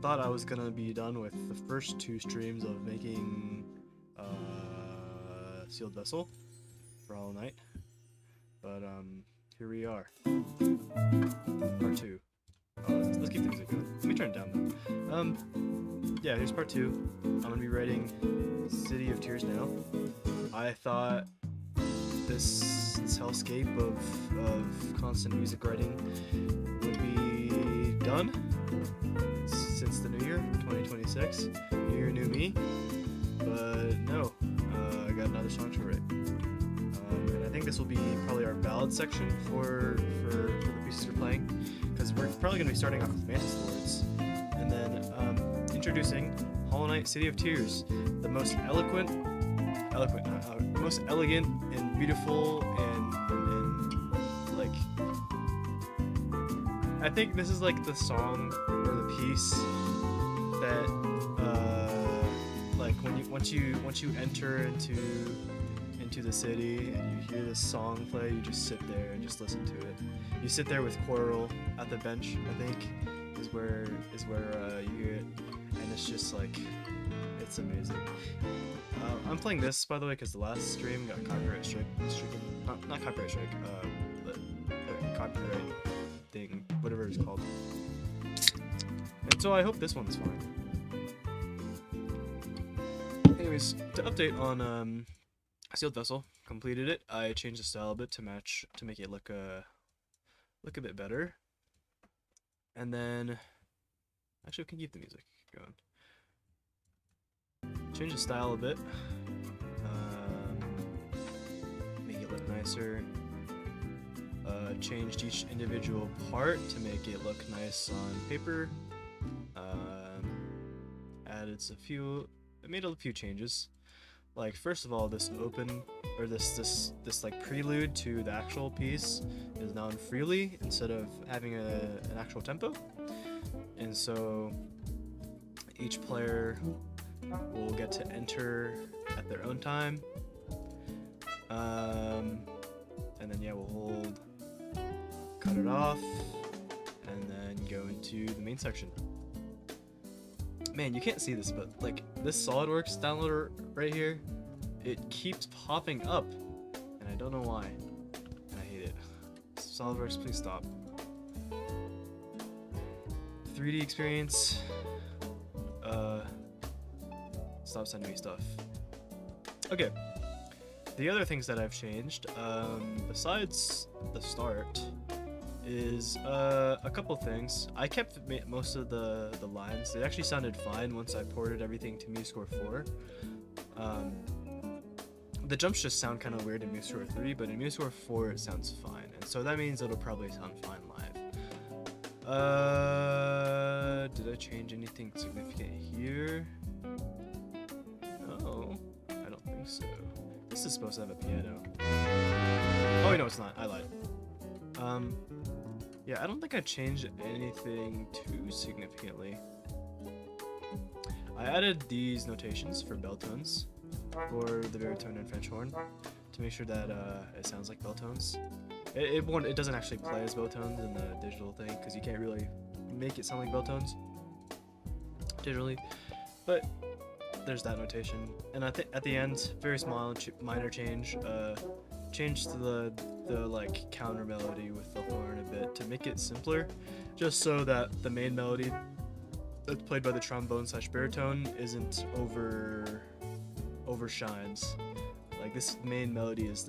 thought I was gonna be done with the first 2 streams of making Sealed Vessel for Hollow Knight, but here we are. Part 2. Let's keep the music going. Let me turn it down though. Yeah, here's part 2. I'm gonna be writing City of Tears now. I thought this hellscape of constant music writing would be done since the new year, 2026. New year, new me. But no, I got another song to write. And I think this will be probably our ballad section for the pieces we're playing, because we're probably going to be starting off with Mantis Lords, and then introducing Hollow Knight City of Tears, the most most elegant and beautiful and like, I think this is like the song or the piece that like once you enter into the city and you hear this song play, you just sit there and just listen to it. You sit there with Coral at the bench, I think, is where you hear it, and it's just like, it's amazing. I'm playing this, by the way, because the last stream got copyright strike. Not copyright strike, but copyright thing, whatever it's called. And so I hope this one's fine. Anyways, to update on Sealed Vessel, completed it. I changed the style a bit to make it look a bit better. And then, actually, we can keep the music going. Change the style a bit, make it look nicer, changed each individual part to make it look nice on paper, made a few changes. Like, first of all, this like prelude to the actual piece is now in freely instead of having an actual tempo, and so each player will get to enter at their own time, and then we'll cut it off and then go into the main section. Man, you can't see this, but like this SolidWorks downloader right here, it keeps popping up and I don't know why, and I hate it. SolidWorks, please stop. 3D experience, stop sending me stuff. Okay, the other things that I've changed, besides the start, is a couple things. I kept most of the lines. They actually sounded fine once I ported everything to MuseScore 4. The jumps just sound kind of weird in MuseScore 3, but in MuseScore 4 it sounds fine, and so that means it'll probably sound fine live. Did I change anything significant here? No, I don't think so. This is supposed to have a piano. Oh wait, no, it's not. I lied. Yeah, I don't think I changed anything too significantly. I added these notations for bell tones for the baritone and French horn to make sure that it sounds like bell tones. It doesn't actually play as bell tones in the digital thing because you can't really make it sound like bell tones digitally, but there's that notation. And I think at the end, very small minor change. Changed the like counter melody with the horn a bit to make it simpler, just so that the main melody that's played by the trombone / baritone isn't overshines. Like, this main melody is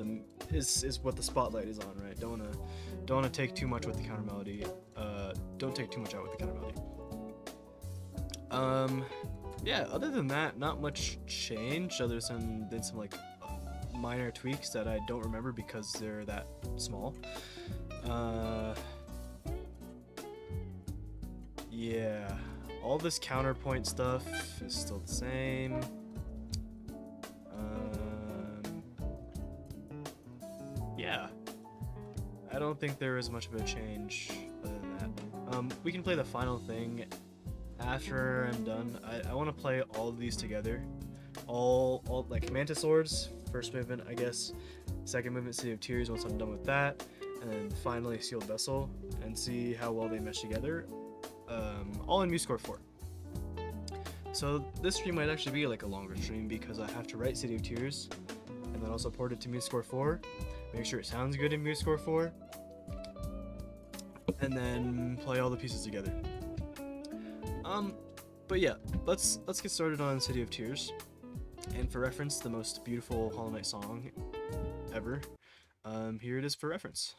what the spotlight is on, right? Don't wanna take too much with the counter melody. Don't take too much out with the counter melody. Yeah, other than that, not much changed other than some like minor tweaks that I don't remember because they're that small. Yeah, all this counterpoint stuff is still the same. Yeah, I don't think there is much of a change other than that. We can play the final thing after I'm done. I want to play all of these together. All like Mantis Lords, first movement, I guess. Second movement, City of Tears, once I'm done with that. And then finally Sealed Vessel, and see how well they mesh together. All in MuseScore 4. So this stream might actually be like a longer stream because I have to write City of Tears and then also port it to MuseScore 4, make sure it sounds good in MuseScore 4, and then play all the pieces together. But yeah, let's get started on City of Tears. And for reference, the most beautiful Hollow Knight song ever. Here it is for reference.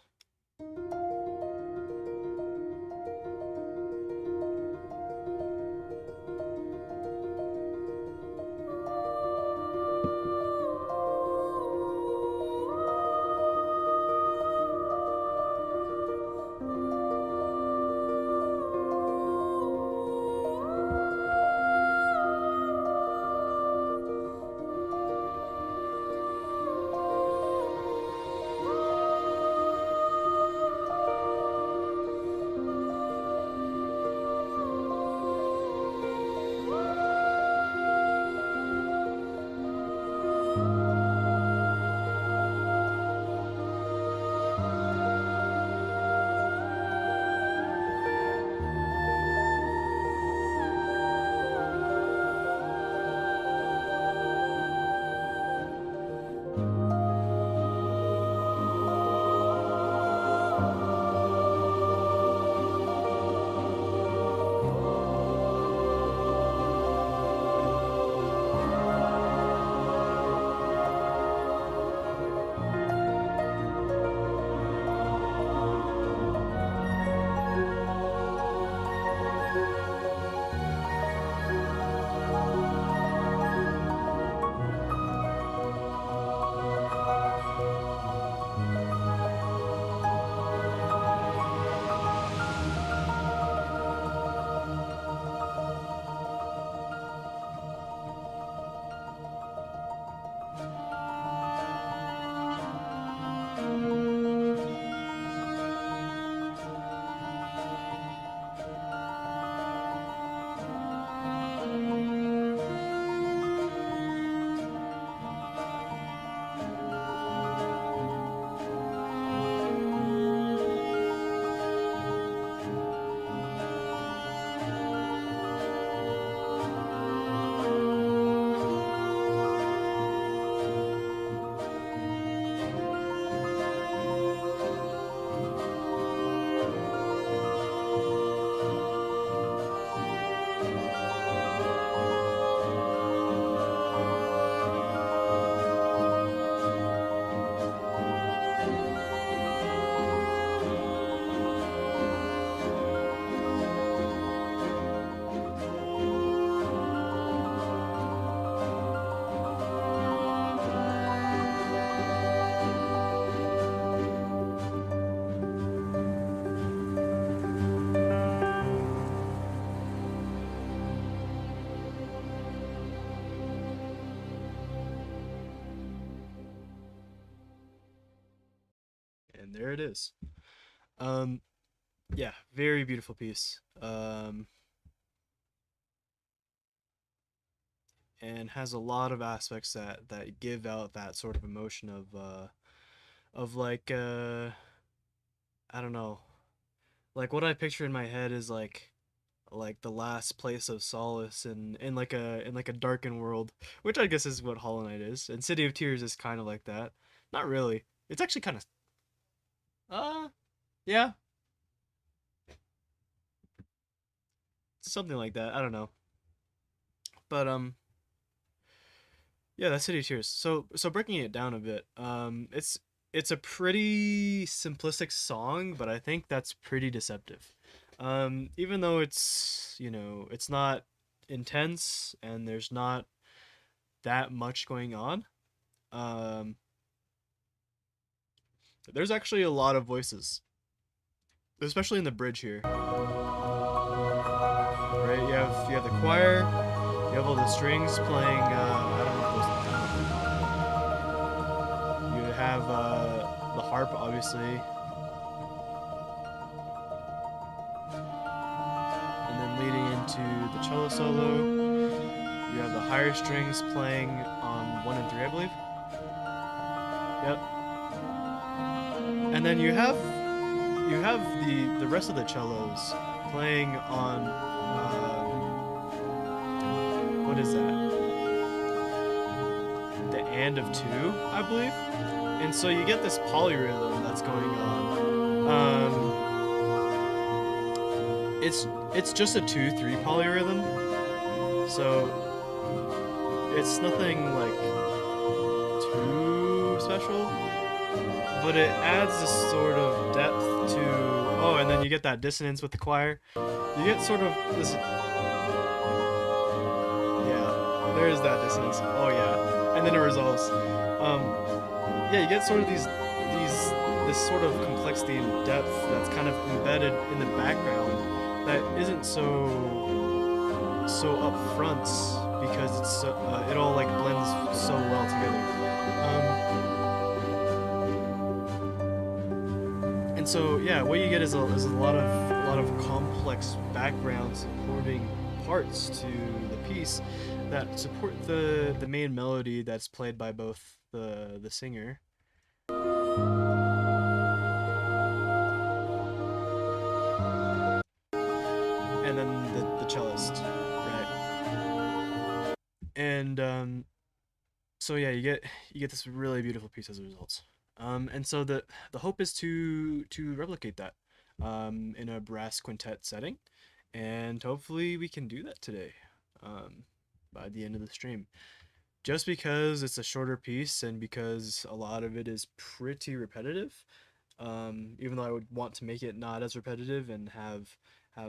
And there it is. Yeah, very beautiful piece. And has a lot of aspects that give out that sort of emotion of like I don't know. Like what I picture in my head is like the last place of solace in like a darkened world, which I guess is what Hollow Knight is. And City of Tears is kind of like that. Not really. It's actually kind of yeah, something like that. I don't know. But yeah, that's City of Tears. So breaking it down a bit, it's a pretty simplistic song, but I think that's pretty deceptive. Even though it's, you know, it's not intense and there's not that much going on, um, there's actually a lot of voices, especially in the bridge here. Right? You have the choir, you have all the strings playing. I don't know if those. You have the harp, obviously, and then leading into the cello solo. You have the higher strings playing on 1 and 3, I believe. Yep. And then you have the rest of the cellos playing on what is that? The and of two, I believe. And so you get this polyrhythm that's going on. It's just a 2/3 polyrhythm, so it's nothing like too special, but it adds this sort of depth to. Oh, and then you get that dissonance with the choir. You get sort of this. Yeah, there is that dissonance. Oh yeah, and then it resolves. Yeah, you get sort of these this sort of complexity and depth that's kind of embedded in the background that isn't so upfront because it all like blends so well together. And so yeah, what you get is a lot of complex background supporting parts to the piece that support the main melody that's played by both the singer and then the cellist, right? And so yeah, you get this really beautiful piece as a result. And so the hope is to replicate that in a brass quintet setting, and hopefully we can do that today by the end of the stream. Just because it's a shorter piece and because a lot of it is pretty repetitive, even though I would want to make it not as repetitive and have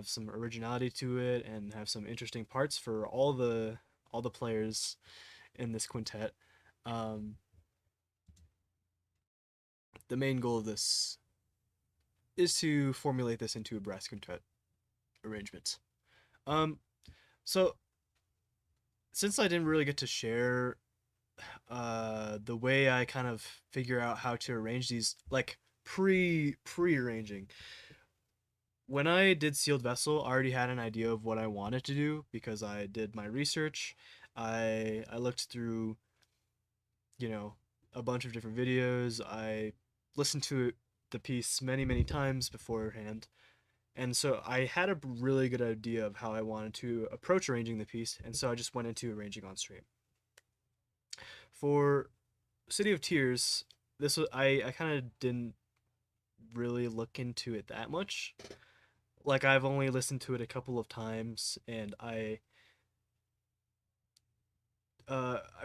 some originality to it and have some interesting parts for all the players in this quintet. Um, the main goal of this is to formulate this into a brass quintet arrangement. Um, so since I didn't really get to share the way I kind of figure out how to arrange these, like pre arranging. When I did Sealed Vessel, I already had an idea of what I wanted to do because I did my research. I looked through, you know, a bunch of different videos. I listened to the piece many times beforehand. And so I had a really good idea of how I wanted to approach arranging the piece, and so I just went into arranging on stream. For City of Tears, this was I kind of didn't really look into it that much. Like I've only listened to it a couple of times, and I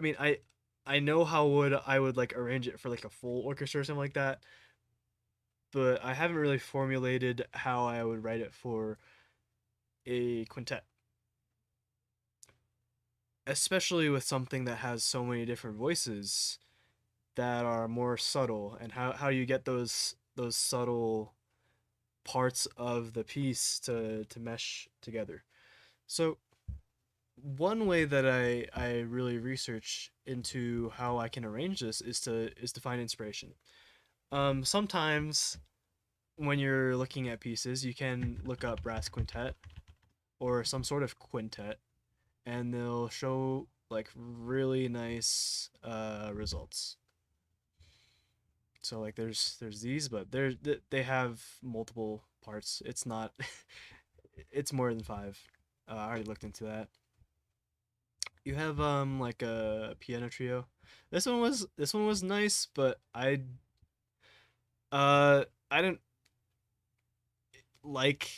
mean I know how I would like arrange it for like a full orchestra or something like that, but I haven't really formulated how I would write it for a quintet, especially with something that has so many different voices that are more subtle, and how you get those subtle parts of the piece to mesh together. So one way that I really research into how I can arrange this is to find inspiration. Sometimes when you're looking at pieces, you can look up brass quintet or some sort of quintet, and they'll show like really nice results. So like there's these, but they have multiple parts. It's not it's more than five. I already looked into that. You have like a piano trio. This one was nice, but I didn't like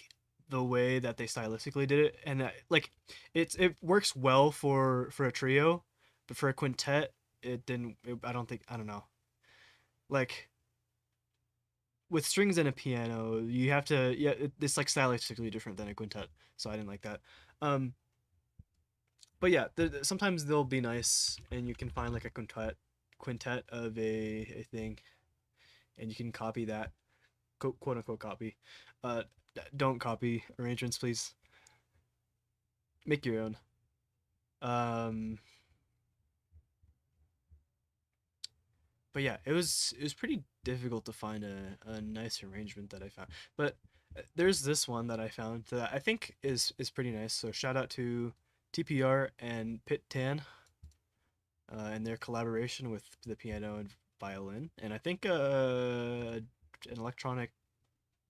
the way that they stylistically did it, and like it works well for a trio, but for a quintet it didn't. I don't think, I don't know. Like with strings and a piano, you have to, yeah, it's like stylistically different than a quintet, so I didn't like that. Um, but yeah, sometimes they'll be nice, and you can find like a quintet of a thing, and you can copy that, quote unquote copy. Uh, don't copy arrangements, please. Make your own. Um, but yeah, it was pretty difficult to find a nice arrangement that I found. But there's this one that I found that I think is pretty nice. So shout out to TPR and Pit Tan and their collaboration with the piano and violin, and I think an electronic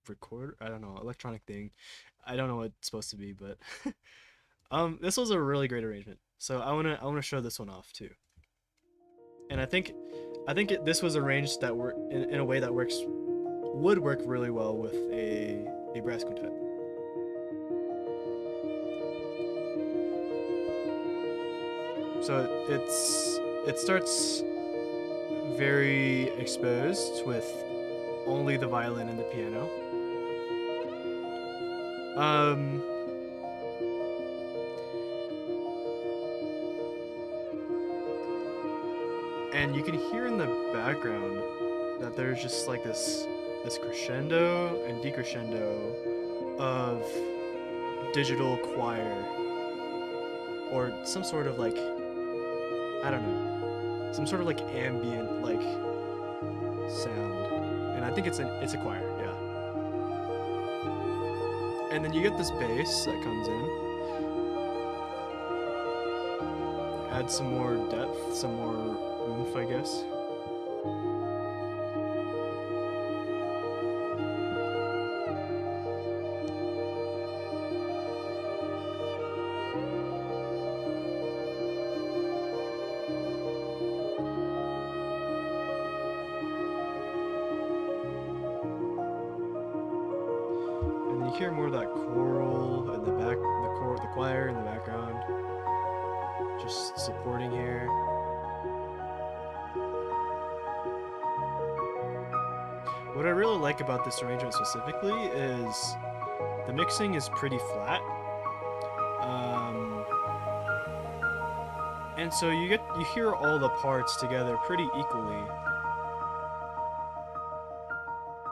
record. I don't know, electronic thing. I don't know what it's supposed to be, but This was a really great arrangement. So I wanna show this one off too. And this was arranged that work in a way that would work really well with a brass quintet. So it starts very exposed with only the violin and the piano. Um, and you can hear in the background that there's just like this crescendo and decrescendo of digital choir or some sort of like, I don't know, some sort of like ambient like sound. And I think it's a choir, yeah. And then you get this bass that comes in. Add some more depth, some more oomph, I guess. And then you hear more of that choral in the back, the choir in the background, just supporting here. What I really like about this arrangement specifically is the mixing is pretty flat, and so you hear all the parts together pretty equally,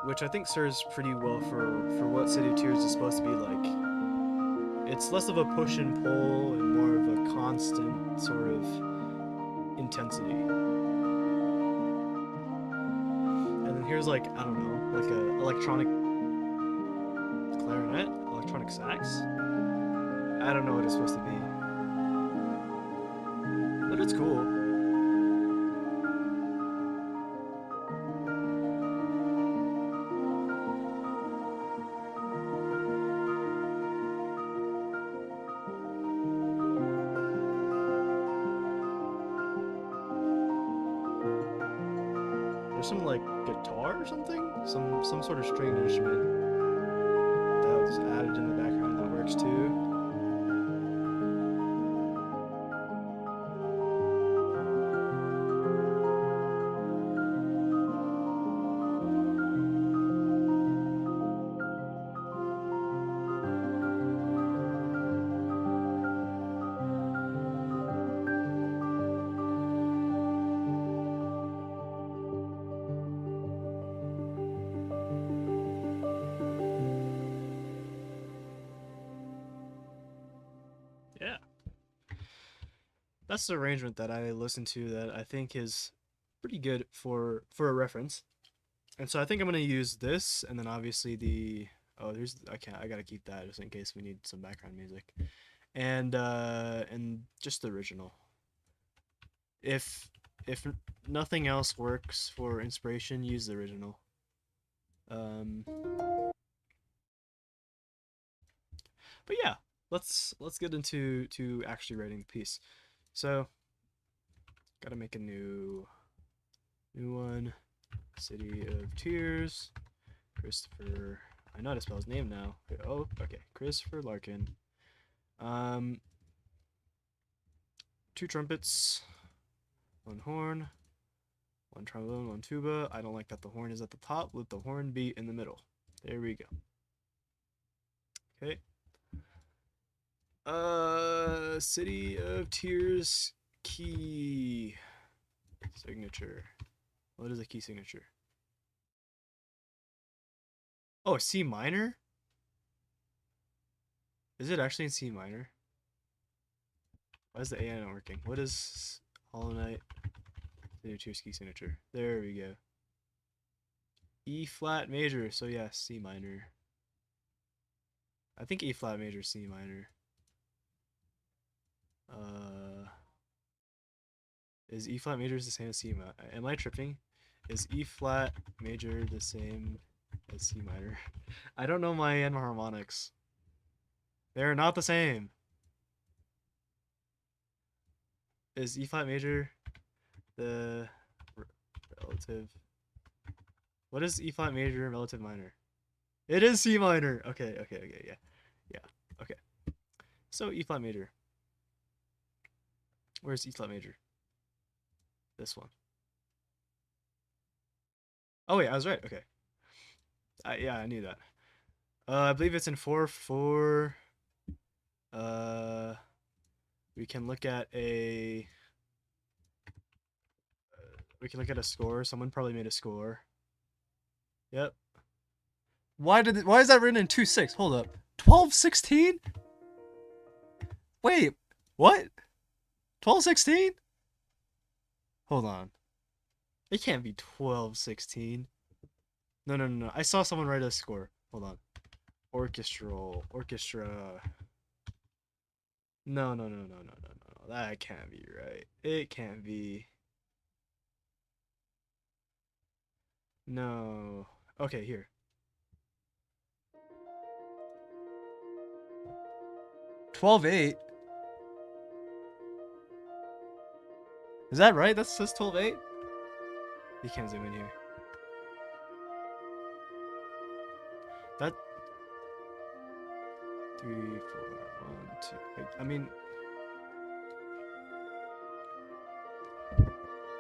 which I think serves pretty well for what City of Tears is supposed to be like. It's less of a push and pull and more of a constant sort of intensity. And then here's like, I don't know, like a electronic clarinet, electronic sax. I don't know what it's supposed to be. But it's cool. There's some like guitar or something? Some sort of stringed instrument that was added in the background that works too. Yeah. That's the arrangement that I listened to that I think is pretty good for a reference. And so I think I'm gonna use this, and then obviously the I gotta keep that just in case we need some background music, and just the original. If nothing else works for inspiration, use the original. Um, but yeah, let's get into actually writing the piece. So gotta make a new one. City of Tears. Christopher. I know how to spell his name now. Oh, okay. Christopher Larkin. 2 trumpets, 1 horn, 1 trombone, 1 tuba. I don't like that the horn is at the top. Let the horn be in the middle. There we go. Okay. City of Tears key signature. What is a key signature? Oh, C minor? Is it actually in C minor? Why is the AI not working? What is Hollow Knight City of Tears key signature? There we go. E flat major, so yeah, C minor. I think E flat major, C minor. Is E flat major the same as C minor? Am I tripping? Is E flat major the same as C minor? I don't know my enharmonics. They're not the same. Is E flat major the relative? What is E flat major and relative minor? It is C minor. Okay, yeah. Yeah. Okay. So E flat major. Where's E flat major? This one. Oh wait, I was right. Okay. Yeah, I knew that. I believe it's in 4/4. Uh, we can look at a. We can look at a score. Someone probably made a score. Yep. Why is that written in 2/6? Hold up. 12/16? Wait, what? 12/16? Hold on. It can't be 12/16. No. I saw someone write a score. Hold on. Orchestra. No. That can't be right. It can't be. No. Okay, here. 12/8. Is that right? That says 12/8? You can't zoom in here. That 3, 4, 1, 2. I mean,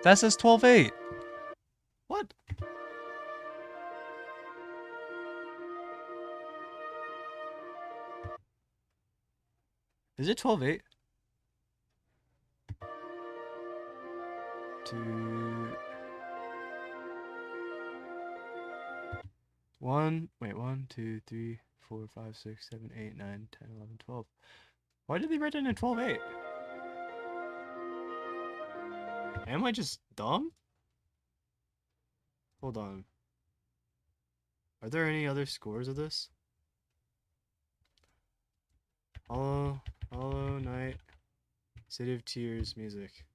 that says 12/8. What? Is it 12/8? 2 1 wait 1 2 3 4 5 6 7 8 9 10 11 12. Why did they write it in 12/8? Am I just dumb? Hold on. Are there any other scores of this? Hollow Night, City of Tears music.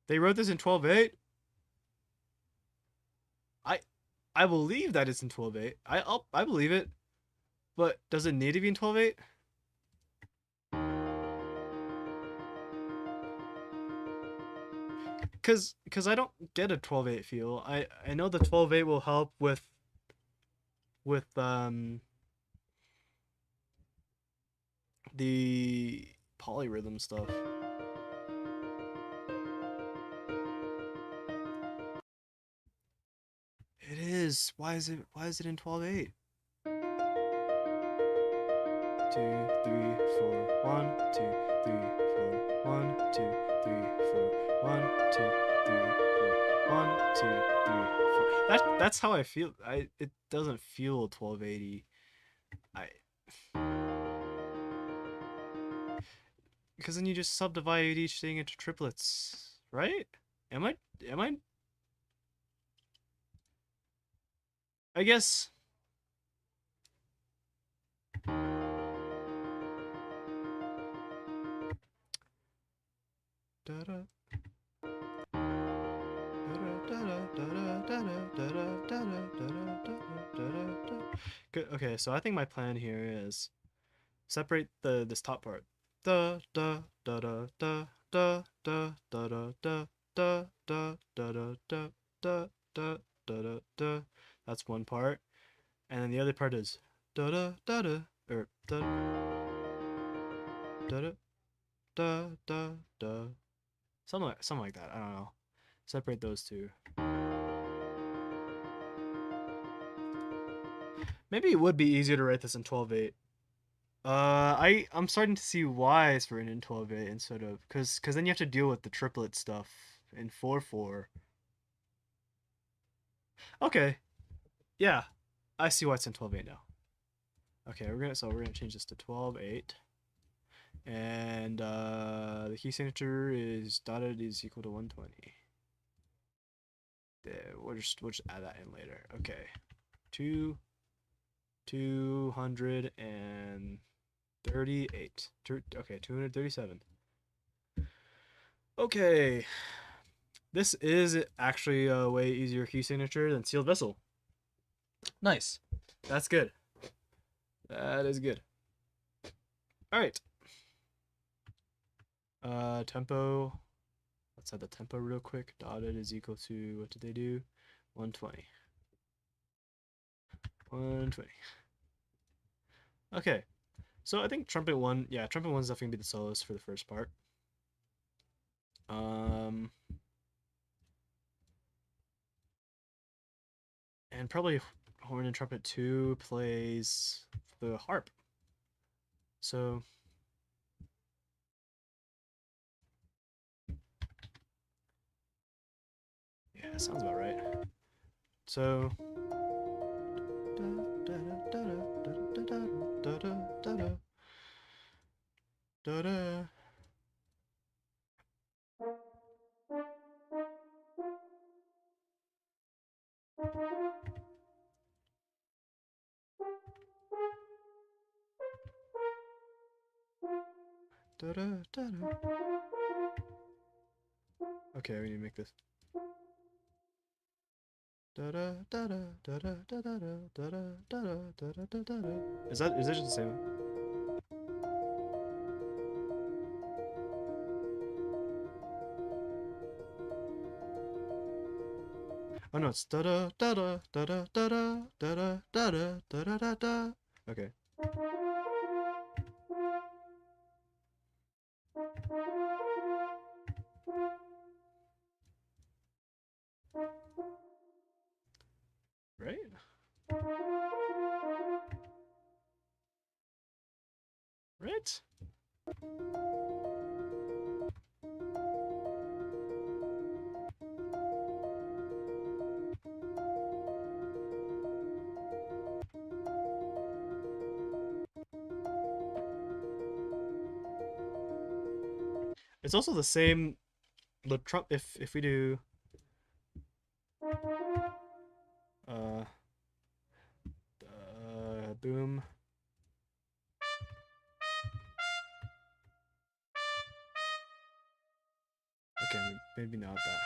They wrote this in 12/8? I believe that it's in 12/8. I believe it. But does it need to be in 12/8? Cause I don't get a 12/8 feel. I know the 12/8 will help with the polyrhythm stuff. It is. Why is it in 12/8? 2 3 4 1 2 3 4 1 2 3 4 1 2 3 4 1 2 3 4. That's how I feel. It doesn't feel 1280. Because then you just subdivide each thing into triplets, right? Am I I guess Good. Okay, so I think my plan here is separate this top part. Da da da da da da da da da da da da da da da da da da da. That's one part, and then the other part is da da da da or da da da da da. Something like that. I don't know. Separate those two. Maybe it would be easier to write this in 12/8. I'm starting to see why it's written in 12/8 instead of because then you have to deal with the triplet stuff in 4/4. Okay, yeah, I see why it's in 12/8 now. Okay, we're gonna change this to 12/8, and the key signature is dotted is equal to 120. There, we'll just add that in later. Okay, 238. Okay, 237. Okay, this is actually a way easier key signature than sealed vessel. Nice. That's good. That is good. All right. Tempo. Let's add the tempo real quick. Dotted is equal to, what did they do? 120. 120. Okay. So I think trumpet one, yeah, trumpet one's definitely gonna be the soloist for the first part. And probably horn and trumpet two plays the harp. So yeah, sounds about right. So okay, we need to make this. Is that just the same? Oh no, it's da da da da da da da da da da da da da da. Okay. Right? Right? It's also the same. The trump. If we do uh boom. Okay, maybe not that.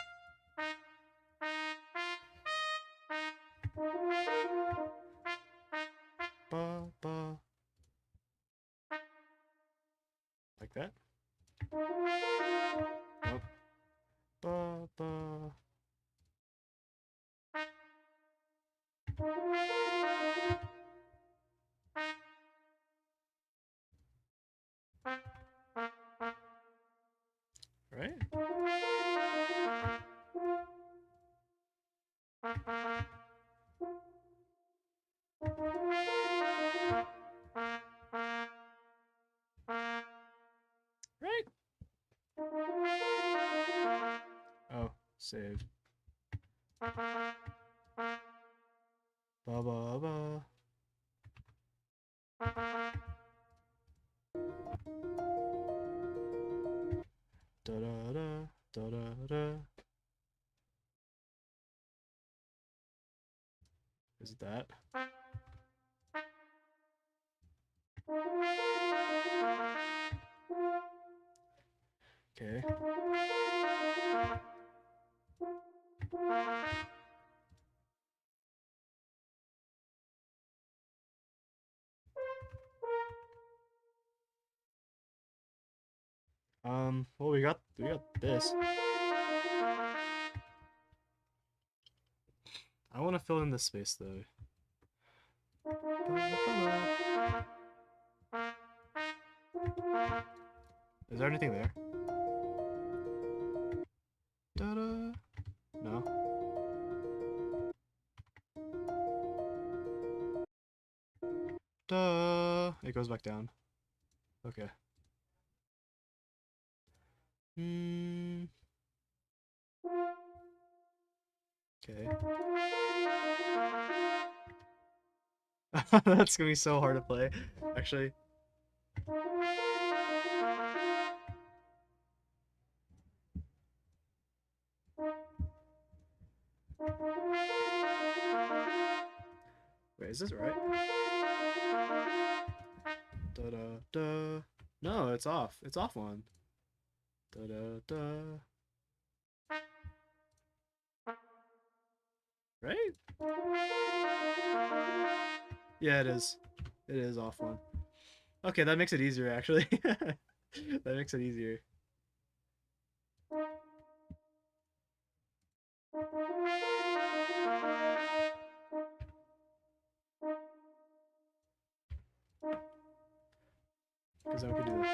Ba ba. Like that. Nope. Ba ba. Right? Right? Oh, saved. Ba ba ba. Da da da da da da. Is it that? Okay. Well, we got this. I want to fill in this space though. Is there anything there? Da-da. No. Duh. It goes back down. Okay. Hmm. Okay. That's gonna be so hard to play, actually. Wait, is this right? Da da da. No, it's off. It's off one. Da da da. Right? Yeah, it is. It is off one. Okay, that makes it easier actually. That makes it easier. Because then we could do this.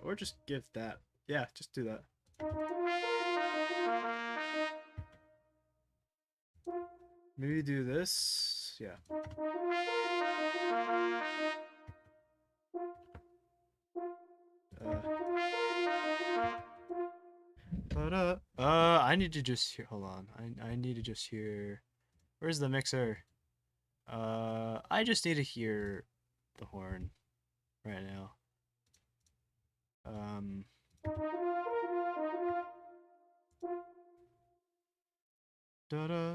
Or just give that. Yeah, just do that. Maybe do this. Yeah. I need to just hear. Hold on. I need to just hear. Where's the mixer? I just need to hear the horn right now. Um. Da da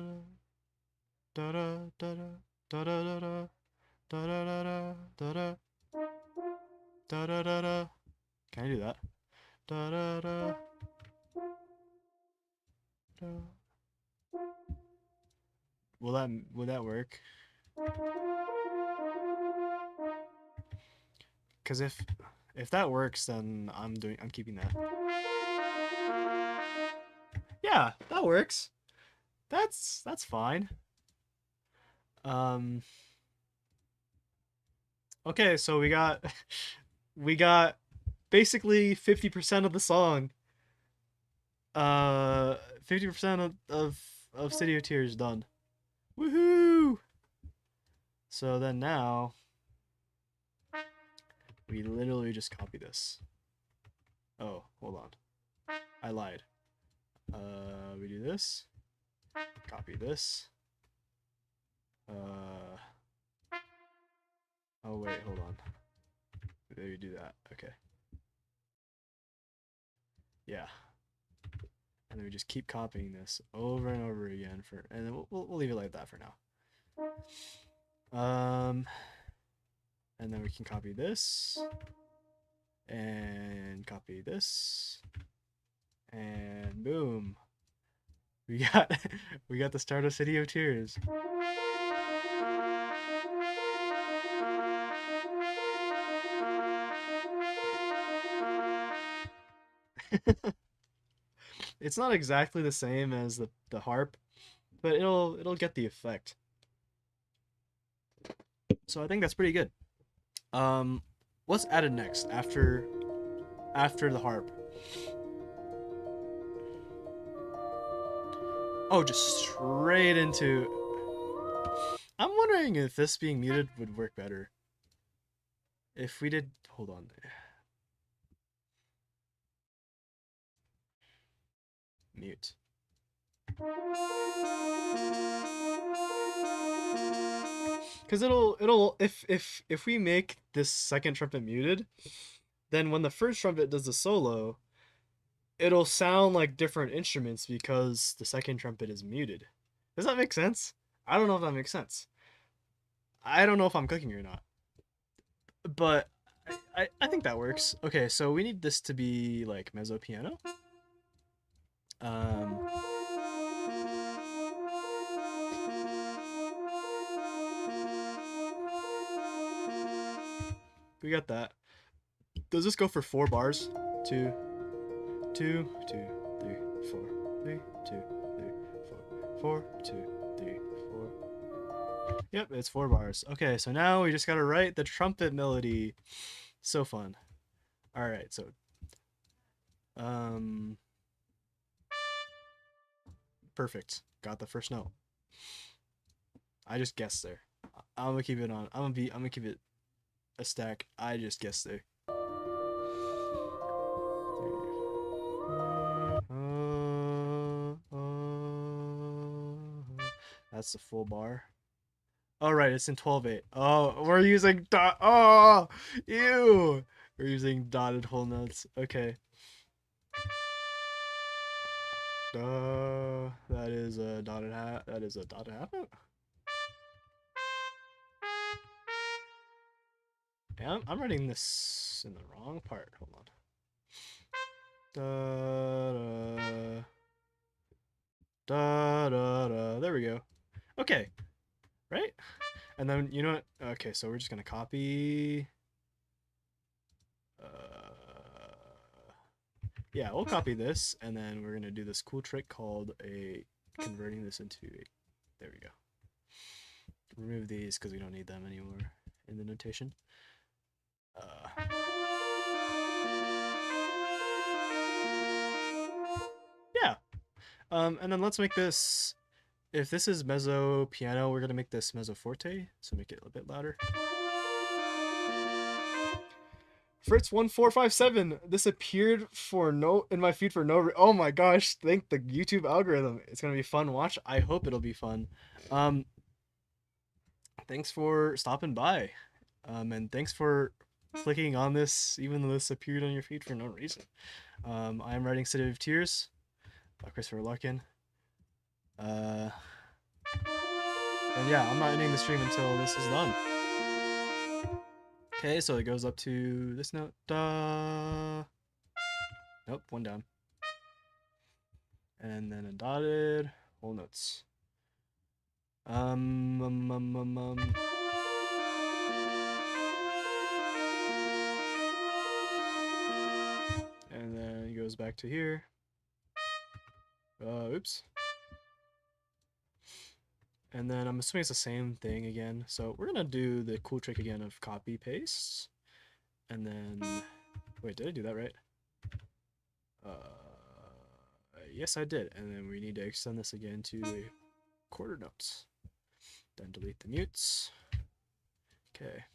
da da da da da da da da da da da da da da da da da. Can I do that? Da da da da. Will that work? Because if that works, then I'm keeping that. Yeah, that works. That's fine. Um. Okay, so we got we got basically 50% of the song. 50% of City of Tears done. Woohoo! So then now we literally just copy this. Oh, hold on. I lied. We do this. Copy this. Oh wait, hold on. Maybe do that. Okay. Yeah. And then we just keep copying this over and over again and then we'll leave it like that for now. And then we can copy this and copy this and boom. We got we got the start of City of Tears. It's not exactly the same as the harp, but it'll get the effect. So I think that's pretty good. What's added next after the harp? Oh, just straight into. I'm wondering if this being muted would work better. If we did, hold on. Mute. Because it'll if we make this second trumpet muted, then when the first trumpet does the solo, it'll sound like different instruments because the second trumpet is muted. Does that make sense? I don't know if that makes sense. I don't know if I'm cooking or not, but I think that works. Okay, so we need this to be like mezzo piano. Um, we got that. Does this go for 4 bars? 2, 2, 2, 3, 4, 3, 2, 3, 4, 4, 2, 3, 4. Yep, it's 4 bars. Okay, so now we just gotta write the trumpet melody. So fun. All right, so um, perfect. Got the first note. I just guessed there. I'm gonna keep it on. I'm gonna keep it a stack. I just guessed there. That's the full bar. Oh, right, it's in 12/8. Oh, we're using dot. Oh, ew. We're using dotted whole notes. Okay. That is a dotted half. That is a dotted half note. Yeah, I'm writing this in the wrong part. Hold on. Da da da da. There we go. Okay. right? And then, you know what? Okay, so we're just gonna copy. Yeah, we'll copy this, and then we're gonna do this cool trick called converting this into a. There we go. Remove these because we don't need them anymore in the notation. Yeah. And then let's make this. If this is mezzo piano, we're gonna make this mezzo forte, so make it a bit louder. Fritz1457. This appeared in my feed for no. Oh my gosh! Thank the YouTube algorithm. It's gonna be fun. Watch. I hope it'll be fun. Thanks for stopping by, and thanks for clicking on this, even though this appeared on your feed for no reason. I am writing City of Tears by Christopher Larkin. And yeah, I'm not ending the stream until this is done. Okay, so it goes up to this note. Da. Nope, one down. And then a dotted, whole notes. And then it goes back to here. Oops. And then I'm assuming it's the same thing again. So we're gonna do the cool trick again of copy paste. And then, wait, did I do that right? Yes, I did. And then we need to extend this again to a quarter notes. Then delete the mutes. Okay.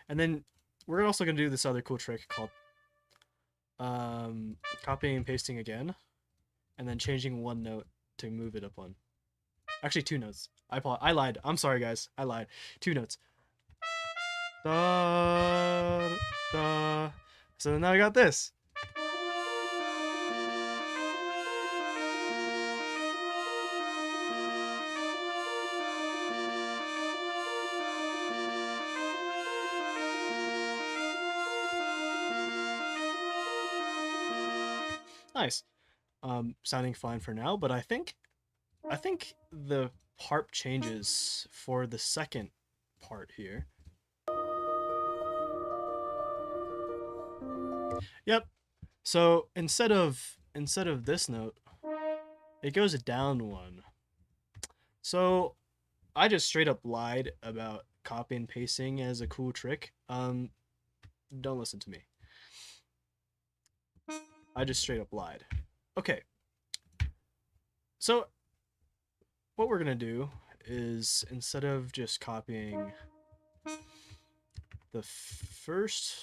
And then we're also gonna do this other cool trick called copying and pasting again, and then changing one note to move it up one. Actually, two notes. I lied. I'm sorry, guys. I lied. Two notes. Da, da. So now I got this. Nice. Sounding fine for now, but I think the harp changes for the second part here. Yep. So instead of this note, it goes down one. So I just straight up lied about copy and pasting as a cool trick. Don't listen to me. I just straight up lied. Okay. So what we're gonna do is, instead of just copying the first,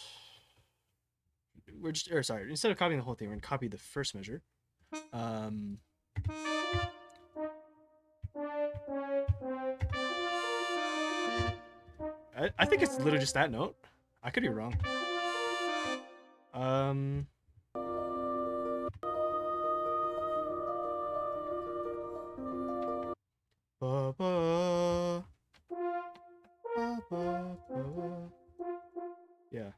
instead of copying the whole thing, we're gonna copy the first measure. I think it's literally just that note. I could be wrong. Ba, ba, ba, ba, ba. Yeah.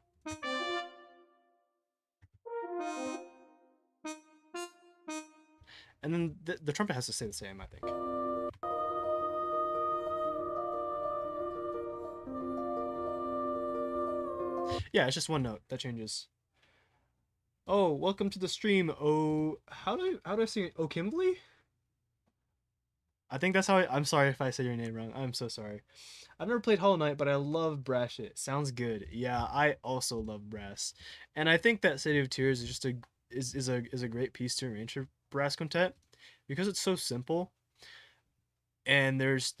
And then the trumpet has to stay the same, I think. Yeah, it's just one note that changes. Oh, welcome to the stream. Oh, how do I say it? Oh, Kimberly? I think that's how I'm sorry if I say your name wrong. I'm so sorry. I've never played Hollow Knight, but I love brass shit. Sounds good. Yeah, I also love brass. And I think that City of Tears is just a great piece to arrange for brass quintet because it's so simple. And there's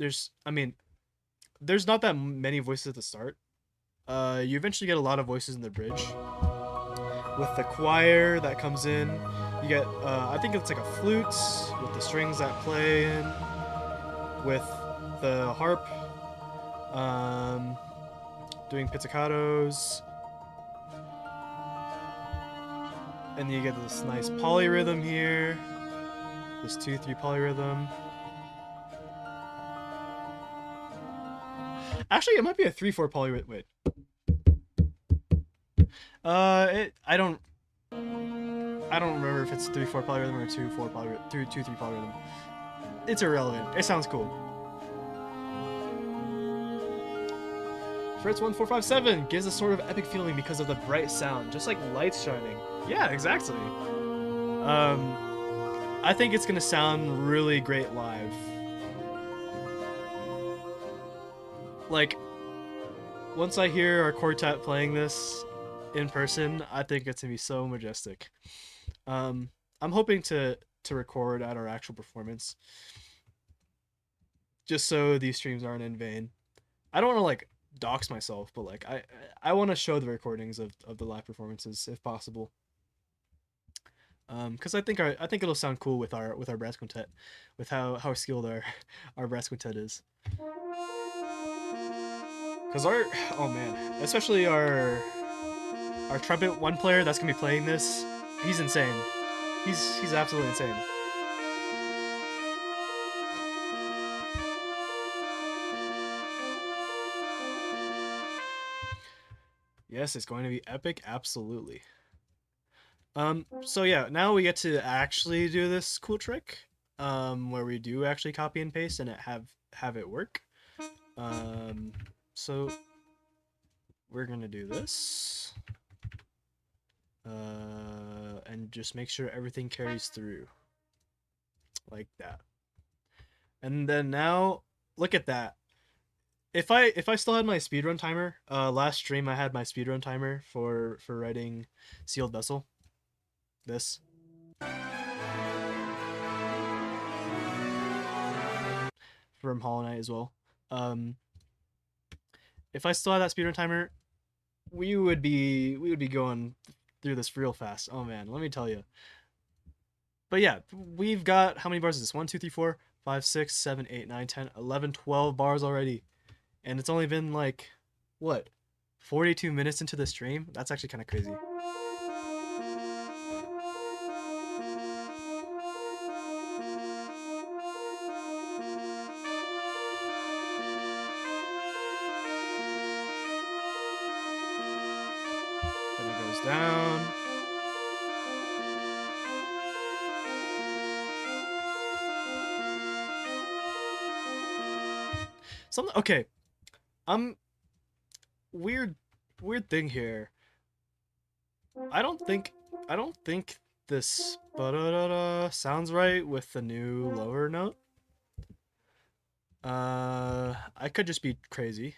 not that many voices at the start. You eventually get a lot of voices in the bridge. With the choir that comes in, you get I think it's like a flute with the strings that play in, with the harp doing pizzicatos, and you get this nice polyrhythm here, this 2/3 polyrhythm. Actually, it might be a 3/4 polyrhythm. Wait. I don't remember if it's 3/4 polyrhythm or 2/4 polyrhythm, 2/3 polyrhythm. It's irrelevant. It sounds cool. Fritz1457 gives a sort of epic feeling because of the bright sound, just like lights shining. Yeah, exactly. I think it's gonna sound really great live. Like, once I hear our quartet playing this in person, I think it's gonna be so majestic. I'm hoping to record at our actual performance, just so these streams aren't in vain. I don't want to like dox myself, but like I want to show the recordings of the live performances if possible. Because I think it'll sound cool with our brass quintet, with how skilled our brass quintet is. Because oh man, especially our trumpet one player that's gonna be playing this, he's insane. He's absolutely insane. Yes, it's going to be epic, absolutely. So yeah, now we get to actually do this cool trick, where we do actually copy and paste and have it work. So we're gonna do this, and just make sure everything carries through, like that. And then now, look at that. If I still had my speedrun timer, last stream I had my speedrun timer for writing Sealed Vessel. This. From Hollow Knight as well. If I still had that speedrun timer, we would be going through this real fast. Oh man, let me tell you. But yeah, we've got, how many bars is this? 1, 2, 3, 4, 5, 6, 7, 8, 9, 10, 11, 12 bars already. And it's only been like, what, 42 minutes into the stream? That's actually kind of crazy. Then it goes down. Okay. Weird thing here. I don't think this ba-da-da-da sounds right with the new lower note. I could just be crazy.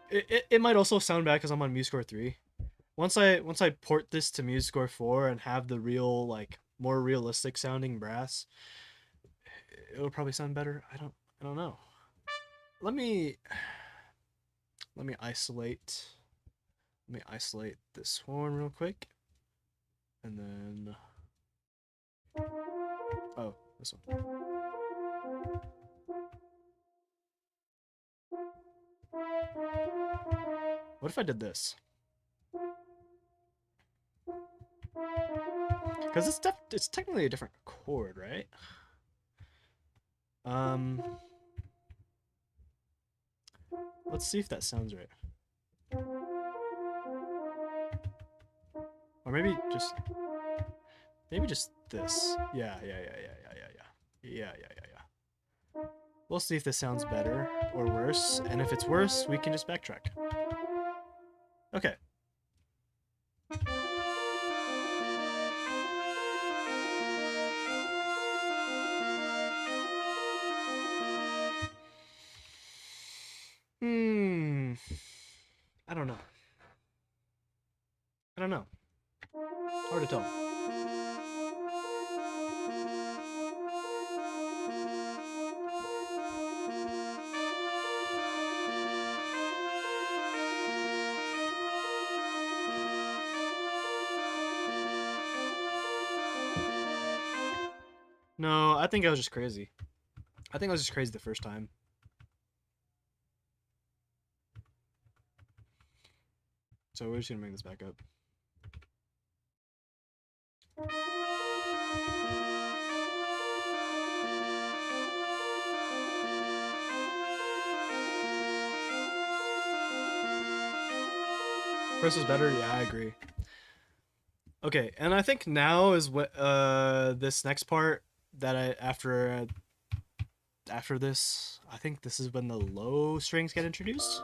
It might also sound bad because I'm on MuseScore 3. Once I port this to MuseScore 4 and have the real, like, more realistic sounding brass, it'll probably sound better. I don't know. Let me isolate this horn real quick, and then this one. What if I did this? Because it's technically a different chord, right? Let's see if that sounds right. Or maybe just this. Yeah. We'll see if this sounds better or worse, and if it's worse, we can just backtrack. Okay. I don't know. Hard to tell. No, I think I was just crazy. I think I was just crazy the first time. So we're just gonna bring this back up. First was better? Yeah, I agree. Okay, and I think now is what this next part that after after this, I think this is when the low strings get introduced.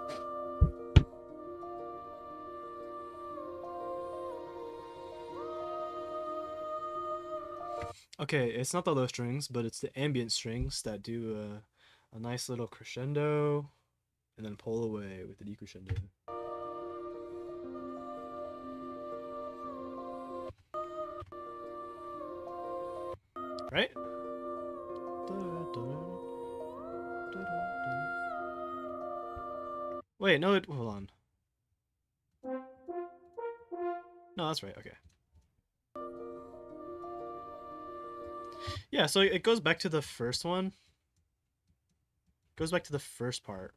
Okay, it's not the low strings, but it's the ambient strings that do a nice little crescendo and then pull away with the decrescendo. Right? Wait, no, hold on. No, that's right, okay. Yeah, so it goes back to the first one. Goes back to the first part.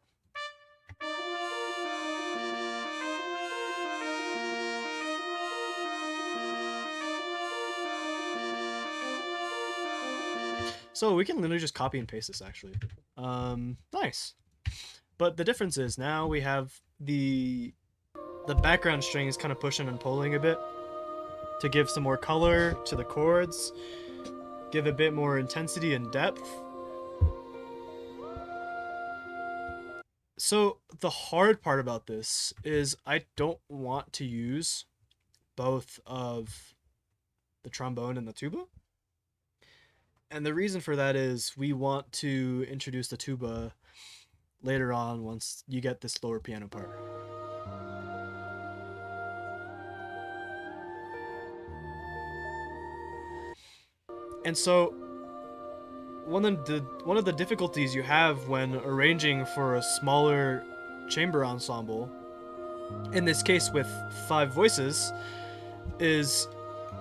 So we can literally just copy and paste this actually. Nice. But the difference is now we have the background strings kind of pushing and pulling a bit to give some more color to the chords, give a bit more intensity and depth. So the hard part about this is I don't want to use both of the trombone and the tuba. And the reason for that is we want to introduce the tuba later on once you get this lower piano part. And so one of the difficulties you have when arranging for a smaller chamber ensemble, in this case with 5 voices, is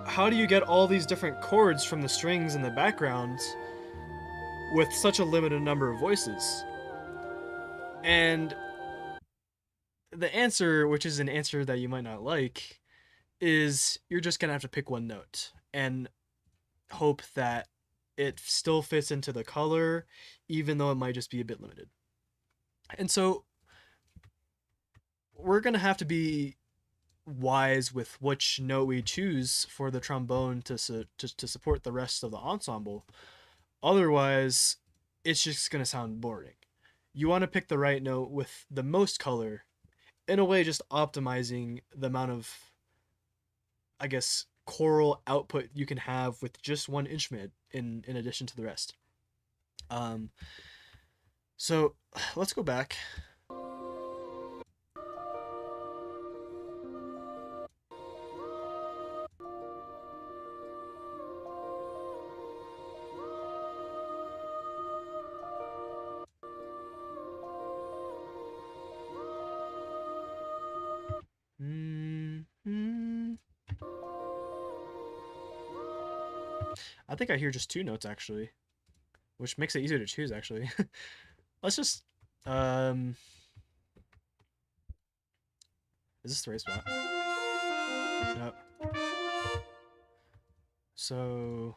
how do you get all these different chords from the strings in the background with such a limited number of voices? And the answer, which is an answer that you might not like, is you're just gonna have to pick one note and hope that it still fits into the color, even though it might just be a bit limited. And so we're gonna have to be wise with which note we choose for the trombone to support the rest of the ensemble. Otherwise, it's just gonna sound boring. You want to pick the right note with the most color, in a way just optimizing the amount of, I guess, choral output you can have with just one instrument in addition to the rest. So let's go back. I think I hear just 2 notes actually, which makes it easier to choose actually. Let's just is this the right spot? Nope. So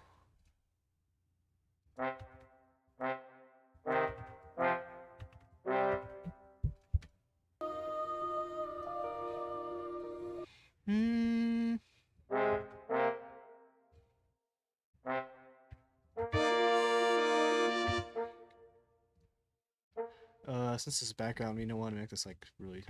since this is background, we don't want to make this like really.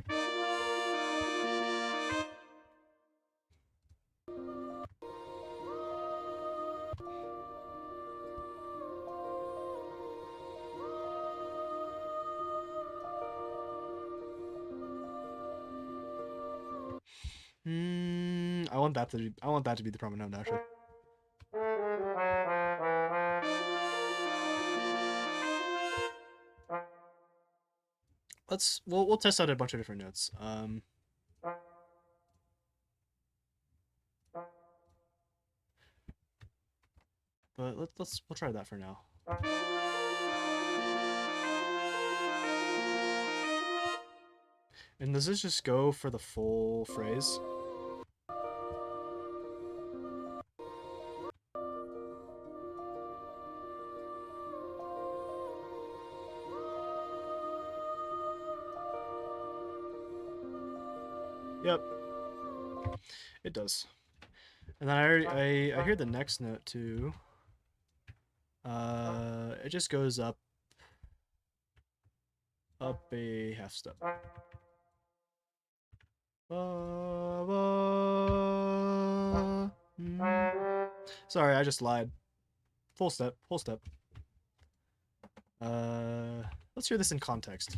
I want that to be the prominent note actually. We'll test out a bunch of different notes. But we'll try that for now. And does this just go for the full phrase? Yep, it does. And then I hear the next note too. It just goes up up a half step. Sorry, I just lied. Full step, whole step. Let's hear this in context.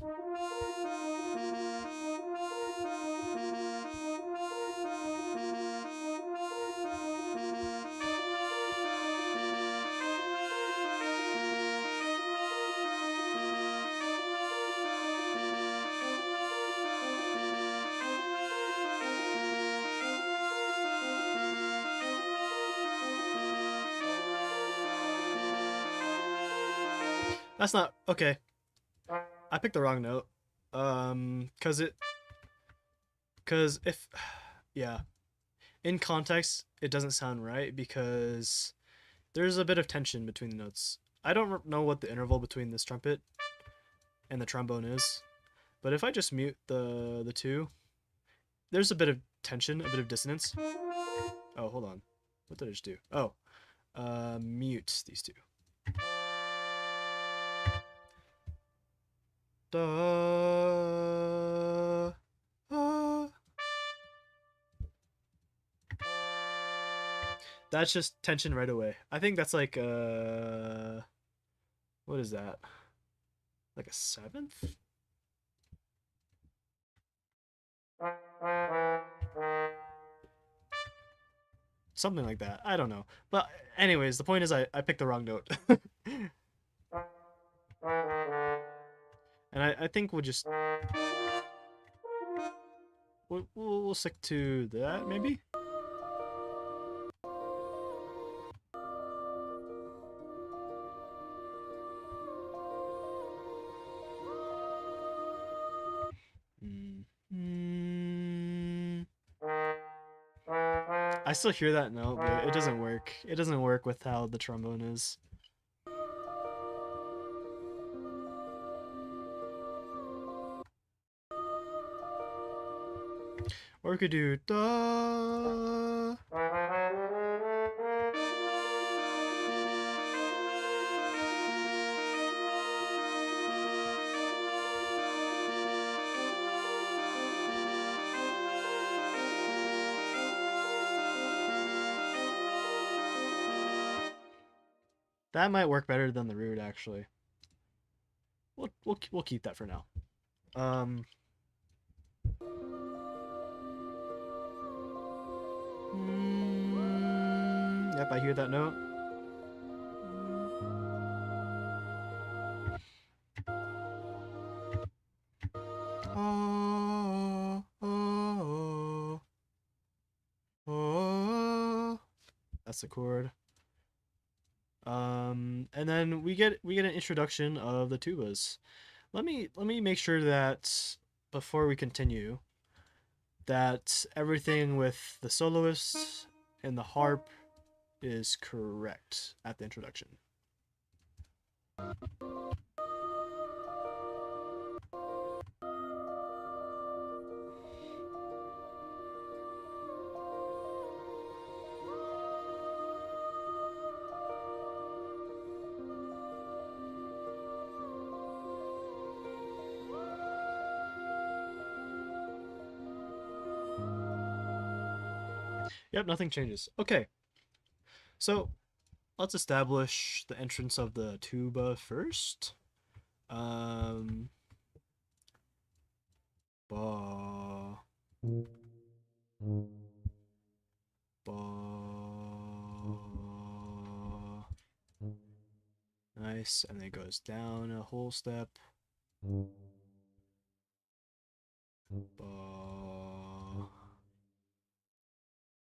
That's not okay. I picked the wrong note. Cause if, yeah, in context, it doesn't sound right because there's a bit of tension between the notes. I don't know what the interval between this trumpet and the trombone is, but if I just mute the two, there's a bit of tension, a bit of dissonance. Oh, hold on. What did I just do? Oh, mute these two. Da, that's just tension right away. I think that's like what is that? Like a seventh? Something like that. I don't know. But anyways, the point is I picked the wrong note. And I think we'll just we'll stick to that maybe. I still hear that note, but it doesn't work. It doesn't work with how the trombone is. Or we could do da. That might work better than the root, actually. We'll keep that for now. Yep, I hear that note. Oh, oh, oh. That's the chord. And then we get an introduction of the tubas. Let me make sure that before we continue, that everything with the soloist and the harp is correct at the introduction. Yep, nothing changes. Okay. So, let's establish the entrance of the tuba first. Ba. Ba. Nice, and then it goes down a whole step. Ba.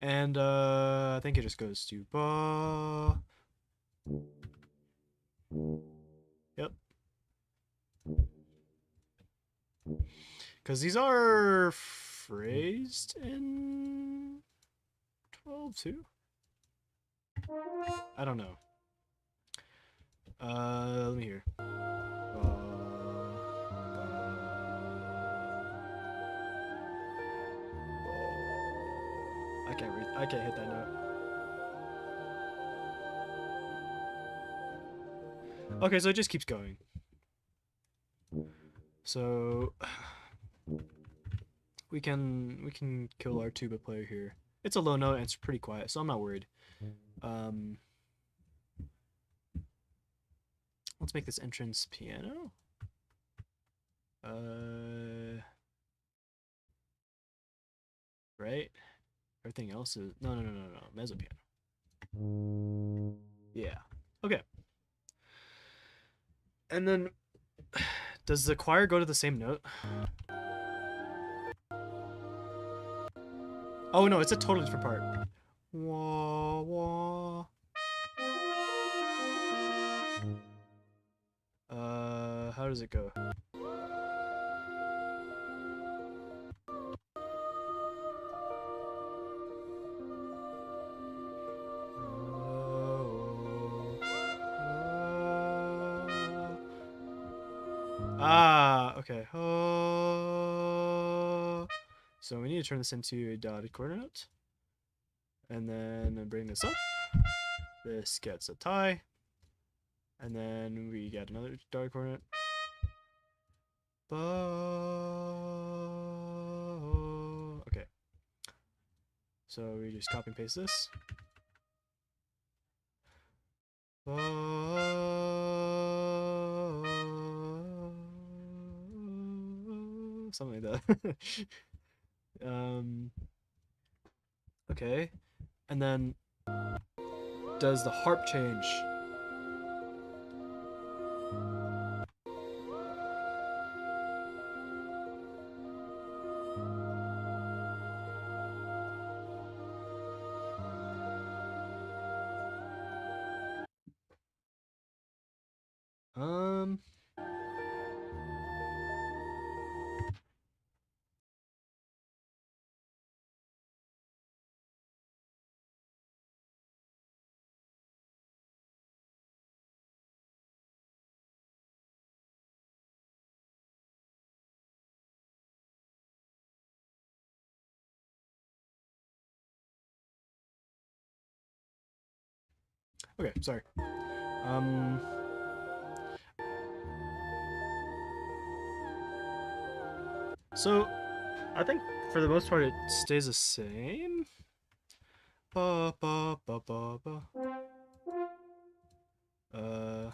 And I think it just goes to ba. Yep. Because these are phrased in 12 too? I don't know. Let me hear. I can't hit that note. Okay, so it just keeps going. So we can kill our tuba player here. It's a low note and it's pretty quiet, so I'm not worried. Let's make this entrance piano. Right? Everything else is no mezzo piano. Yeah. Okay. And then does the choir go to the same note? Oh no, it's a totally different part. Wah wah. How does it go? Ah, okay. So we need to turn this into a dotted quarter note. And then bring this up. This gets a tie. And then we get another dotted quarter note. Okay. So we just copy and paste this. Something like that. Okay. And then does the harp change? Okay, sorry. So I think for the most part it stays the same. Ba, ba, ba, ba, ba.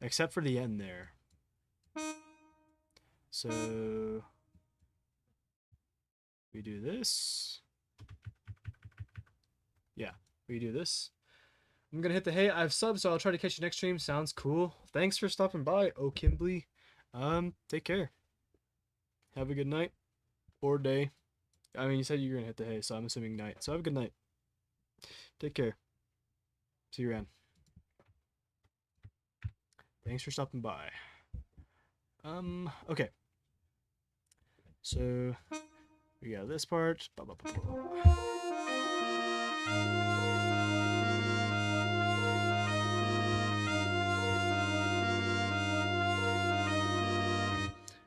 Except for the end there. So we do this. Yeah, we do this. I'm gonna hit the hey, I've subbed, so I'll try to catch you next stream. Sounds cool. Thanks for stopping by, oh Kimberly. Take care. Have a good night or day. I mean, you said you were gonna hit the hay, so I'm assuming night. So have a good night. Take care. See you around. Thanks for stopping by. Okay. So we got this part.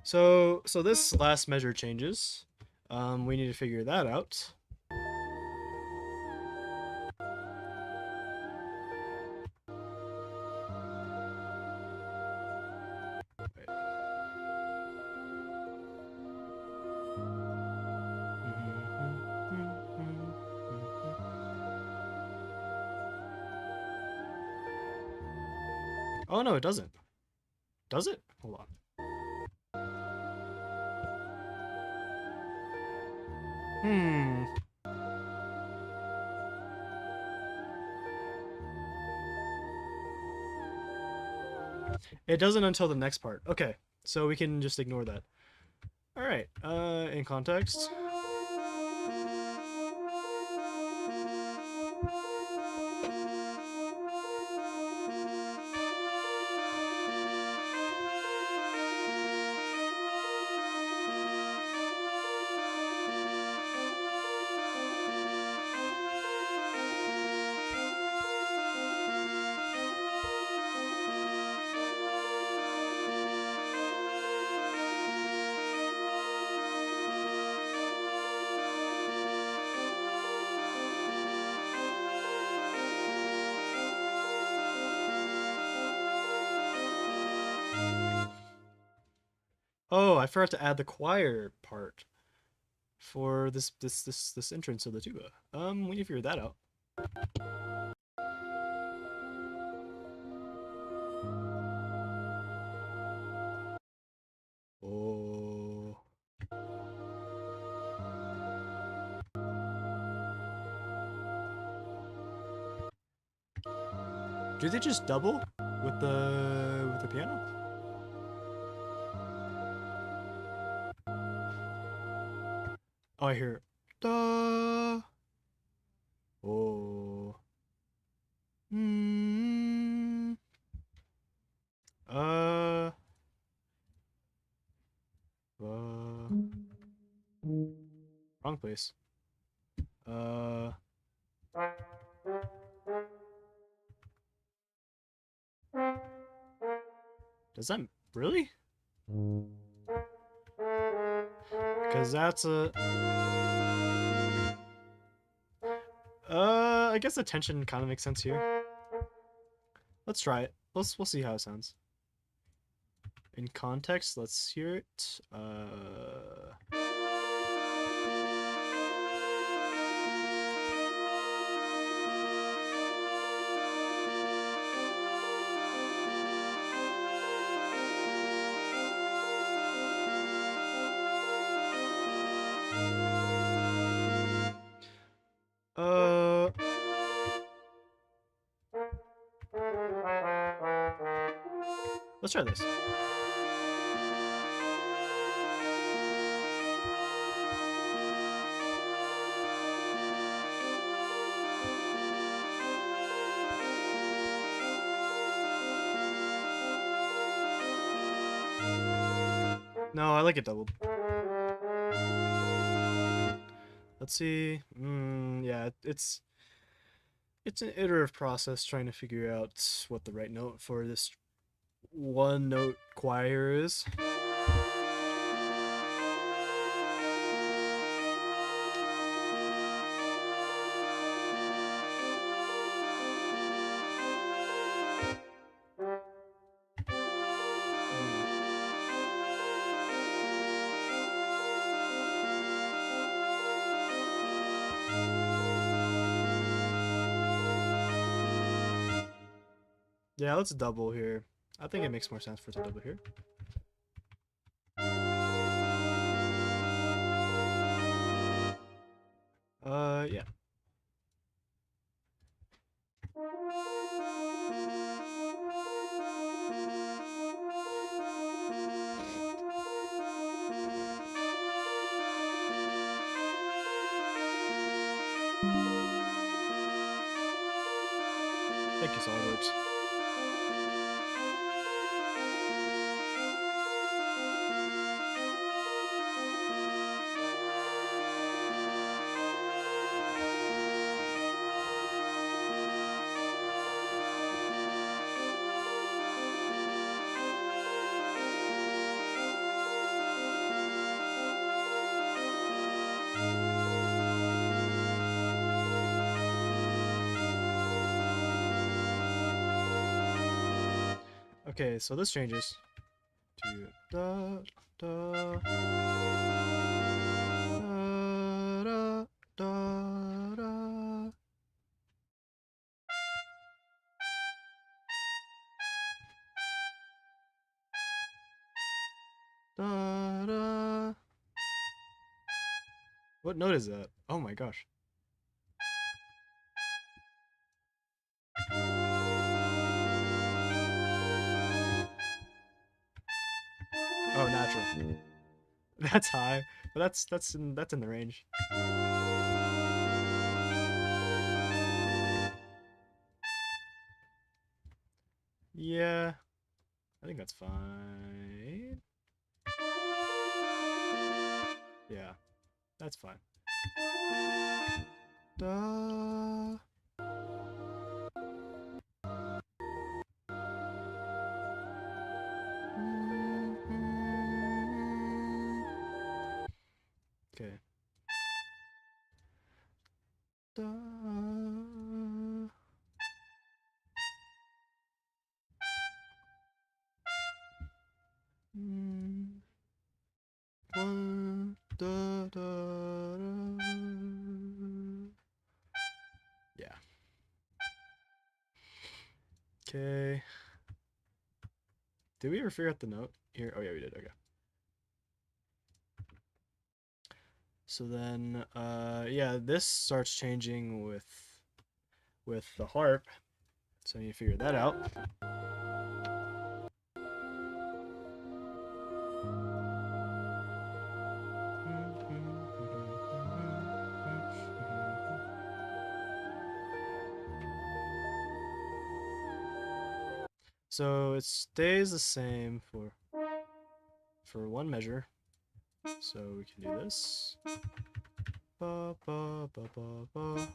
So this last measure changes. We need to figure that out. Oh no, it doesn't. Does it? Hold on. It doesn't until the next part. Okay, so we can just ignore that. All right. In context. Oh, I forgot to add the choir part for this entrance of the tuba. We need to figure that out. Oh. Do they just double with the piano? Oh, I hear da. Oh. Hmm. Uh. Wrong place. Uh. Does that really? Because that's a. I guess the tension kind of makes sense here. Let's try it. We'll see how it sounds. In context, let's hear it. Uh. Let's try this. No, I like it doubled. Let's see. Yeah, it's an iterative process trying to figure out what the right note for this one note choir is. Yeah, let's double here. I think it makes more sense for it to double here. Yeah. Thank you, SolidWorks. Okay, so this changes to da da da da da. Da, da. What note is that? Oh my gosh. Oh, natural. That's high, but that's in the range. Yeah, I think that's fine. Yeah, that's fine. Da. Okay. Da. Okay. Did we ever figure out the note here? Oh yeah, we did. Okay. So then, yeah, this starts changing with the harp. So you figure that out. So it stays the same for one measure. So we can do this. Ba, ba, ba, ba, ba.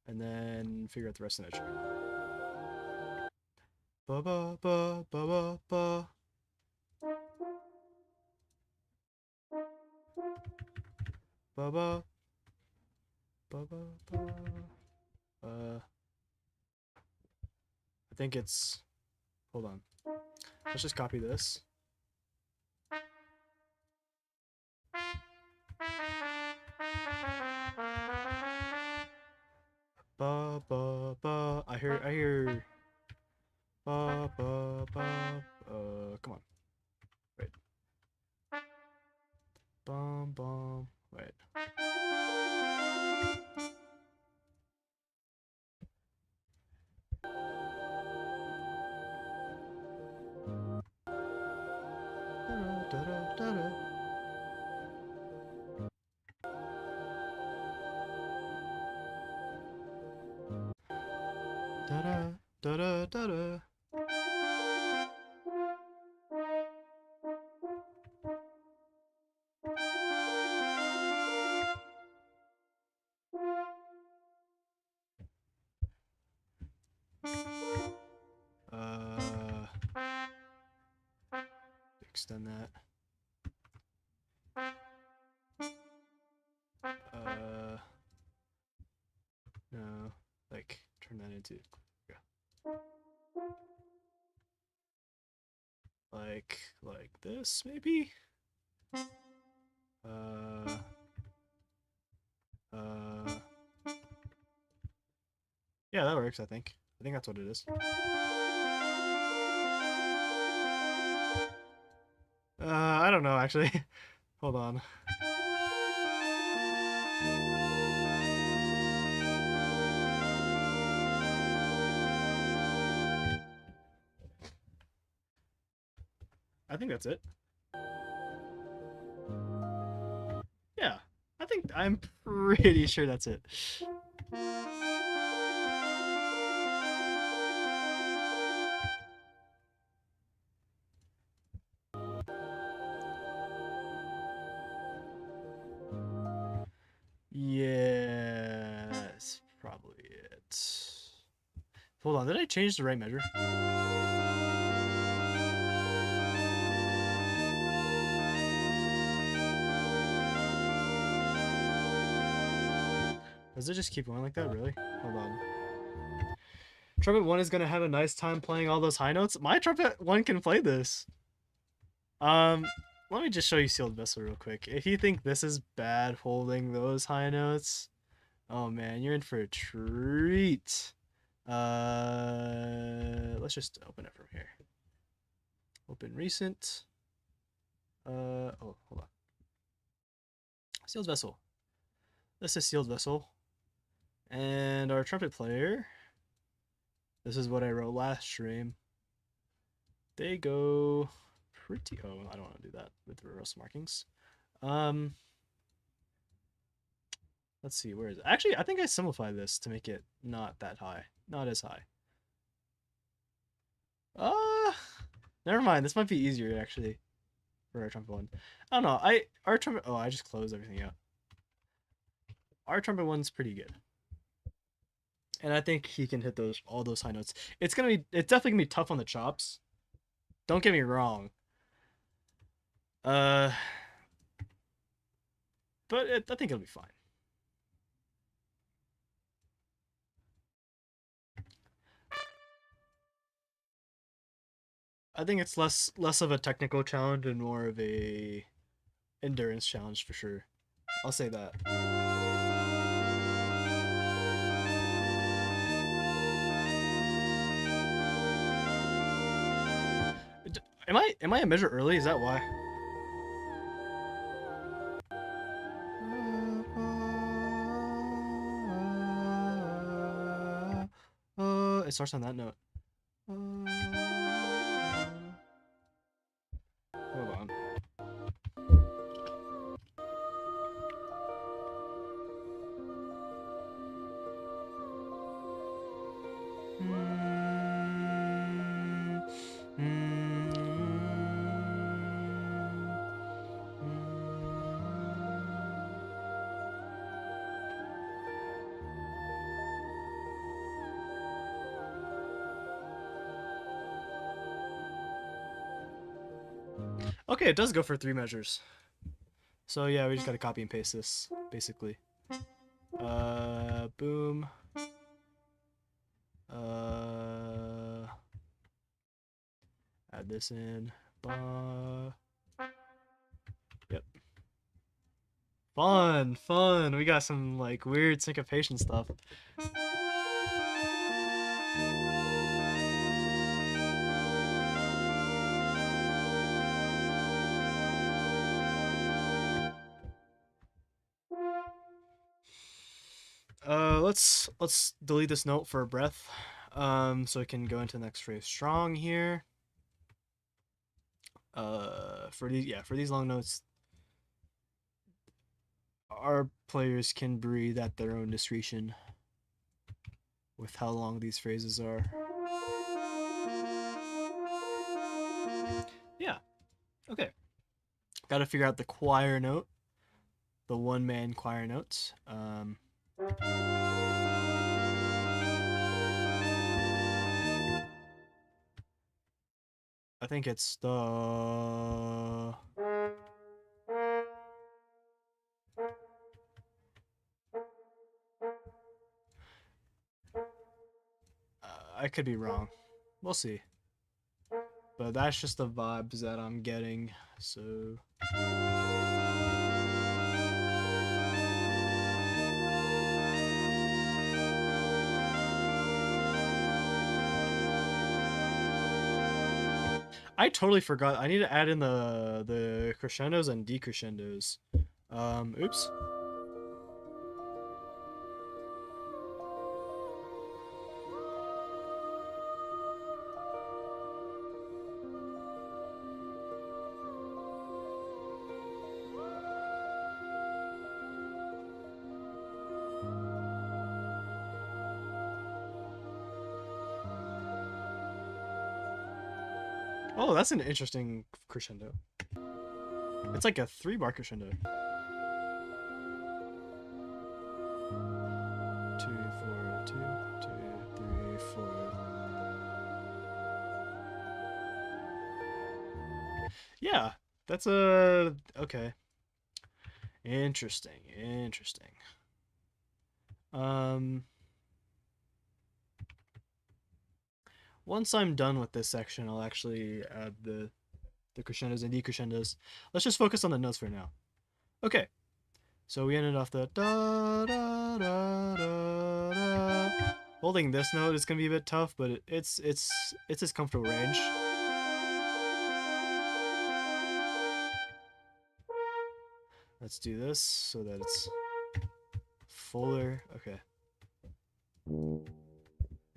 And then figure out the rest of the measure. Ba ba ba ba ba ba. Ba ba ba ba ba. I think it's. Hold on. Let's just copy this. Ba ba ba. I hear. Ba ba ba. Come on. Wait. Bum bum. Wait. Da, da, da, da. Da da da da da da. Extend that. No, like turn that into. Yeah. Like this maybe. Uh. Yeah, that works. I think that's what it is. I don't know actually. Hold on. I think that's it. Yeah, I'm pretty sure that's it. Yeah, that's probably it. Hold on, did I change the right measure? Does it just keep going like that, really? Hold on. Trumpet 1 is gonna have a nice time playing all those high notes. My trumpet 1 can play this. Let me just show you Sealed Vessel real quick. If you think this is bad holding those high notes, oh man, you're in for a treat. Let's just open it from here. Open recent. Oh, hold on. Sealed Vessel. This is Sealed Vessel. And our trumpet player. This is what I wrote last stream. They go pretty. Oh, I don't want to do that with reverse markings. Let's see, where is it? Actually, I think I simplified this to make it not that high. Not as high. Never mind. This might be easier actually for our trumpet one. I don't know. Our trumpet. Oh, I just closed everything out. Our trumpet one's pretty good, and I think he can hit all those high notes. It's definitely gonna be tough on the chops. Don't get me wrong. But I think it'll be fine. I think it's less of a technical challenge and more of a endurance challenge for sure. I'll say that. Am I a measure early? Is that why? It starts on that note. Hold on. Okay, it does go for 3 measures. So yeah, we just gotta copy and paste this, basically. Boom. Add this in. Yep. Fun, fun. We got some like weird syncopation stuff. Let's delete this note for a breath. So we can go into the next phrase. Strong here. For these long notes, our players can breathe at their own discretion with how long these phrases are. Yeah. Okay. Got to figure out the choir note, the one-man choir notes. I think it's the. I could be wrong. We'll see. But that's just the vibes that I'm getting. So. I totally forgot. I need to add in the crescendos and decrescendos. Oops. Oh, that's an interesting crescendo. It's like a 3-bar crescendo. 2, 4, 2, 2, 3, 4. Yeah, that's a okay. Interesting, interesting. Once I'm done with this section, I'll actually add the crescendos and decrescendos. Let's just focus on the notes for now. Okay, so we ended off the da da da da da. Holding this note is gonna be a bit tough, but it's its comfortable range. Let's do this so that it's fuller. Okay.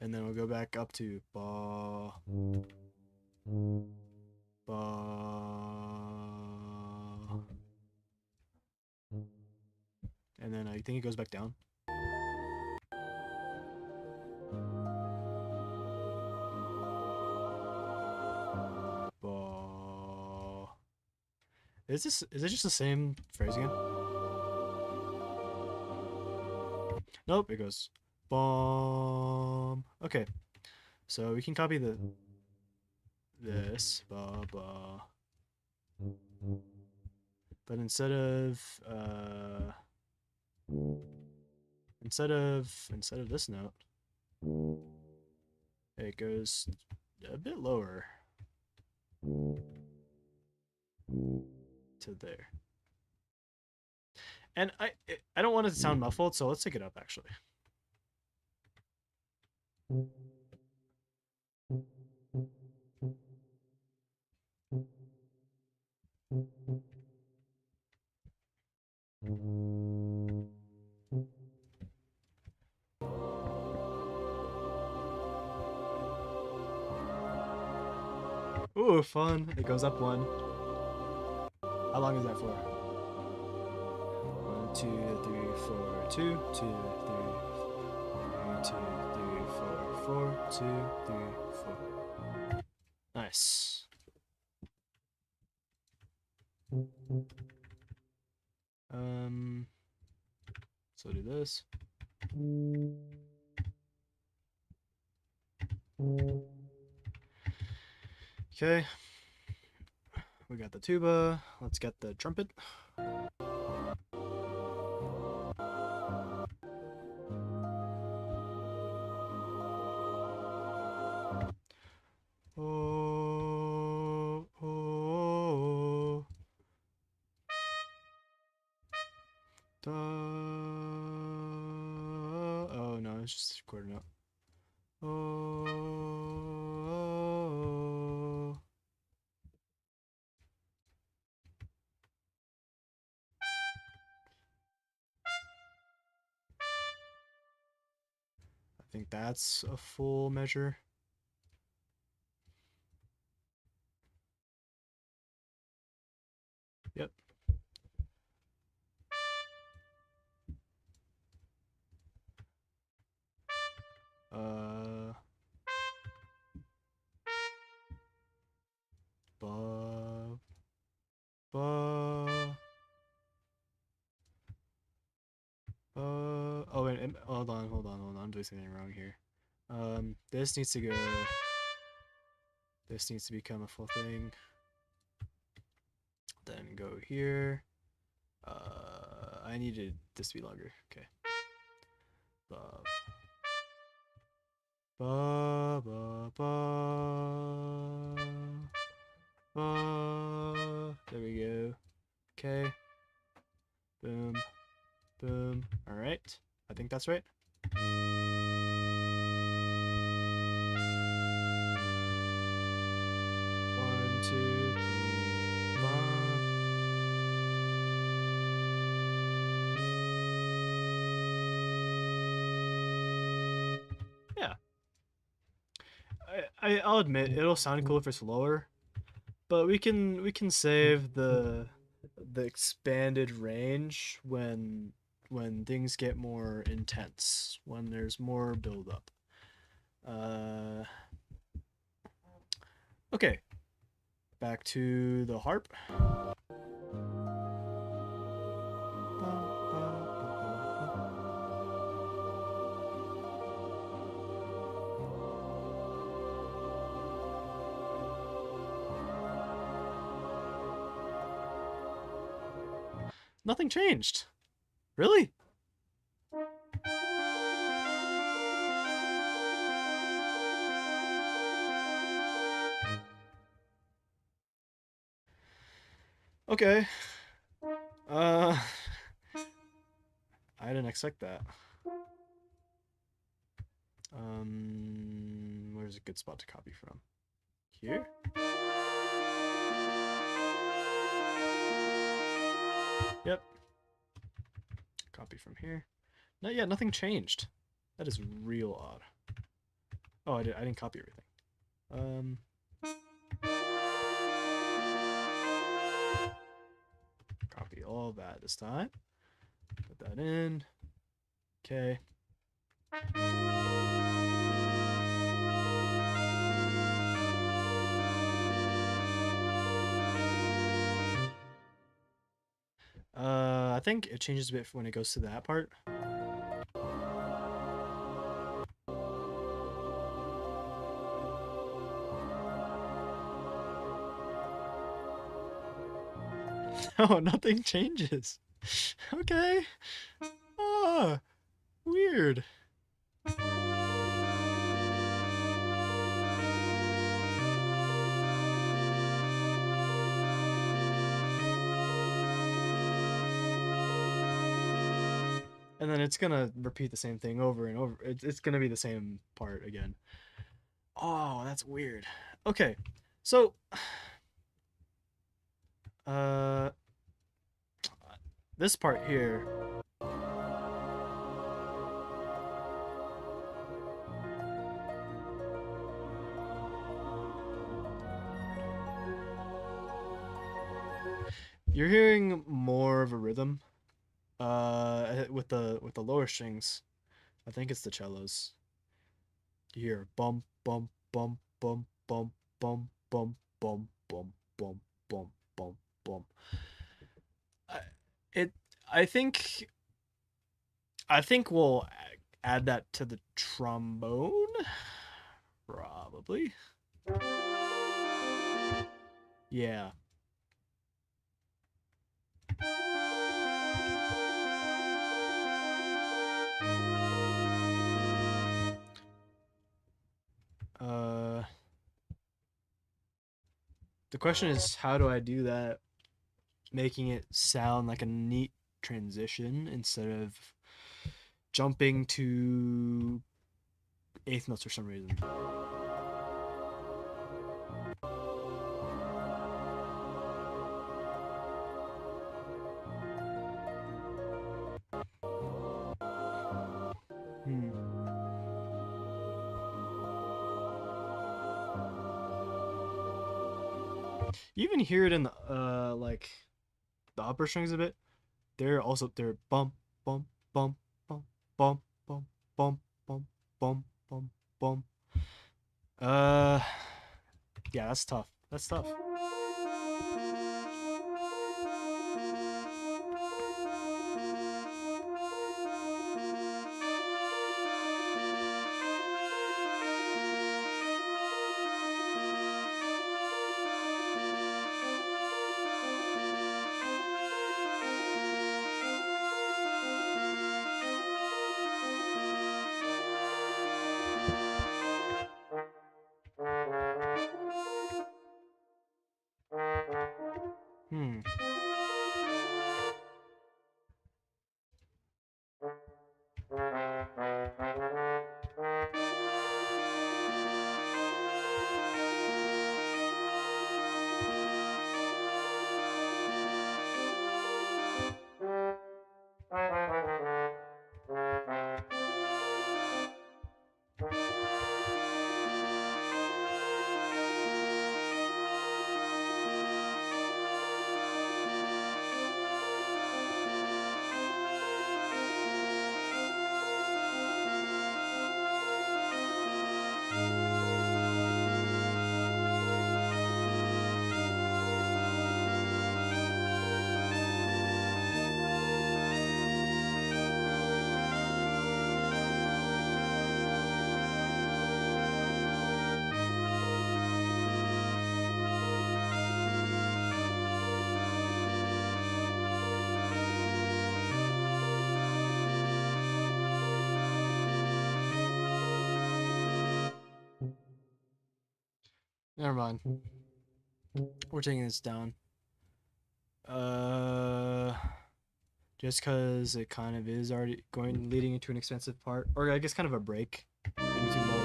And then we'll go back up to ba, ba. And then I think it goes back down. Ba. Is it just the same phrase again? Nope, it goes bomb. Okay. So we can copy this ba ba. But instead of this note, it goes a bit lower to there. And I don't want it to sound muffled, so let's take it up actually. Ooh, fun. It goes up one. How long is that for? 1, 2, 3, 4, 2, 2, 3, 2, 3, 4, 4, 2, 3, 4. Nice. So do this. Okay. We got the tuba. Let's get the trumpet. Oh, oh, da. Oh no, it's just a quarter note. Oh. I think that's a full measure. Yep. Uh. Ba. Ba. Oh, wait, hold on, hold on, hold on. I'm doing something wrong here. This needs to go. This needs to become a full thing. Then go here. I needed this to be longer. Okay. Ba, ba, ba, ba, ba. There we go. Okay. Boom. Boom. All right. I think that's right. 1, 2, 3, 4. Yeah. I'll admit it'll sound cool if it's lower, but we can save the expanded range when things get more intense, when there's more build up. Okay. Back to the harp. Nothing changed. Really? Okay. Uh, I didn't expect that. Where's a good spot to copy from? Here? Yep. Copy from here. No, yeah, nothing changed. That is real odd. Oh, I didn't copy everything. Copy all that this time. Put that in. Okay. I think it changes a bit when it goes to that part. Oh, nothing changes. Okay. Ah, weird. And then it's gonna repeat the same thing over and over. It's gonna be the same part again. Oh, that's weird. Okay, so Uh, this part here. You're hearing more of a rhythm. With the lower strings. I think it's the cellos. You hear bum bum bum bum bum bum bum bum bum bum bum bum bum. I, it. I think. I think we'll add that to the trombone. Probably. Yeah. Uh, the question is, how do I do that, making it sound like a neat transition instead of jumping to eighth notes for some reason. Hmm. You even hear it in the like the upper strings a bit. They're bum bum bum bum bum bum bum bum bum bum bum. Uh, yeah, that's tough. That's tough. Hmm. Never mind. We're taking this down. Uh, just because it kind of is already leading into an expensive part, or I guess kind of a break in between mode.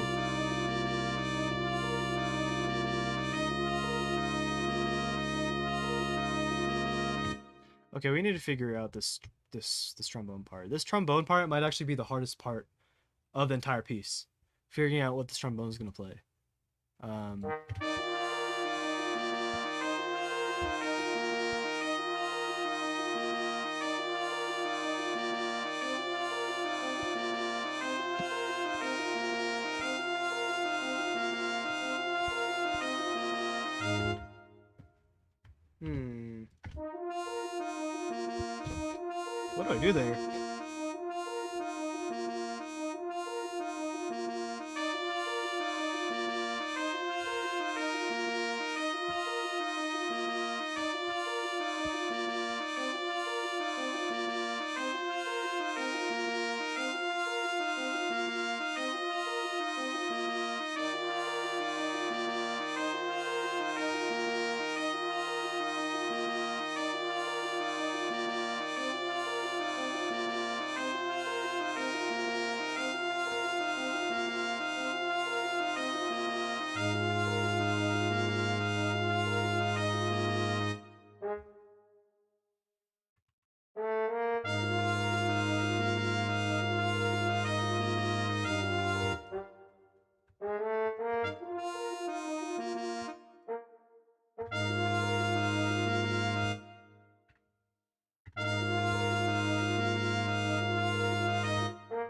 Okay, we need to figure out this trombone part. This trombone part might actually be the hardest part of the entire piece. Figuring out what this trombone is gonna play. Um, hmm. What do I do there?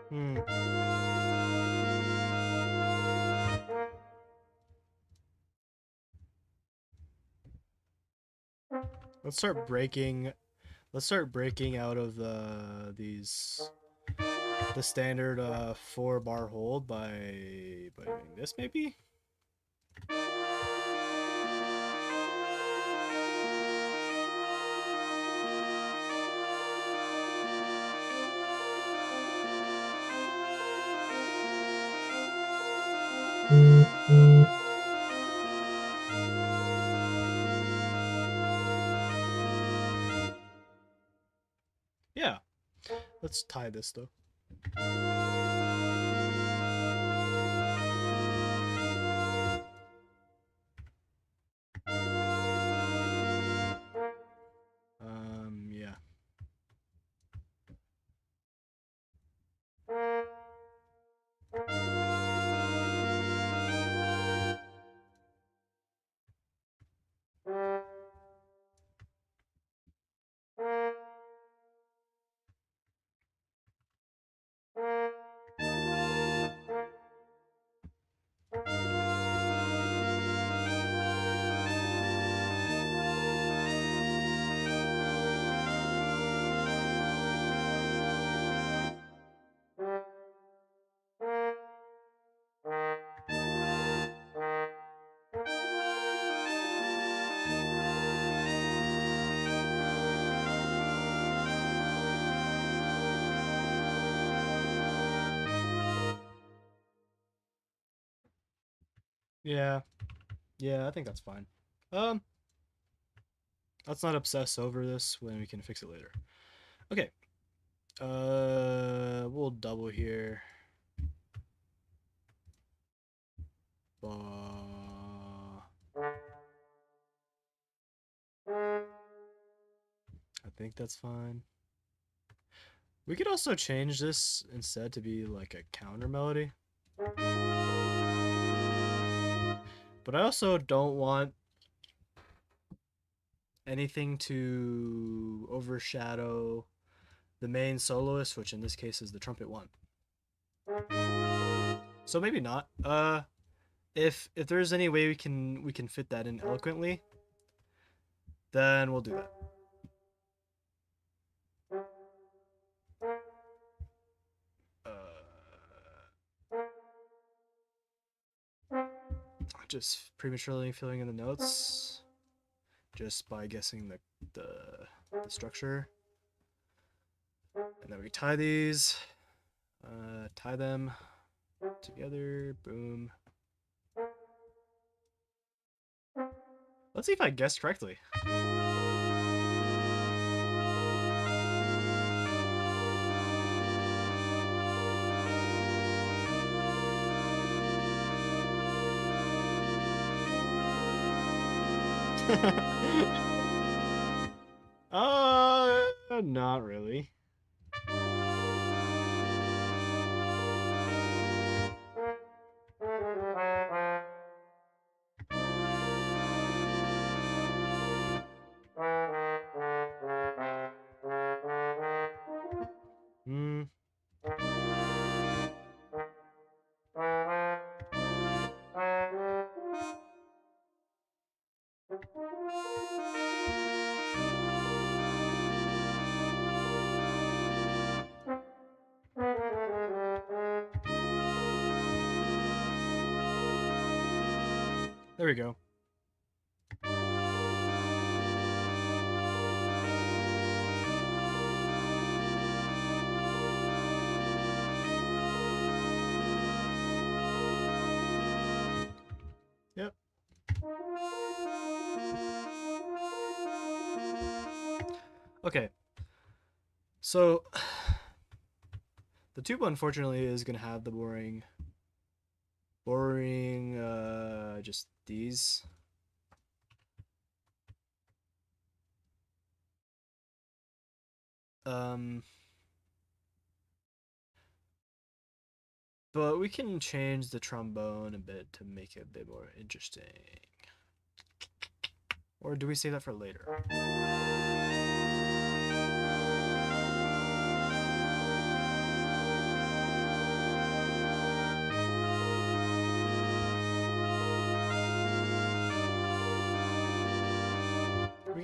Hmm. Let's start breaking. Let's start breaking out of the standard 4-bar hold by doing this maybe. Yeah. Let's tie this though. Yeah. Yeah. Yeah, I think that's fine. Um, let's not obsess over this when we can fix it later. Okay. We'll double here. I think that's fine. We could also change this instead to be like a counter melody. But I also don't want anything to overshadow the main soloist, which in this case is the trumpet one. So maybe not. If there's any way we can fit that in eloquently, then we'll do that. Just prematurely filling in the notes, just by guessing the structure, and then we tie these, tie them together. Boom. Let's see if I guessed correctly. Not really. Hmm. There we go. Yep. Okay. So the tuba unfortunately is gonna have the boring just these. But we can change the trombone a bit to make it a bit more interesting. Or do we save that for later?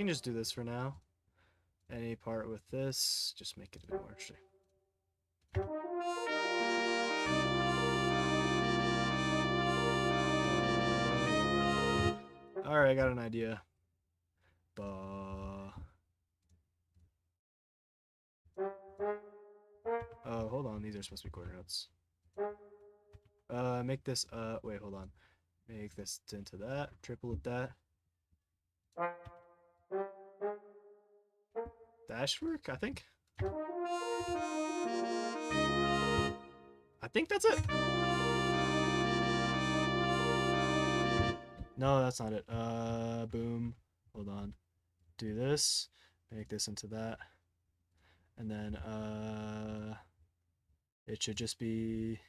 can just do this for now. Any part with this, just make it a bit more interesting. Alright, I got an idea. Oh, hold on, these are supposed to be quarter notes. Make this, wait, hold on. Make this into that, triple it that. That should work, I think. I think that's it. No, that's not it. Boom. Hold on. Do this. Make this into that. And then, it should just be...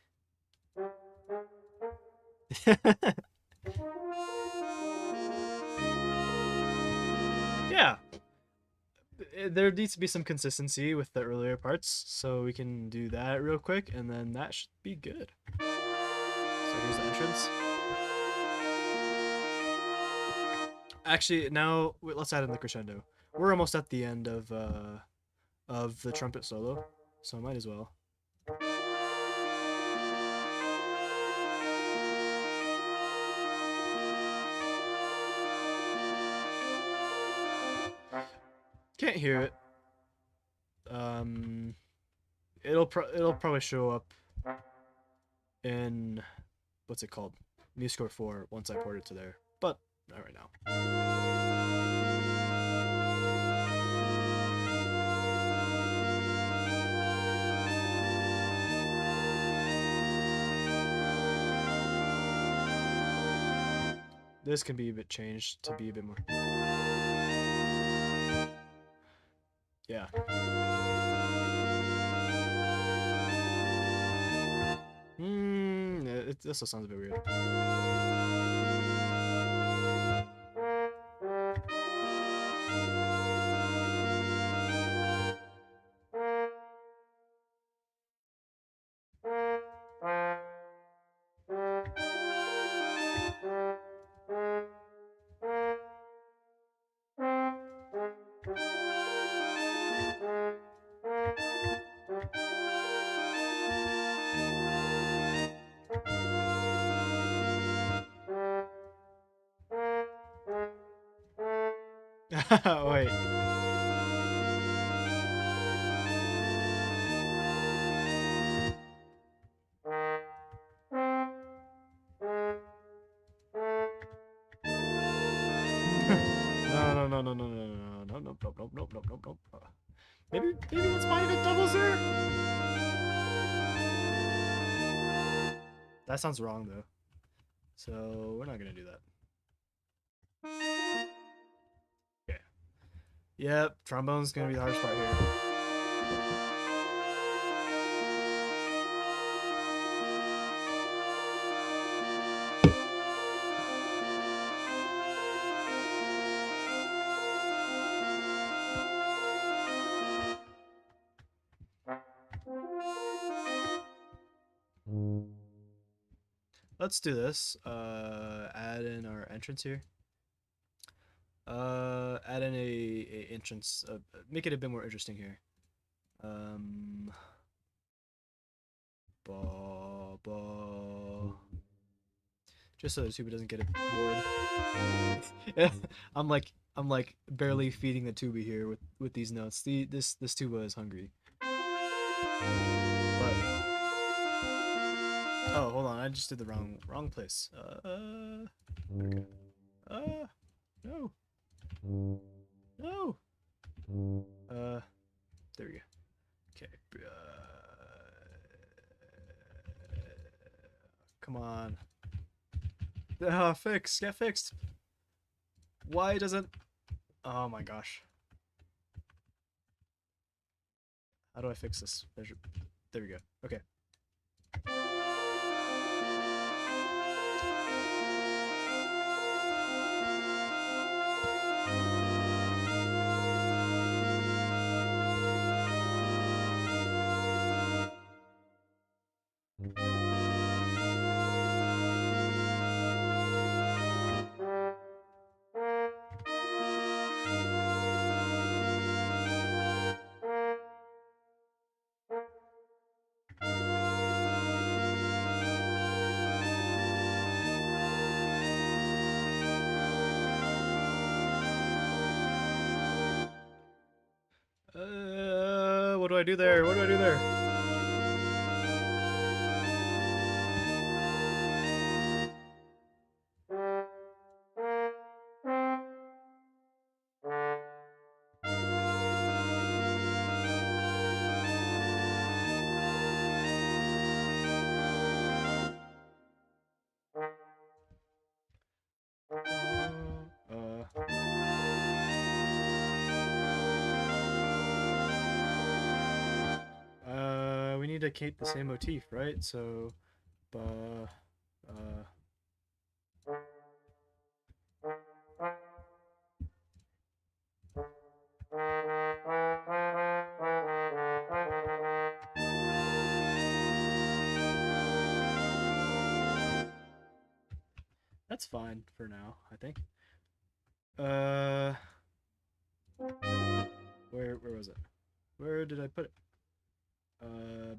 Yeah. There needs to be some consistency with the earlier parts, so we can do that real quick, and then that should be good. So here's the entrance. Actually, now let's add in the crescendo. We're almost at the end of the trumpet solo, so I might as well. Can't hear it. It'll probably show up in what's it called, MuseScore 4 once I port it to there, but not right now. This can be a bit changed to be a bit more. Yeah. This still sounds a bit weird. Wait. Nope. Maybe that's fine if it doubles there. That sounds wrong though. So we're not gonna do that. Okay. Yep, trombone's gonna be the hardest part here. Let's do this. Add in our entrance here. Add in a entrance. Make it a bit more interesting here. Just so the tuba doesn't get bored. I'm like barely feeding the tuba here with these notes. This tuba is hungry. But oh, hold on, I just did the wrong place. No. No. There we go. Okay. Come on. Fix. Get fixed. Why doesn't... Oh my gosh. How do I fix this? There we go. Okay. do I do there? What do I do there? We need to keep the same motif, right? So, uh, that's fine for now, I think. Where was it? Where did I put it? Right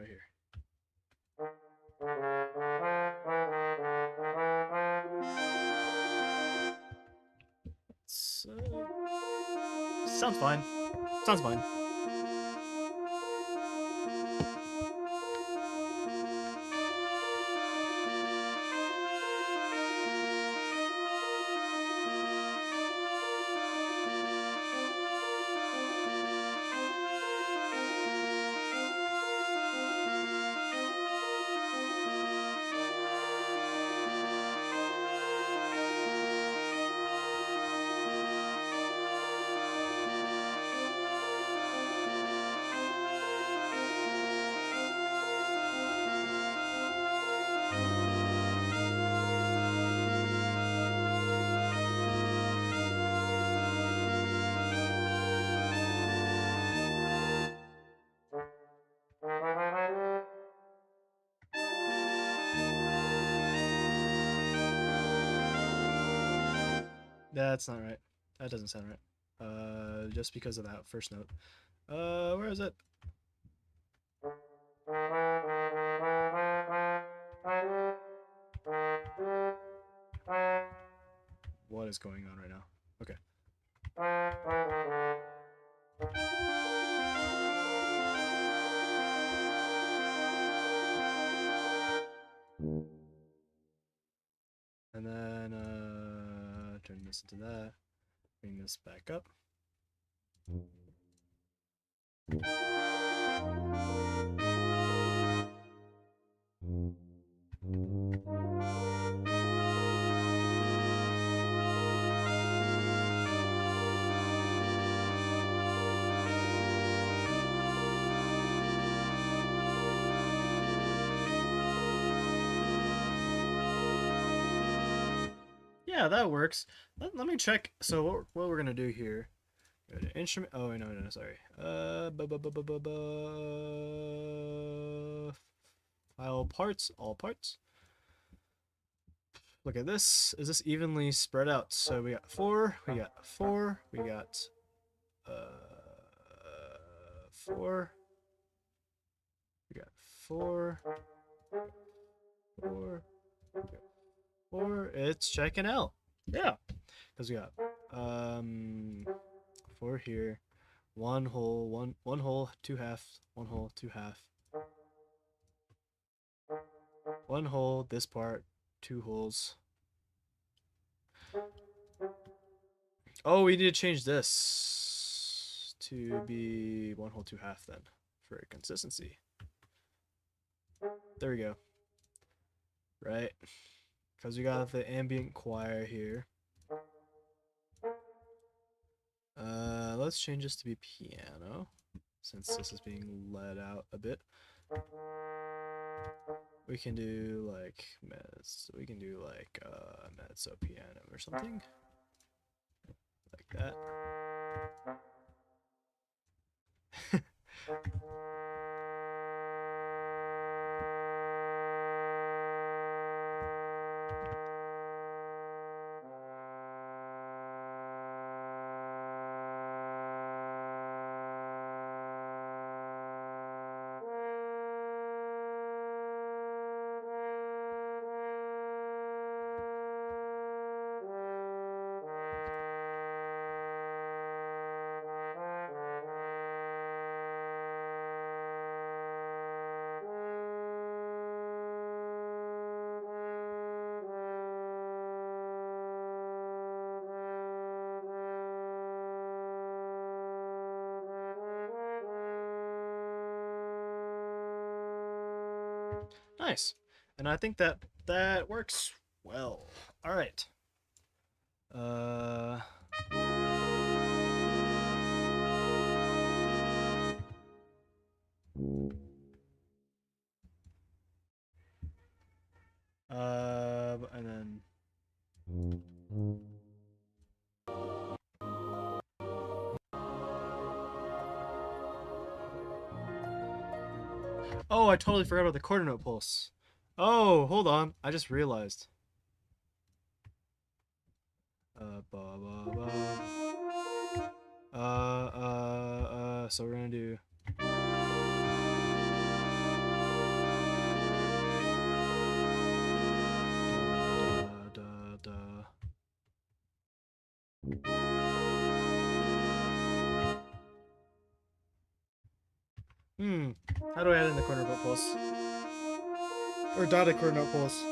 here. Sounds fine. Sounds fine. That's not right. That doesn't sound right. Just because of that first note. Where is it? What is going on right now? Okay. And then turn this into that. Bring this back up. Yeah, that works. Let me check. So what we're gonna do here? Go to instrument. Oh no, sorry. File parts, all parts. Look at this. Is this evenly spread out? So we got 4, we got 4, we got 4, we got 4, 4, 4. It's checking out. Yeah, because we got 4 here, one hole, one hole, 2 halves, one hole, 2 half, one hole, this part, 2 holes. Oh, we need to change this to be 1 hole, 2 half then for consistency. There we go. Right, because we got the ambient choir here. Let's change this to be piano, since this is being let out a bit. We can do like mezzo piano or something like that. Nice. And I think that that works well. All right. Uh. And then. Oh, I totally forgot about the quarter note pulse. Oh, hold on. I just realized. Ba, ba, ba. So we're gonna do. Da, da, da. How do I add in the quarter note pulse? Or dotted quarter note pulse?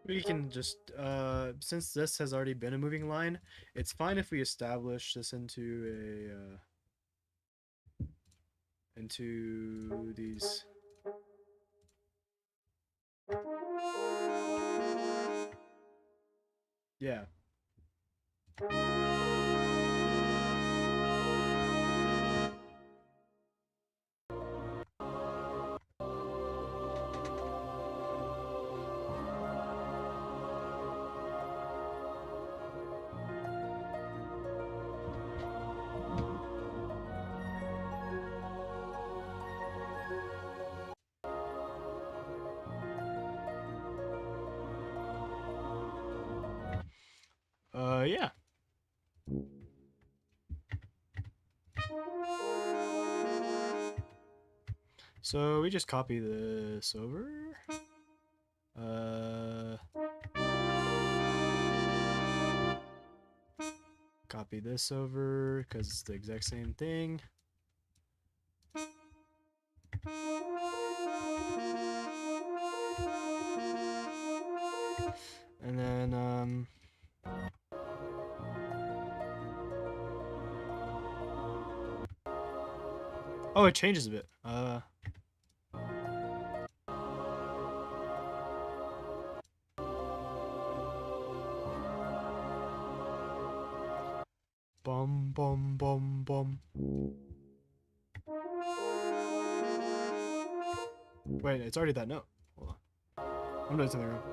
We can just, since this has already been a moving line, it's fine if we establish this into into these. Yeah. Yeah. So we just copy this over. Uh, Copy this over because it's the exact same thing. And then, oh, it changes a bit. Bum, bum, bum, bum. Wait, it's already that note. Hold on. I'm doing something wrong.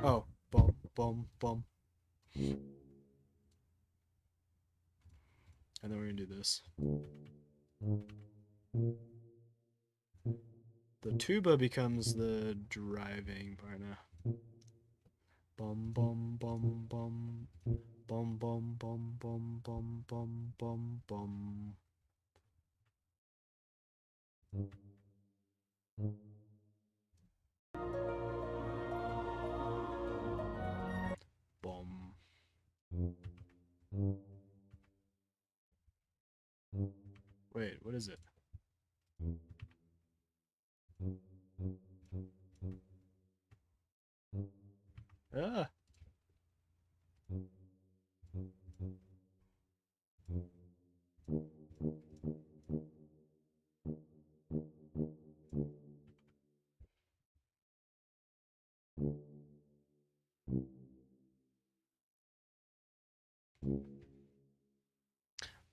Oh, bum, bum, bum. And then we're gonna do this. The tuba becomes the driving part now. Bum, bum, bum, bum. Bum, bum, bum, bum, bum, bum, bum, bum. Bum. Wait, what is it? Ah.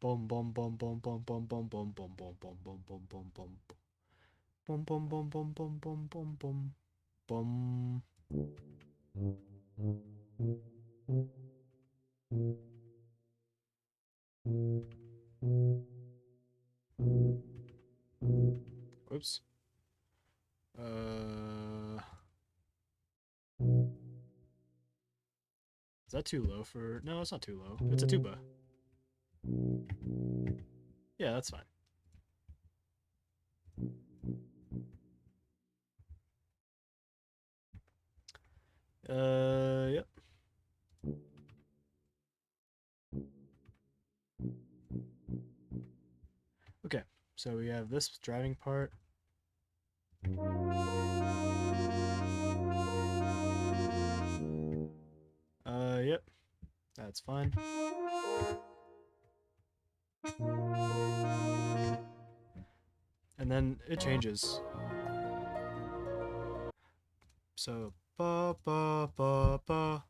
Boom, boom, boom, boom, boom, boom, boom, boom, boom, boom, boom, boom, boom, boom, boom. Boom, boom, boom, boom, boom, boom, boom, boom. Boom. Oops. Is that too low for... No, it's not too low. It's a tuba. Yeah, that's fine. Yep. Okay, so we have this driving part. Yep. That's fine. And then it changes. So, ba ba ba ba.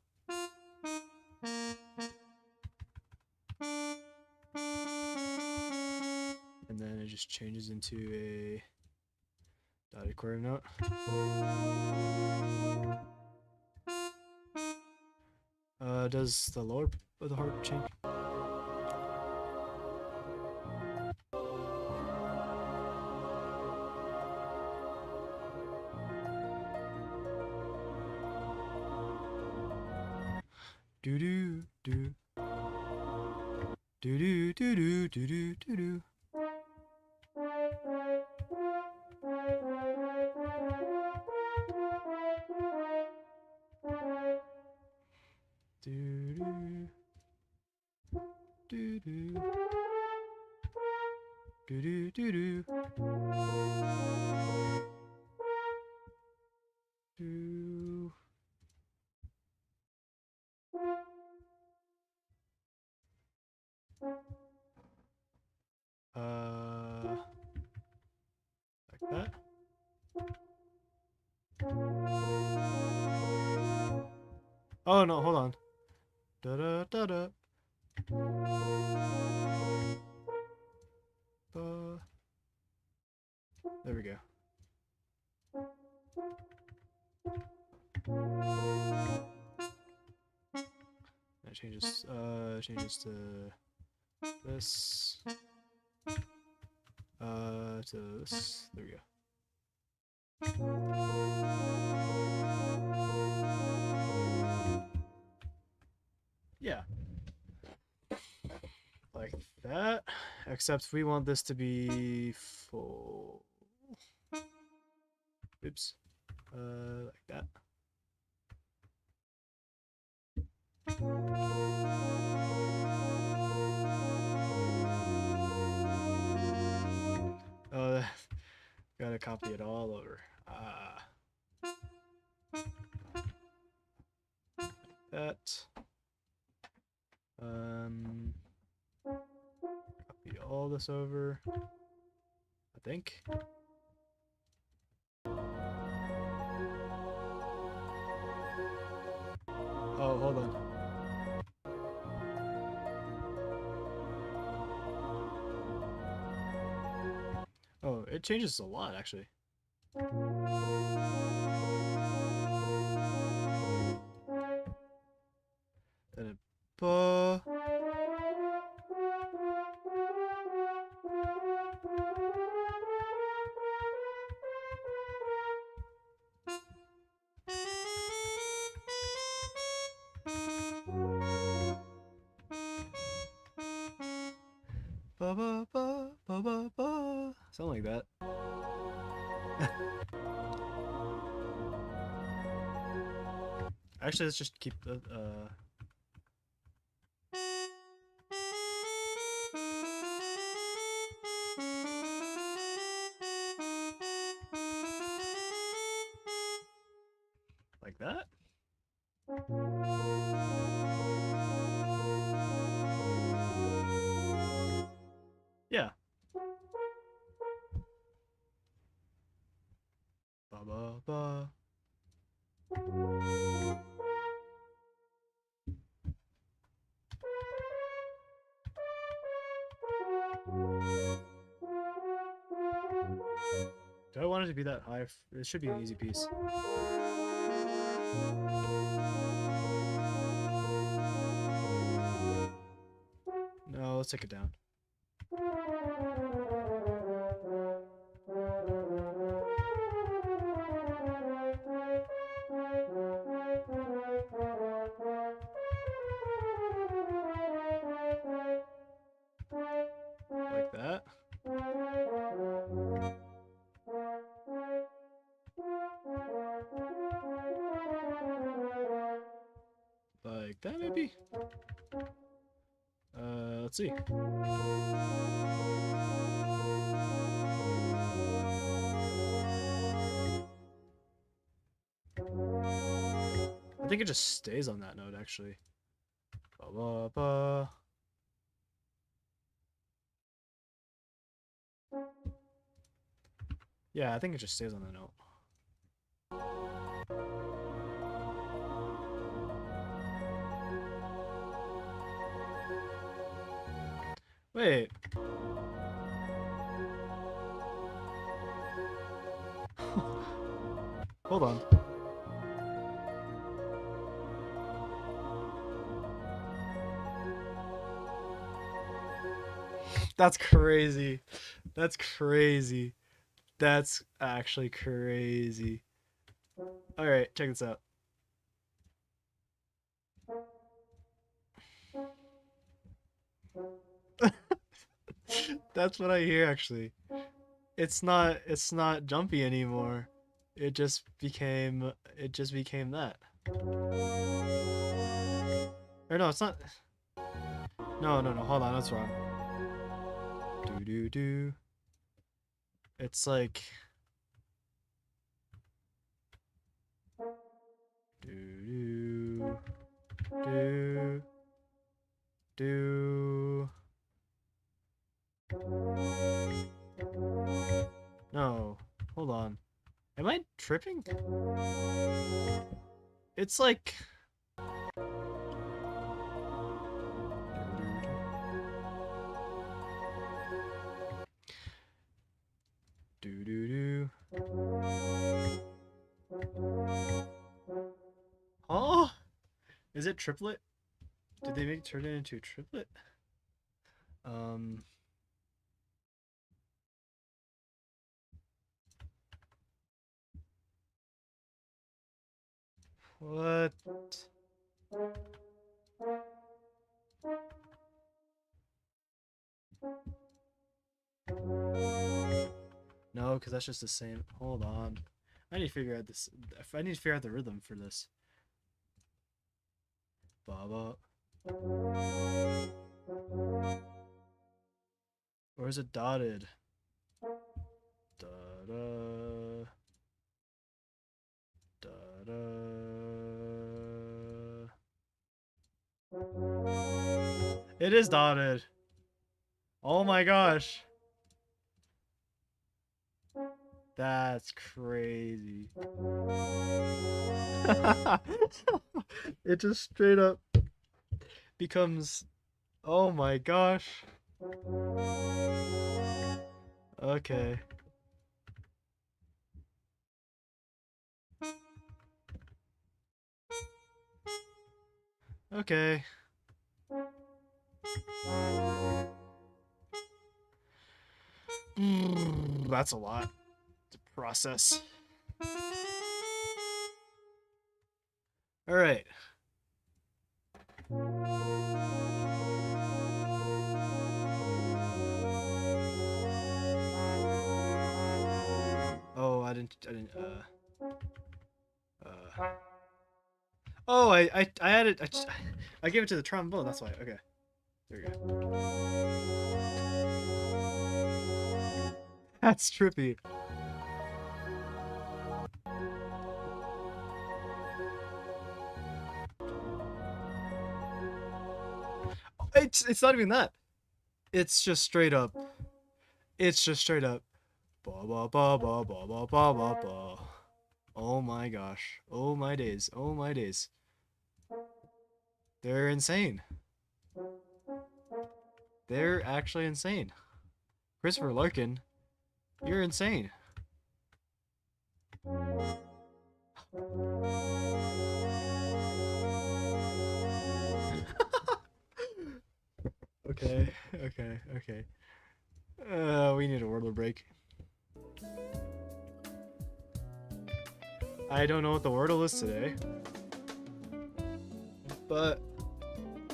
And then it just changes into a dotted quarter note. Does the lower of the harp change? Do do do. Do do do do do do do do. Do do do do do do do do. Do. Like that. Oh no, hold on. Da da da da. There we go. That changes to this. To this. There we go. Yeah. Like that. Except we want this to be full. Oops. Like that. Oh, gotta copy it all over. That. Copy all this over. I think. Oh, hold on. Oh, it changes a lot, actually. Then it ba. Ba ba ba ba ba ba. Something like that. Actually, let's just keep the like that. Yeah. Ba ba ba. want it to be that high. It should be an easy piece. No, let's take it down. Like that. Like that, maybe? Let's see. I think it just stays on that note, actually. Ba ba ba. Yeah, I think it just stays on the note. Wait. Hold on. That's crazy. That's crazy. That's actually crazy. Alright, check this out. That's what I hear, actually. It's not jumpy anymore. It just became that. Or no, it's not. No, hold on, that's wrong. Do do do. It's like do do do do. No, hold on. Am I tripping? It's like do do do. Oh, is it triplet? Did they turn it into a triplet? What? No, because that's just the same. Hold on. I need to figure out this. I need to figure out the rhythm for this. Baba. Or is it dotted? Da da. Da da. It is dotted. Oh my gosh. That's crazy. It just straight up becomes. Oh my gosh. Okay. Okay. That's a lot to process. All right. Oh, I didn't. Oh, I added. I gave it to the trombone. That's why. Okay. There we go. That's trippy. It's not even that. It's just straight up. It's just straight up. Ba ba ba ba ba ba ba ba ba. Oh my gosh. Oh my days. Oh my days. They're insane. They're actually insane. Christopher Larkin, you're insane. Okay, okay, okay. We need a wordle break. I don't know what the wordle is today, but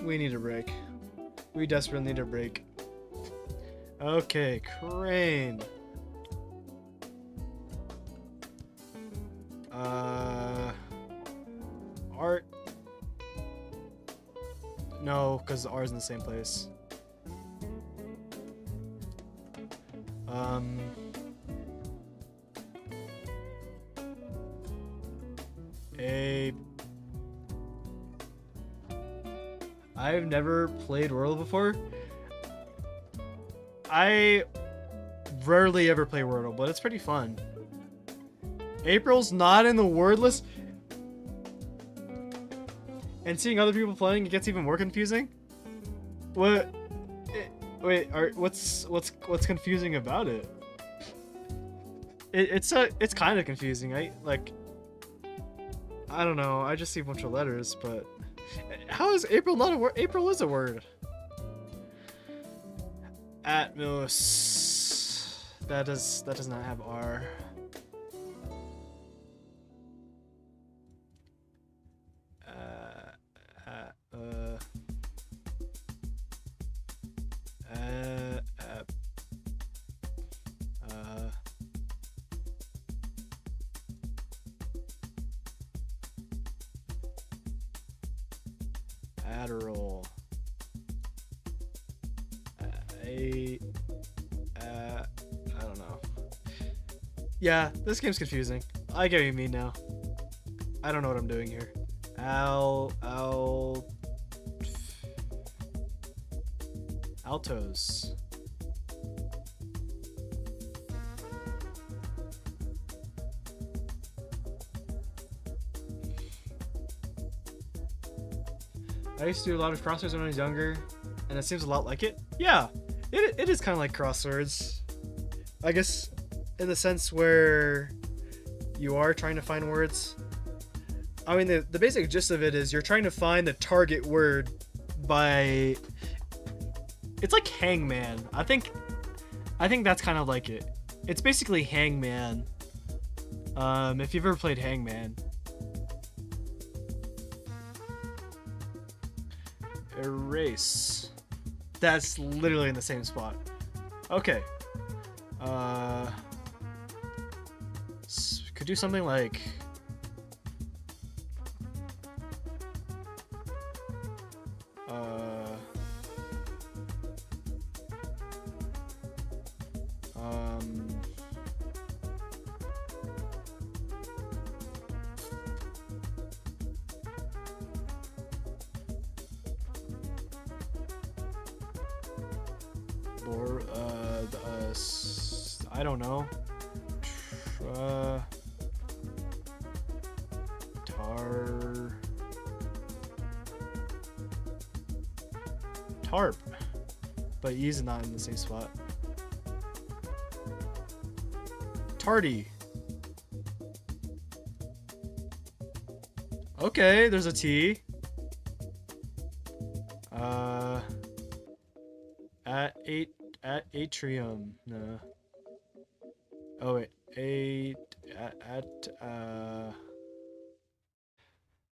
we need a break. We desperately need a break. Okay, crane. Art. No, because the R is in the same place. I've never played Wordle before. I rarely ever play Wordle, but it's pretty fun. April's not in the word list. And seeing other people playing, it gets even more confusing. What? Wait, what's confusing about it? It's kind of confusing. I don't know. I just see a bunch of letters, but how is April not a word? April is a word. Atmos. That does not have R. Adderall. I don't know. Yeah, this game's confusing. I get what you mean now. I don't know what I'm doing here. Altos. I used to do a lot of crosswords when I was younger, and it seems a lot like it. Yeah, it is kind of like crosswords. I guess in the sense where you are trying to find words. I mean, the basic gist of it is you're trying to find the target word by... It's like Hangman. I think that's kind of like it. It's basically Hangman. If you've ever played Hangman. Erase. That's literally in the same spot. Okay. Could do something like... or I don't know. Tarp, but E's not in the same spot. Tardy. Okay, there's a T. At atrium. No. Oh wait.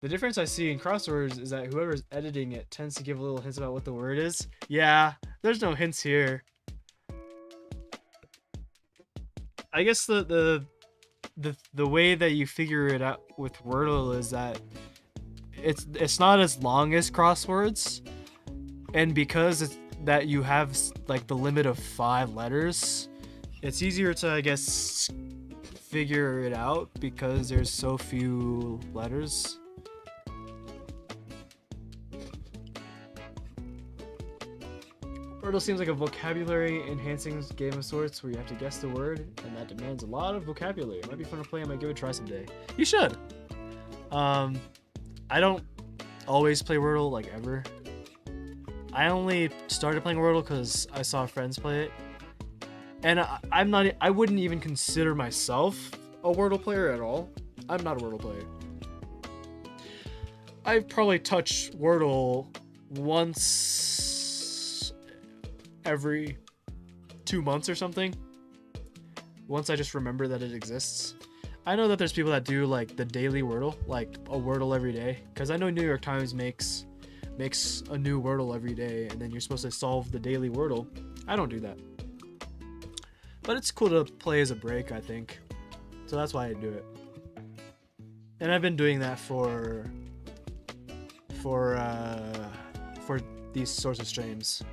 The difference I see in crosswords is that whoever's editing it tends to give little hints about what the word is. Yeah, there's no hints here. I guess the way that you figure it out with Wordle is that it's not as long as crosswords, and because it's that you have like the limit of 5 letters, it's easier to, I guess, figure it out because there's so few letters. Wordle seems like a vocabulary enhancing game of sorts where you have to guess the word, and that demands a lot of vocabulary. It might be fun to play. I might give it a try someday. You should. I don't always play Wordle, like, ever. I only started playing Wordle because I saw friends play it, and I wouldn't even consider myself a Wordle player at all. I'm not a Wordle player. I've probably touched Wordle once every 2 months or something. Once I just remember that it exists. I know that there's people that do like the daily Wordle, like a Wordle every day. Because I know New York Times makes a new Wordle every day, and then you're supposed to solve the daily Wordle. I don't do that. But it's cool to play as a break, I think. So that's why I do it. And I've been doing that for these sorts of streams.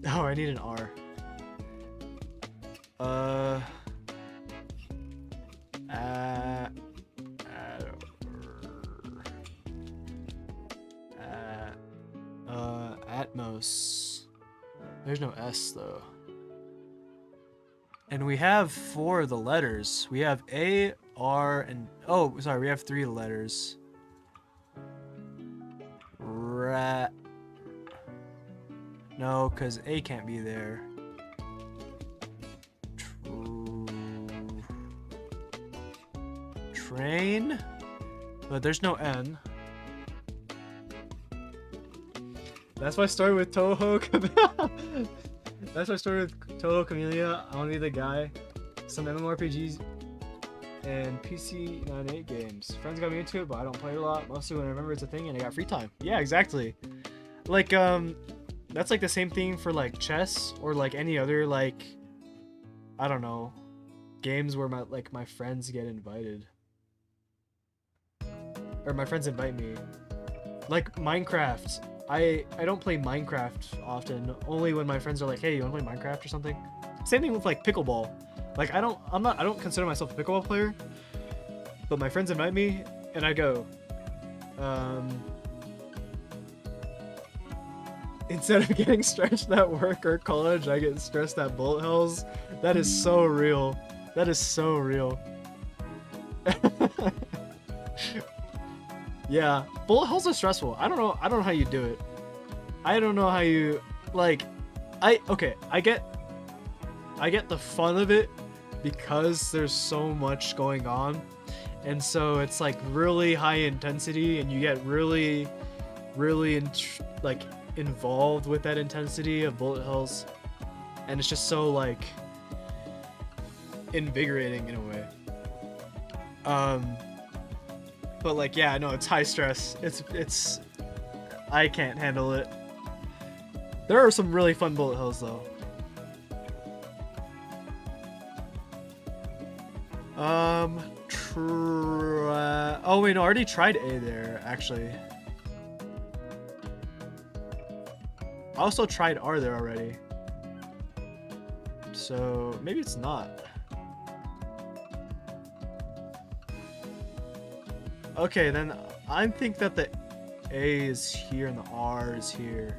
Oh, I need an R. Atmos. There's no S though. And we have 4 of the letters. We have A, R, and oh, sorry, we have 3 letters. Rat. No, because A can't be there. Train. But there's no N. That's why I started with Toho. That's why I started with Toho Camellia. I want to be the guy. Some MMORPGs and PC 98 games. Friends got me into it, but I don't play it a lot. Mostly when I remember it's a thing and I got free time. Yeah, exactly. Like, that's like the same thing for like chess or like any other like, I don't know, games where my friends get invited. Or my friends invite me. Like Minecraft. I don't play Minecraft often, only when my friends are like, hey, you want to play Minecraft or something? Same thing with like pickleball. Like I don't consider myself a pickleball player, but my friends invite me and I go. Instead of getting stressed at work or college, I get stressed at bullet hells. That is so real. That is so real. Yeah, bullet hells are stressful. I don't know how you do it. I don't know how you like. I get the fun of it because there's so much going on, and so it's like really high intensity, and you get really involved with that intensity of bullet hells, and it's just so like invigorating in a way. But like, yeah, no, it's high stress. It's I can't handle it. There are some really fun bullet hells though. Oh wait, no, I already tried A there actually. I also tried R there already. So maybe it's not. Okay, then I think that the A is here and the R is here.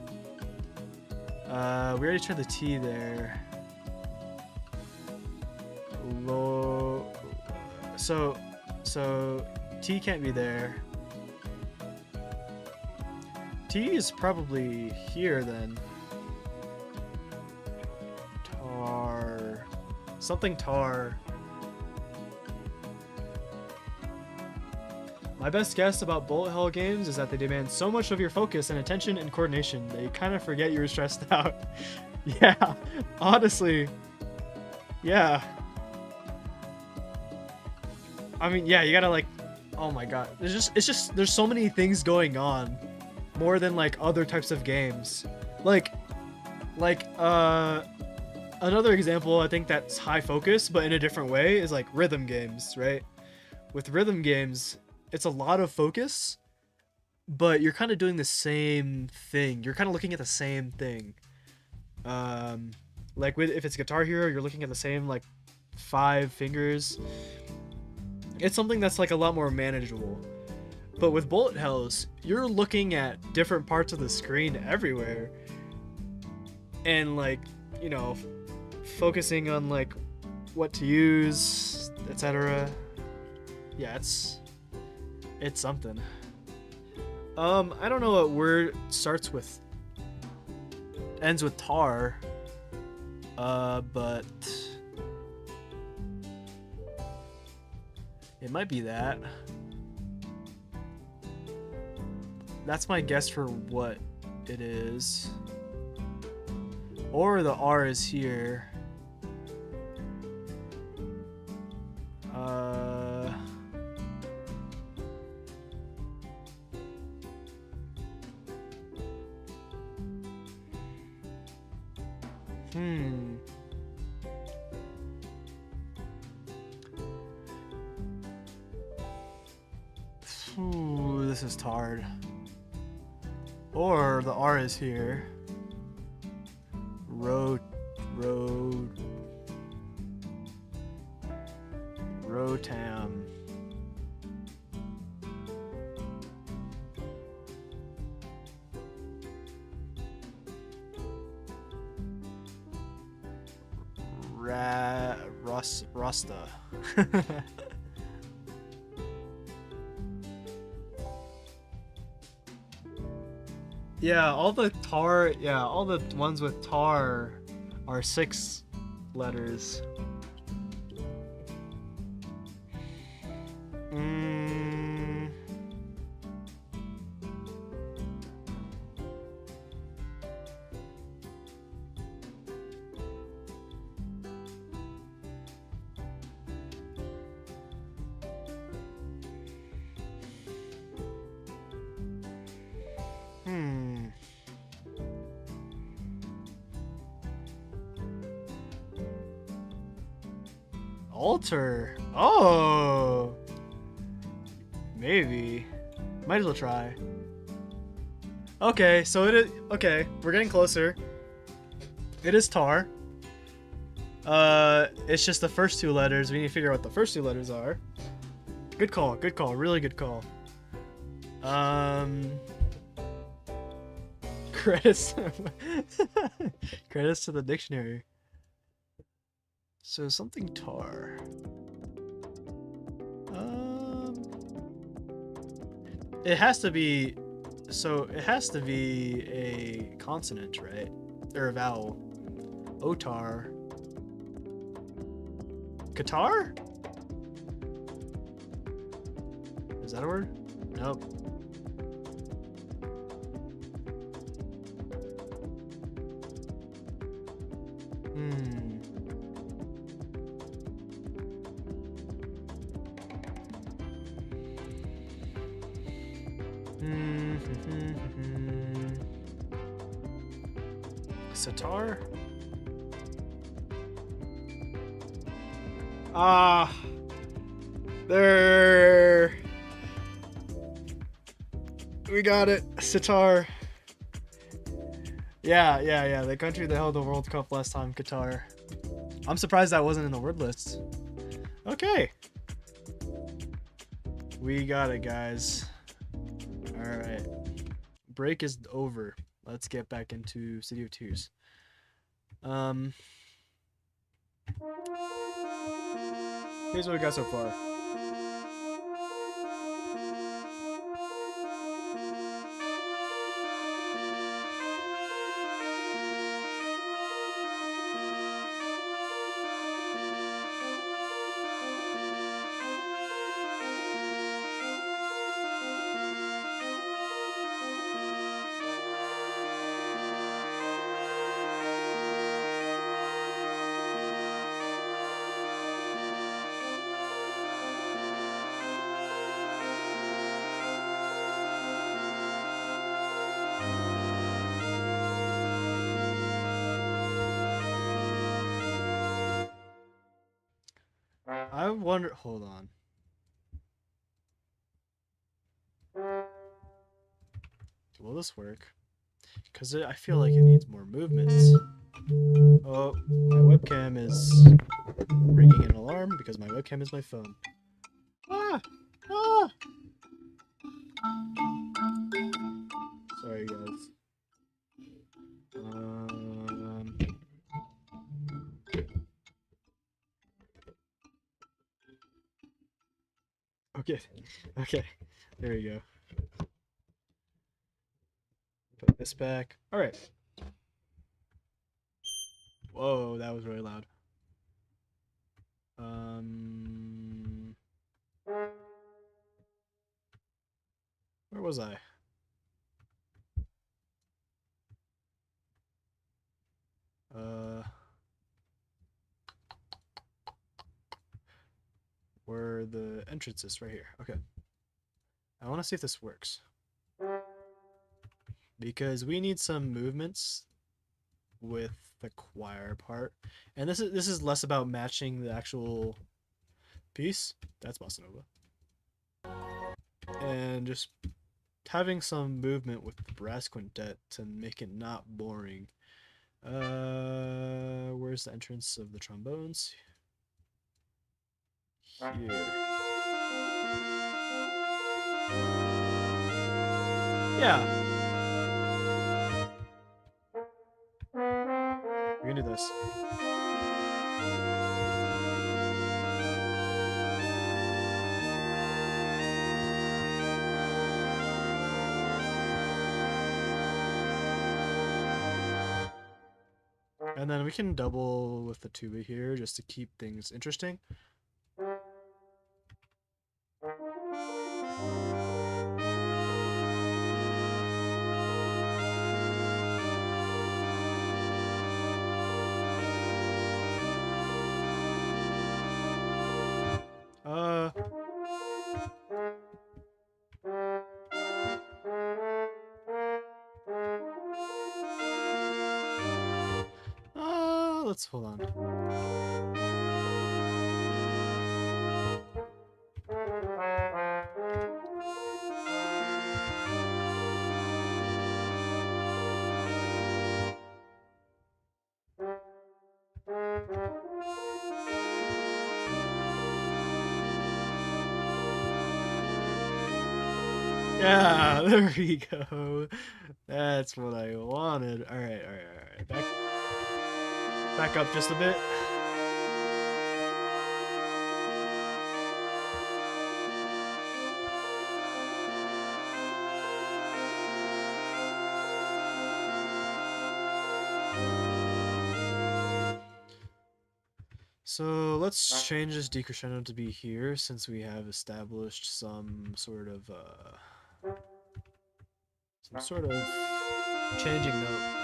We already tried the T there. Low. So T can't be there. T is probably here then. Tar. Something tar. My best guess about bullet hell games is that they demand so much of your focus and attention and coordination that you kind of forget you were stressed out. Yeah, honestly. Yeah. I mean, yeah, you gotta like, oh my god. There's so many things going on. More than like other types of games. Like, another example I think that's high focus, but in a different way is like rhythm games, right? With rhythm games, it's a lot of focus, but you're kind of doing the same thing. You're kind of looking at the same thing. Like if it's Guitar Hero, you're looking at the same like 5 fingers. It's something that's like a lot more manageable. But with bullet hells, you're looking at different parts of the screen everywhere. And like, you know, focusing on like what to use, etc. Yeah, it's something. I don't know what word starts with, ends with tar. But it might be that. That's my guess for what it is. Or the R is here. Ooh, this is hard. Or the R is here. Rotam. Rasta. Yeah, all the ones with tar are 6 letters. Altar. Oh, maybe. Might as well try. Okay, so it is. Okay, we're getting closer. It is tar. It's just the first 2 letters. We need to figure out what the first 2 letters are. Good call. Good call. Really good call. Credits. Credits to the dictionary. So something tar. It has to be. So it has to be a consonant, right? Or a vowel. Otar. Qatar? Is that a word? Nope. Sitar? There. We got it. Sitar. Yeah. The country that held the World Cup last time, Qatar. I'm surprised that wasn't in the word list. Okay. We got it, guys. Alright. Break is over. Let's get back into City of Tears. Here's what we got so far. I wonder. Hold on. Will this work? Because I feel like it needs more movements. Oh, my webcam is ringing an alarm because my webcam is my phone. Ah! Ah! Sorry, guys. Okay. There we go. this back. All right. Whoa, that was really loud. Where was I? Where the entrance is, right here. Okay. I want to see if this works. Because we need some movements with the choir part. And this is less about matching the actual piece. That's bossa nova. And just having some movement with the brass quintet to make it not boring. Where's the entrance of the trombones? Here. Yeah. We're gonna do this. And then we can double with the tuba here just to keep things interesting. Let's hold on. Yeah, there we go. That's what I wanted. All right, all right, all right. Back up just a bit. So let's change this decrescendo to be here since we have established some sort of changing note.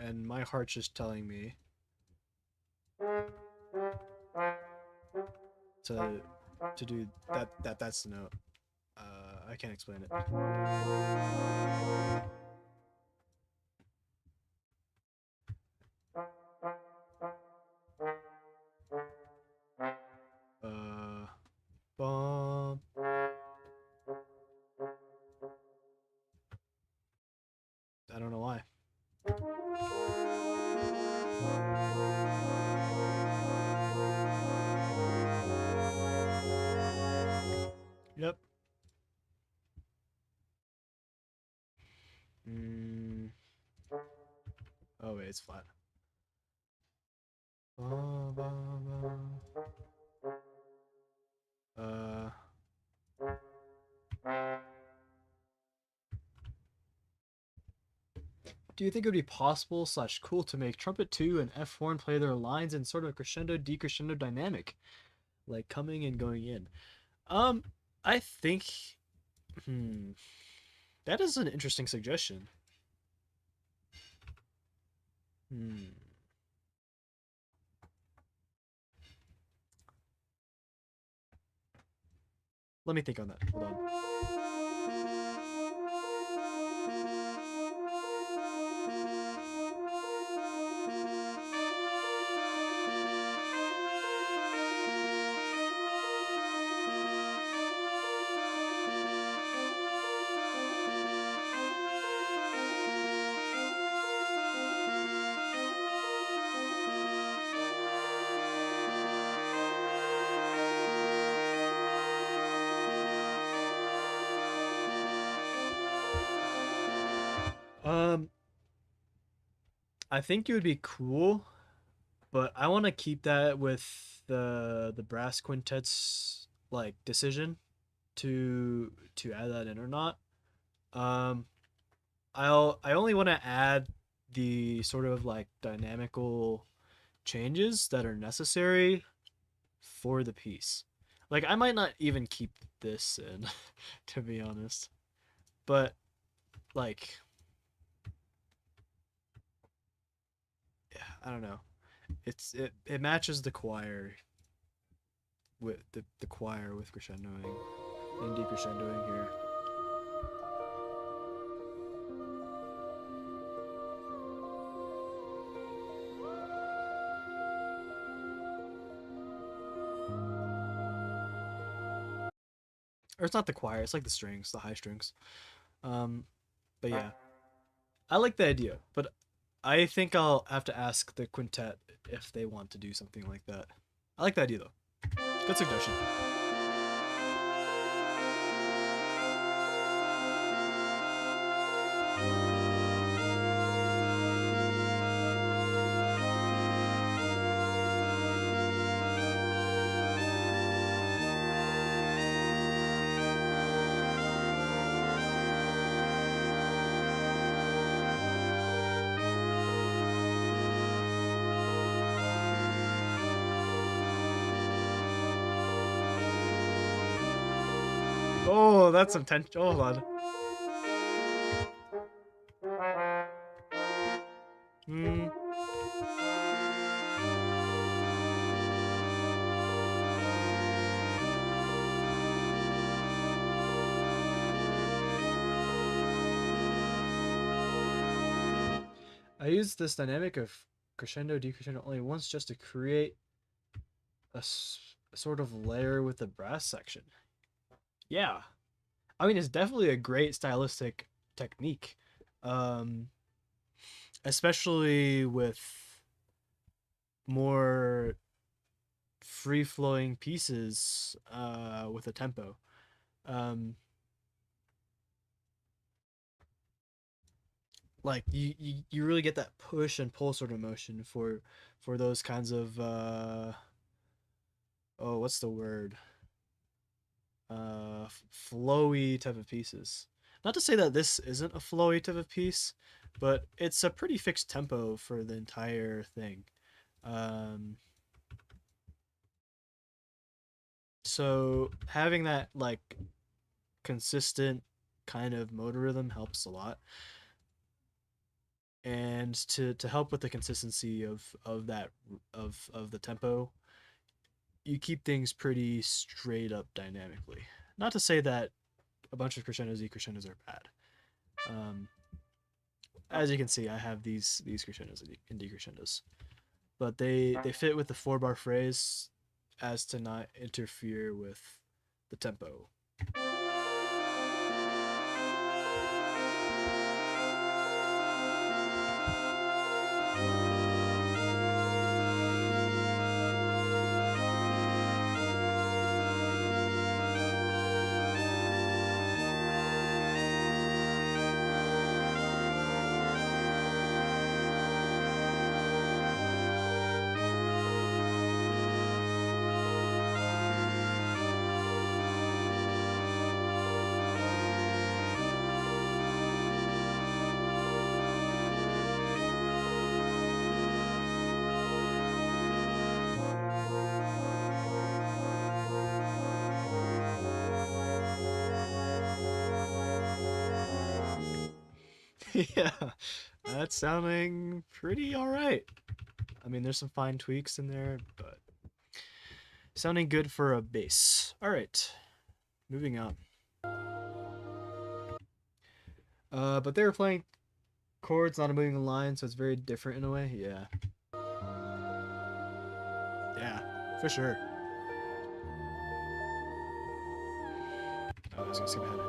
And my heart's just telling me to do that's the note. I can't explain it. Bum. I don't know why. Yep. Oh wait, it's flat. Do you think it would be possible / cool to make trumpet 2 and F horn play their lines in sort of crescendo decrescendo dynamic, like coming and going in? I think that is an interesting suggestion. Let me think on that. Hold on. Um, I think it would be cool, but I want to keep that with the brass quintet's like decision to add that in or not. Um, I only want to add the sort of like dynamical changes that are necessary for the piece. Like I might not even keep this in, to be honest. But like, yeah, I don't know. It matches the choir with the choir with crescendoing and decrescendoing here. Or it's not the choir, it's like the strings, the high strings. Um, but yeah, I like the idea, but I think I'll have to ask the quintet if they want to do something like that. I like the idea though. Good suggestion. Oh, that's some tension. Oh, hold on. Hmm. I used this dynamic of crescendo, decrescendo only once just to create a sort of layer with the brass section. Yeah. I mean, it's definitely a great stylistic technique. Um, Especially with more free flowing pieces with a tempo. Um, like you really get that push and pull sort of motion for those kinds of oh, what's the word, flowy type of pieces. Not to say that this isn't a flowy type of piece, but it's a pretty fixed tempo for the entire thing. um so having that like consistent kind of motor rhythm helps a lot, and to help with the consistency of that of the tempo, you keep things pretty straight up dynamically. Not to say that a bunch of crescendos decrescendos are bad. um as you can see, I have these crescendos and decrescendos, but they fit with the 4-bar phrase as to not interfere with the tempo. Yeah, that's sounding pretty all right. I mean, there's some fine tweaks in there, but sounding good for a bass. All right, moving on. But they were playing chords, not a moving line, so it's very different in a way. Yeah, yeah, for sure. Oh, I was gonna skip ahead.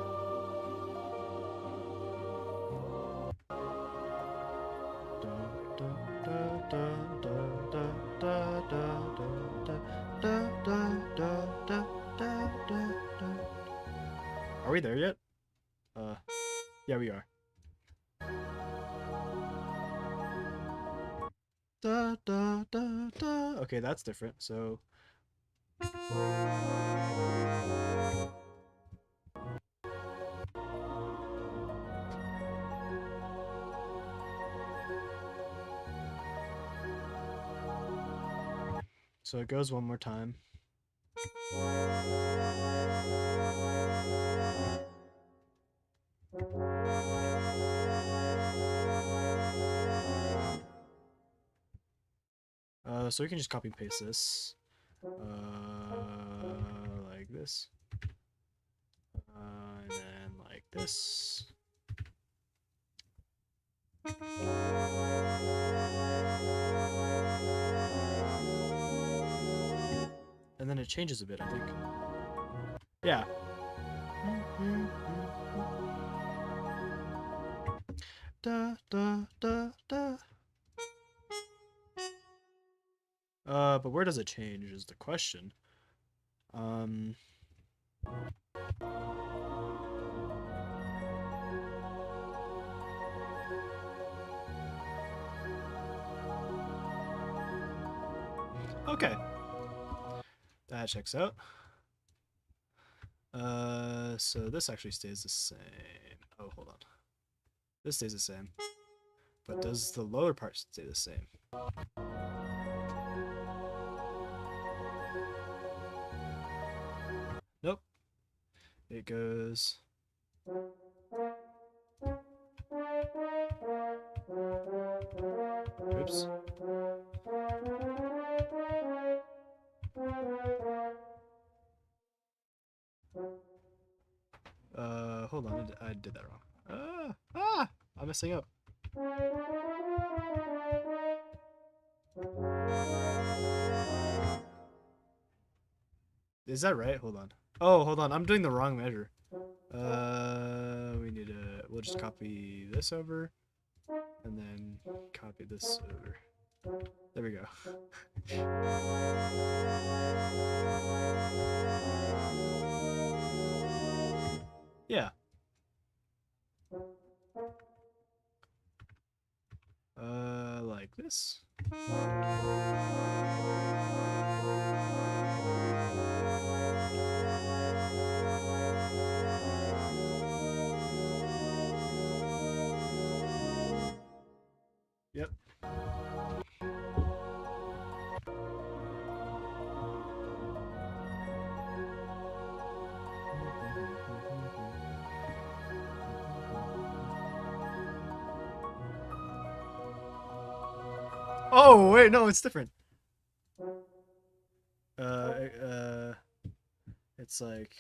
Are we there yet? Yeah, we are. Da da da da. Okay, that's different. So it goes one more time. So we can just copy and paste this. Like this. And then like this. And then it changes a bit, I think. Yeah. Da da da da. But where does it change is the question. Okay. That checks out. So this actually stays the same. Oh, hold on. This stays the same. But does the lower part stay the same? Nope. It goes. Oops. Hold on. I did that wrong. I'm messing up. Is that right? Hold on. Oh, hold on. I'm doing the wrong measure. We need to. We'll just copy this over, and then copy this over. There we go. Yeah. Like this. Yep. Oh, wait, no, it's different. It's like,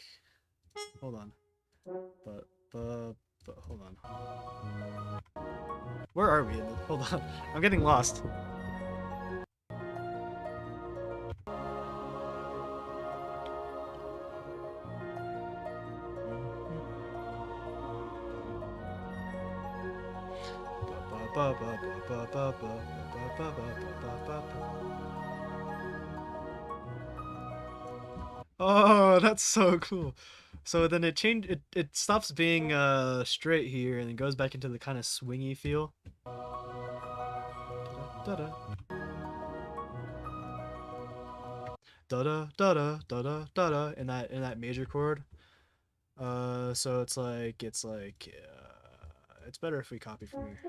hold on. But hold on. Where are we? Hold on. I'm getting lost. Oh, that's so cool. So then it stops being straight here and then goes back into the kind of swingy feel. Da da da da da da da da da da in that major chord. So it's better if we copy from here.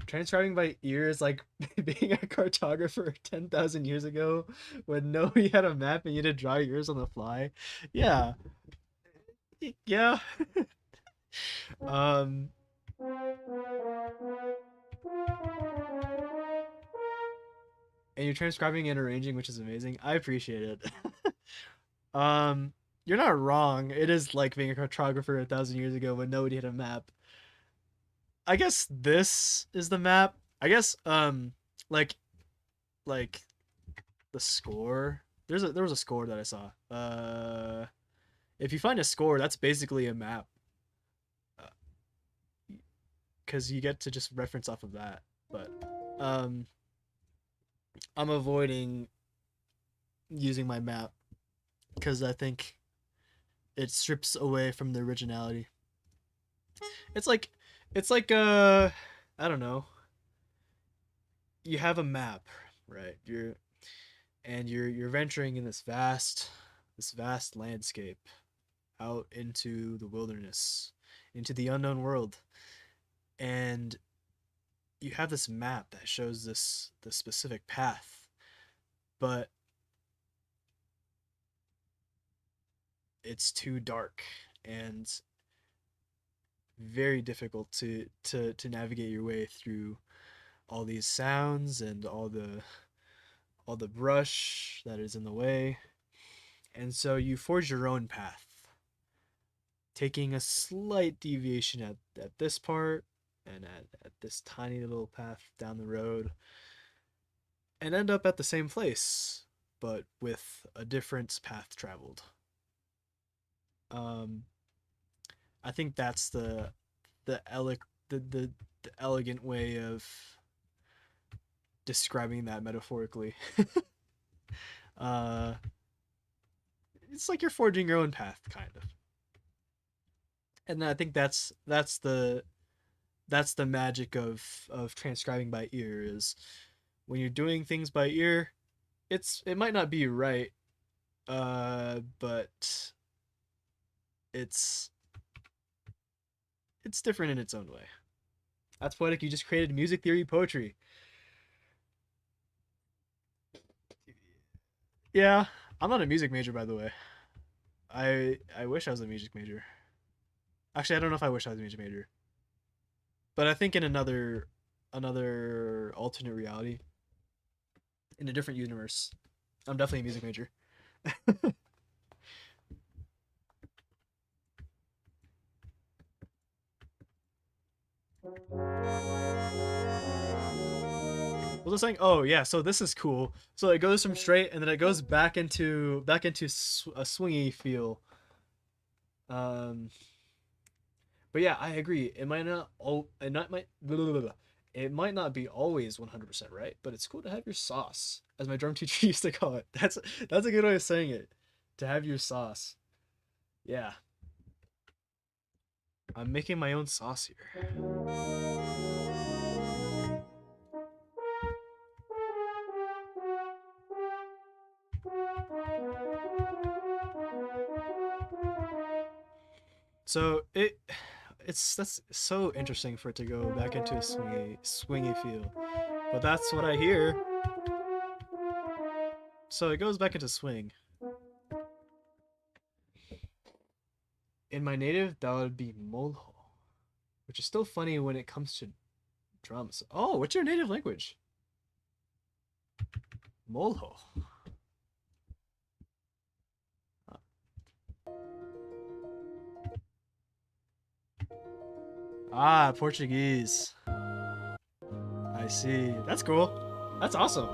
Transcribing by ear is like being a cartographer 10,000 years ago when nobody had a map and you had to draw yours on the fly. Yeah. Yeah. um and you're transcribing and arranging, which is amazing. I appreciate it. um you're not wrong. It is like being a cartographer 1,000 years ago when nobody had a map. I guess this is the map. I guess like like the score. There was a score that I saw. If you find a score, that's basically a map. Because you get to just reference off of that. But I'm avoiding using my map because I think it strips away from the originality. It's like It's like I don't know. You have a map, right? You're venturing in this vast landscape out into the wilderness, into the unknown world. And you have this map that shows this specific path, but it's too dark and very difficult to navigate your way through all these sounds and all the brush that is in the way. And so you forge your own path, taking a slight deviation at this part and at this tiny little path down the road, and end up at the same place, but with a different path traveled. Um, I think that's the ele- the elegant way of describing that metaphorically. uh, it's like you're forging your own path, kind of. And I think that's the magic of transcribing by ear is when you're doing things by ear, it might not be right, but it's it's different in its own way. That's poetic. You just created music theory poetry. Yeah, I'm not a music major, by the way. I wish I was a music major. Actually, I don't know if I wish I was a music major, but I think in another alternate reality, in a different universe, I'm definitely a music major. What was I saying? Oh yeah, so this is cool. So it goes from straight, and then it goes back into a swingy feel. Um, but yeah, I agree. It might not oh, it not might blah, blah, blah, blah. It might not be always 100% right, but it's cool to have your sauce, as my drum teacher used to call it. That's a good way of saying it. To have your sauce. Yeah, I'm making my own sauce here. So it's that's so interesting for it to go back into a swingy feel. But that's what I hear. So it goes back into swing. In my native, that would be molho, which is still funny when it comes to drums. Oh, what's your native language? Molho. Ah, Portuguese. I see. That's cool. That's awesome.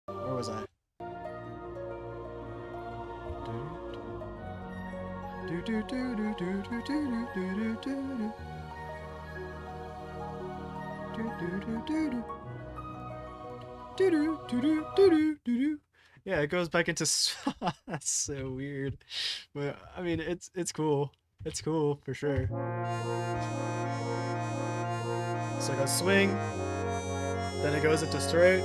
Where was I? Do do do do do do do do do do do do do do do. Do. Yeah, it goes back into that's so weird, but I mean it's cool. It's cool for sure. So it goes swing, then it goes into straight,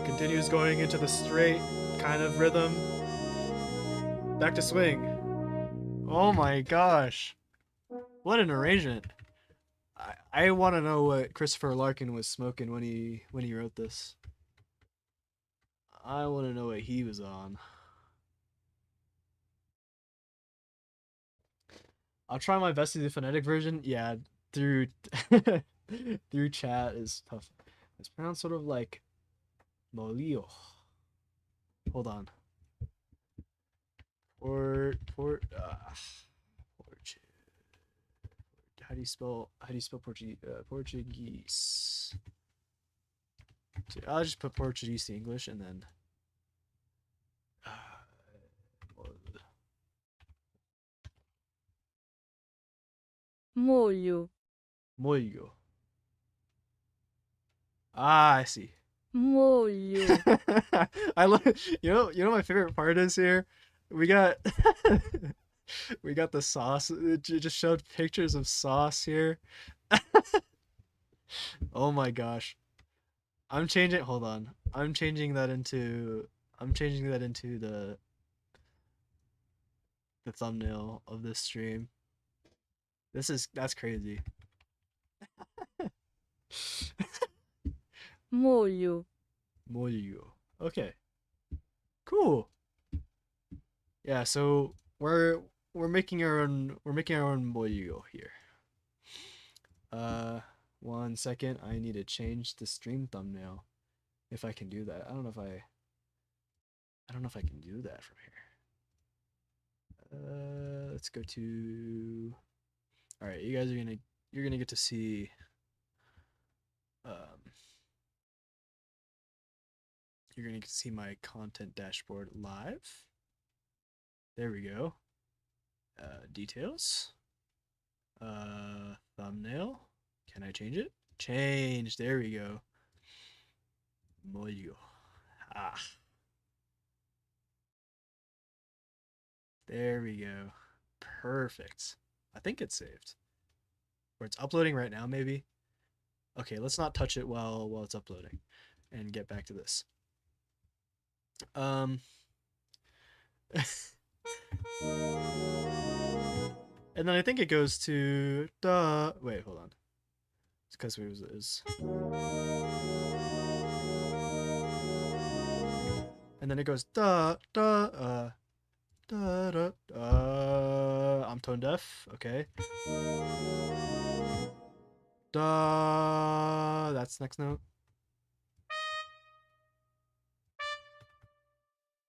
continues going into the straight kind of rhythm, back to swing. Oh my gosh, what an arrangement! I want to know what Christopher Larkin was smoking when he wrote this. I want to know what he was on. I'll try my best to do the phonetic version. Yeah, through through chat is tough. It's pronounced sort of like molio. Hold on. Port how do you spell Portuguese? Portuguese. I'll just put Portuguese to English and then uh, molho, molho. Ah, I see. molho, I love, you know my favorite part is here. We got we got the sauce. It just showed pictures of sauce here. Oh my gosh. I'm changing. Hold on. I'm changing that into the thumbnail of this stream. That's crazy. molho, Molyu. Okay. Cool. Yeah. So we're making our own molyu here. Uh, 1 second. I need to change the stream thumbnail. If I can do that. I don't know if I can do that from here. Let's go to. All right, you guys you're gonna get to see. Um, you're gonna get to see my content dashboard live. There we go. Details. Thumbnail. Can I change it? Change. There we go. Molho. Ah, there we go. Perfect. I think it's saved. Or it's uploading right now, maybe. Okay, let's not touch it while it's uploading, and get back to this. Um, and then I think it goes to da. Wait, hold on. It's because it was. And then it goes da da da da da. I'm tone deaf. Okay. Da. That's next note.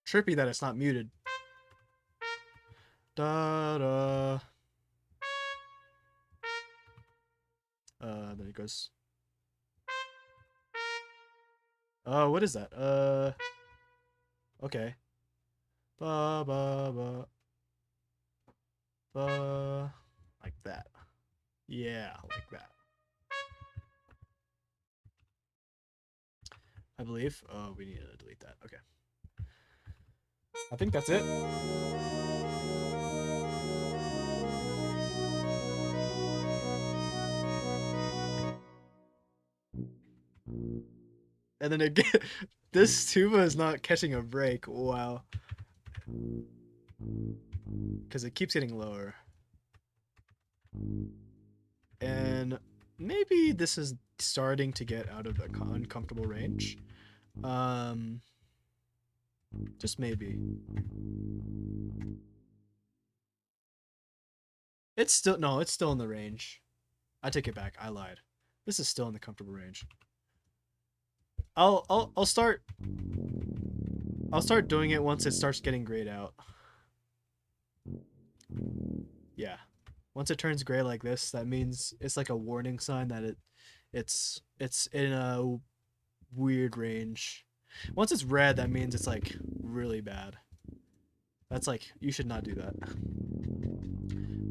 Trippy that it's not muted. Da da. Then it goes. What is that? Okay. Ba ba ba ba. Like that. Yeah, like that. I believe. Oh, we need to delete that. Okay. I think that's it. And then again, this tuba is not catching a break. Wow. Because it keeps getting lower. And maybe this is starting to get out of the uncomfortable range. Just maybe. It's still no, it's still in the range. I take it back. I lied. This is still in the comfortable range. I'll start doing it once it starts getting grayed out. Yeah. Once it turns gray like this, that means it's like a warning sign that it's in a weird range. Once it's red, that means it's like really bad. That's like you should not do that.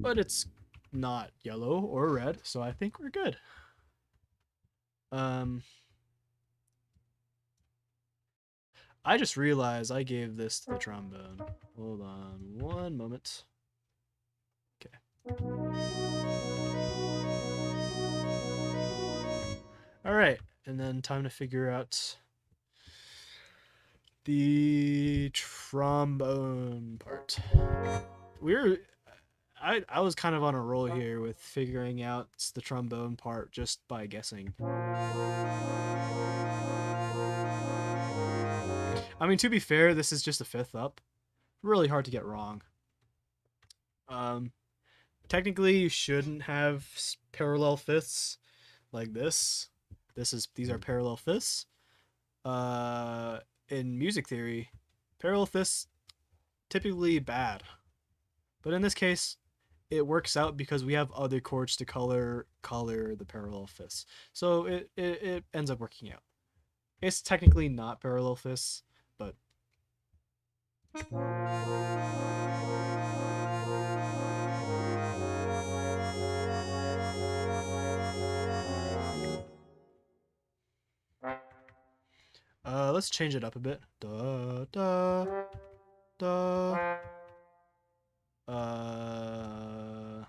But it's not yellow or red, so I think we're good. I just realized I gave this to the trombone. Hold on one moment. Okay. All right, and then time to figure out the trombone part. I was kind of on a roll here with figuring out the trombone part just by guessing. I mean, to be fair, this is just a fifth up. Really hard to get wrong. Technically, you shouldn't have parallel fifths like this. These are parallel fifths. In music theory, parallel fifths typically bad, but in this case, it works out because we have other chords to color the parallel fifths. So it ends up working out. It's technically not parallel fifths, but Let's change it up a bit. Da da da. Uh,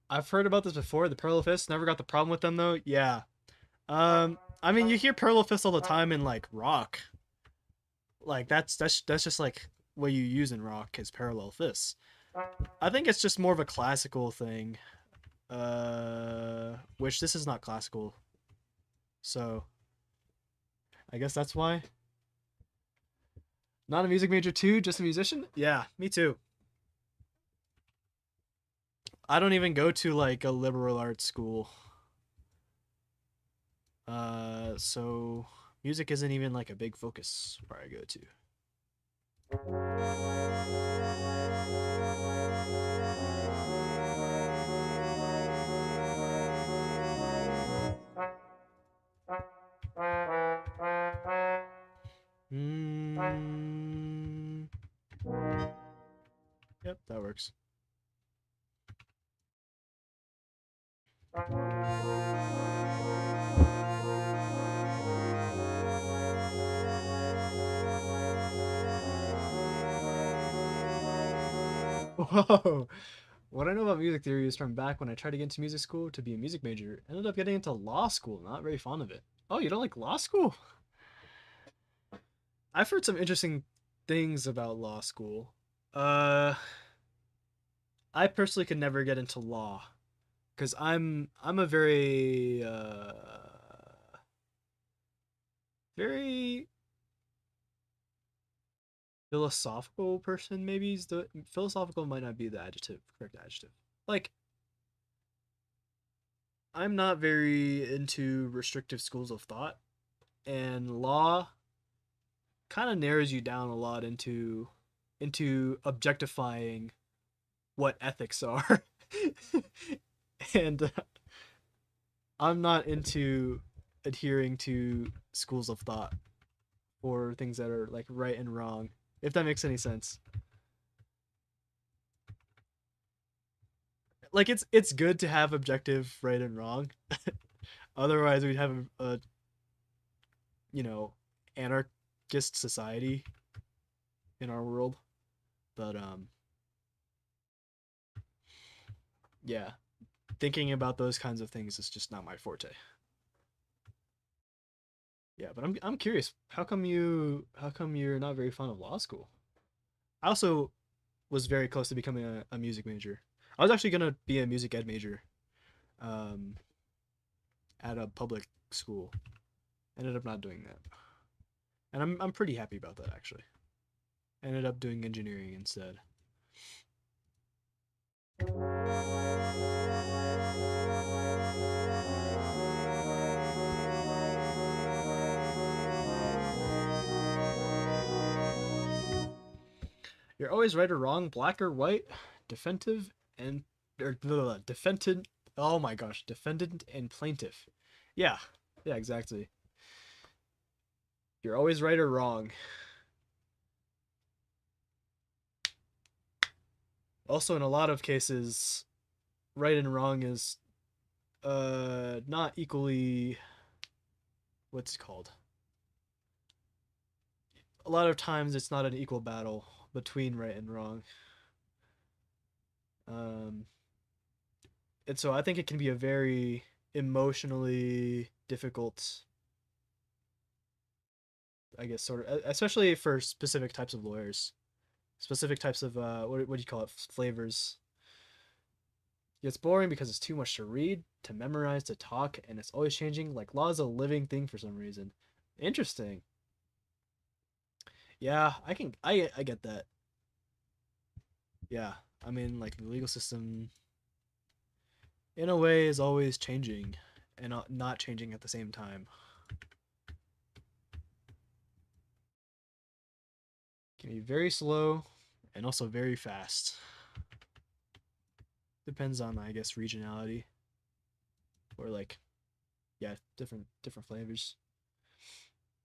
I've heard about this before. The Parallel Fists. Never got the problem with them though. Yeah. I mean, you hear Parallel Fists all the time in like rock. Like that's just like what you use in rock is Parallel Fists. I think it's just more of a classical thing. Which this is not classical, so I guess that's why. Not a music major too, just a musician? Yeah, me too. I don't even go to like a liberal arts school. So music isn't even like a big focus where I go to. Mm, yep, that works. Whoa. What I know about music theory is from back when I tried to get into music school to be a music major. Ended up getting into law school, not very fond of it. Oh, you don't like law school? I've heard some interesting things about law school. Uh, I personally could never get into law because I'm a very philosophical person. Maybe is the philosophical might not be the adjective, correct adjective. Like I'm not very into restrictive schools of thought, and law kind of narrows you down a lot into objectifying what ethics are. And I'm not into adhering to schools of thought or things that are like right and wrong, if that makes any sense. Like it's good to have objective right and wrong. Otherwise, we'd have a you know anarchist society in our world. But yeah, thinking about those kinds of things is just not my forte. Yeah, but I'm curious. How come you're not very fond of law school? I also was very close to becoming a music major. I was actually gonna be a music ed major, um, at a public school. Ended up not doing that, and I'm pretty happy about that actually. Ended up doing engineering instead. You're always right or wrong, black or white, defensive and or defendant. Oh my gosh, defendant and plaintiff. Yeah, yeah, exactly. You're always right or wrong. Also, in a lot of cases, right and wrong is not equally what's it called. A lot of times, it's not an equal battle between right and wrong. Um, and so I think it can be a very emotionally difficult, I guess, sort of, especially for specific types of lawyers, specific types of what do you call it, flavors. It's boring because it's too much to read, to memorize, to talk, and it's always changing. Like law is a living thing for some reason. Interesting. Yeah, I get that. Yeah, I mean like the legal system in a way is always changing and not changing at the same time. Can be very slow and also very fast. Depends on I guess regionality or like yeah, different flavors.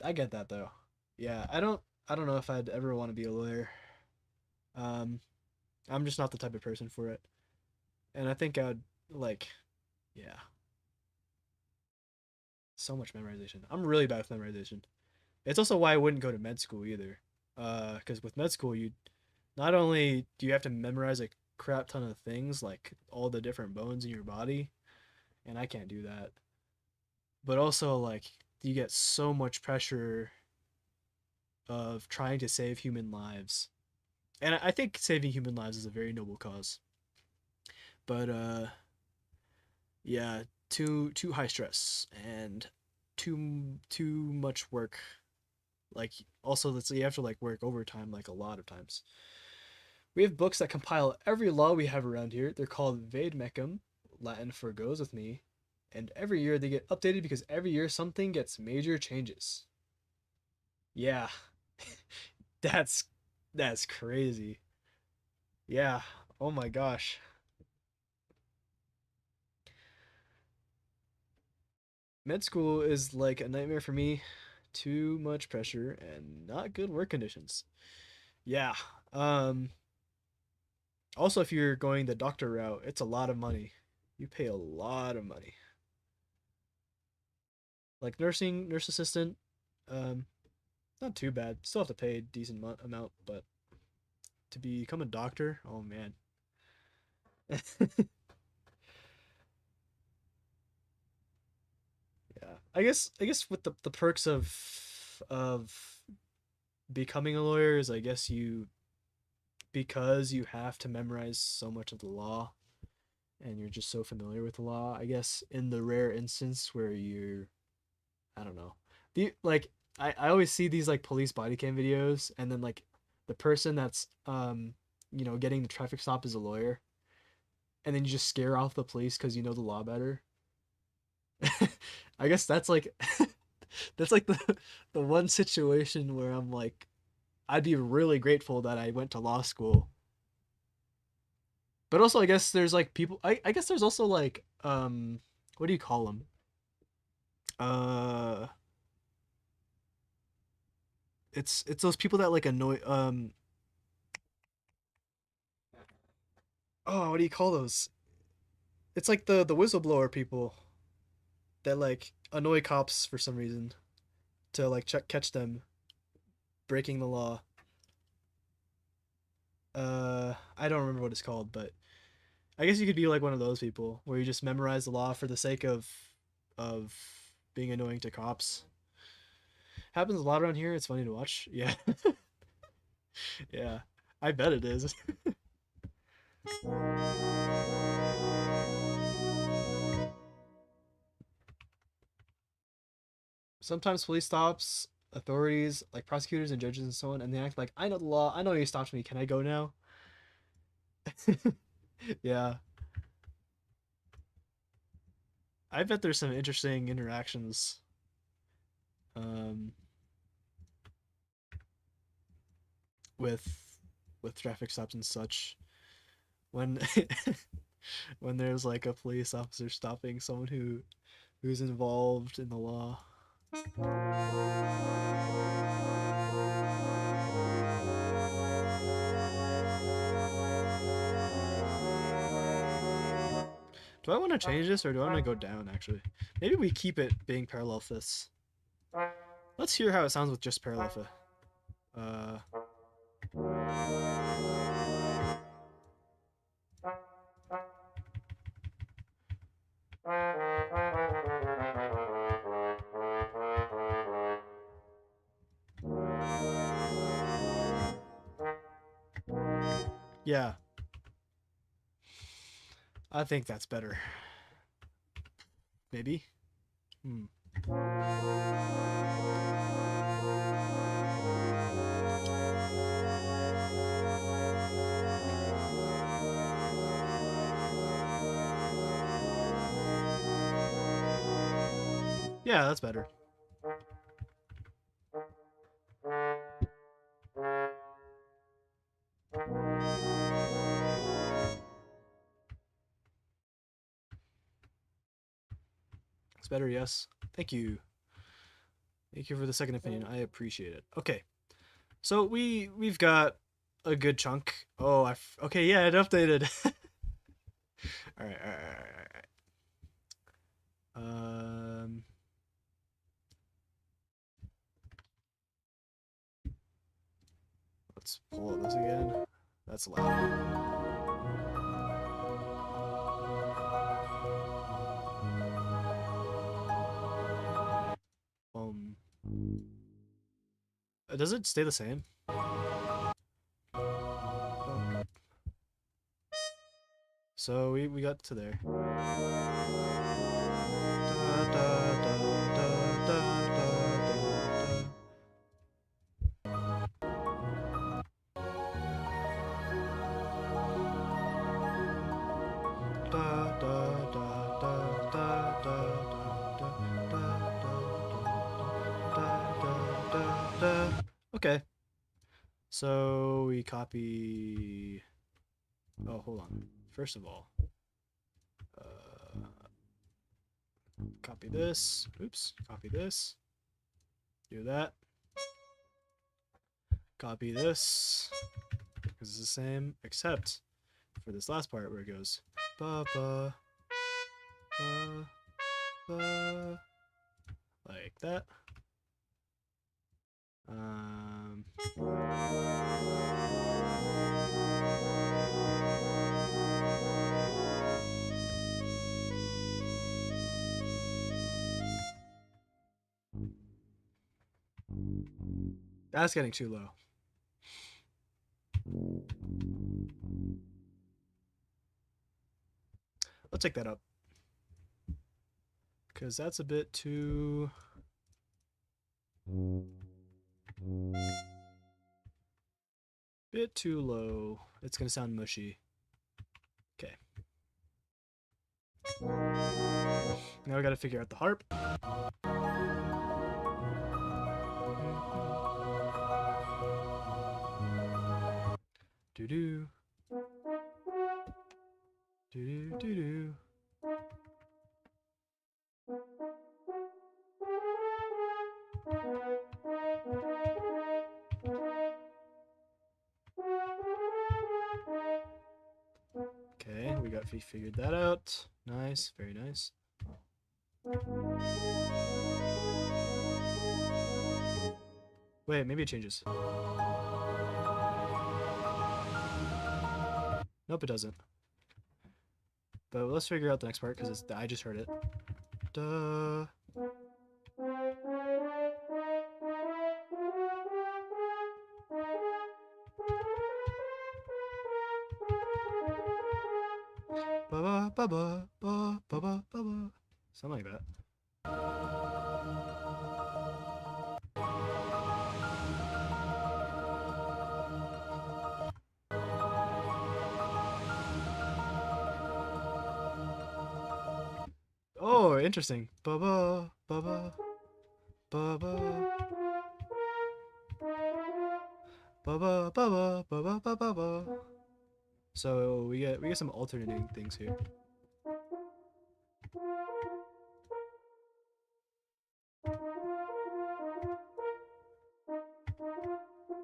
I get that though. Yeah, I don't know if I'd ever want to be a lawyer. Um I'm just not the type of person for it. And I think I'd like Yeah. So much memorization. I'm really bad with memorization. It's also why I wouldn't go to med school either. Because with med school, you not only do you have to memorize a crap ton of things, like all the different bones in your body, and I can't do that, but also like you get so much pressure of trying to save human lives. And I think saving human lives is a very noble cause. But yeah, too high stress and too much work. Like also, let's say you have to like work overtime like a lot of times. We have books that compile every law we have around here. They're called Vaidmecum, Latin for goes with me, and every year they get updated because every year something gets major changes. Yeah, that's that's crazy. Yeah. Oh my gosh. Med school is like a nightmare for me. Too much pressure and not good work conditions. Yeah. Um Also if you're going the doctor route, it's a lot of money. You pay a lot of money. Like nursing, nurse assistant, um not too bad. Still have to pay a decent amount, but to become a doctor, oh man. Yeah. I guess with the perks of becoming a lawyer is I guess you because you have to memorize so much of the law and you're just so familiar with the law. I guess in the rare instance where you're I don't know. The like I always see these like police body cam videos and then like the person that's getting the traffic stop is a lawyer and then you just scare off the police because you know the law better. I guess that's like that's like the one situation where I'm like I'd be really grateful that I went to law school. But also I guess there's like people I guess there's also like what do you call them? Uh it's those people that like annoy oh, what do you call those? It's like the whistleblower people that like annoy cops for some reason to like catch them breaking the law. I don't remember what it's called, but I guess you could be like one of those people where you just memorize the law for the sake of being annoying to cops. Happens a lot around here. It's funny to watch. Yeah. Yeah. I bet it is. Sometimes police stops authorities like prosecutors and judges and so on, and they act like I know the law. I know you stopped me. Can I go now? Yeah. I bet there's some interesting interactions um, with traffic stops and such when when there's like a police officer stopping someone who's involved in the law. Do I want to change this or do I want to go down actually? Maybe we keep it being parallel fifths. Let's hear how it sounds with just parallel fifth. Uh, yeah, I think that's better. Maybe. Hmm. Yeah, that's better. It's better, yes. Thank you. Thank you for the second opinion. I appreciate it. Okay, so we've got a good chunk. Oh, okay, yeah, it updated. All right, all right, all right, all right. Um, let's pull this again. That's loud. Does it stay the same? So we got to there. Okay. So we copy. Oh, hold on. First of all, copy this. Oops. Copy this. Do that. Copy this. Because it's the same, except for this last part where it goes ba ba ba ba like that. That's getting too low. Let's take that up. Because that's a bit too... bit too low. It's going to sound mushy. Okay. Now we got to figure out the harp. Do-do. Do-do, do-do. Okay, we figured that out. Nice, very nice. Wait, maybe it changes. Nope, it doesn't. But let's figure out the next part because I just heard it. Duh. Ba ba ba ba ba ba ba ba ba. Something like that. Oh, interesting. Ba ba ba ba ba ba ba ba ba ba ba ba ba ba. So we get some alternating things here.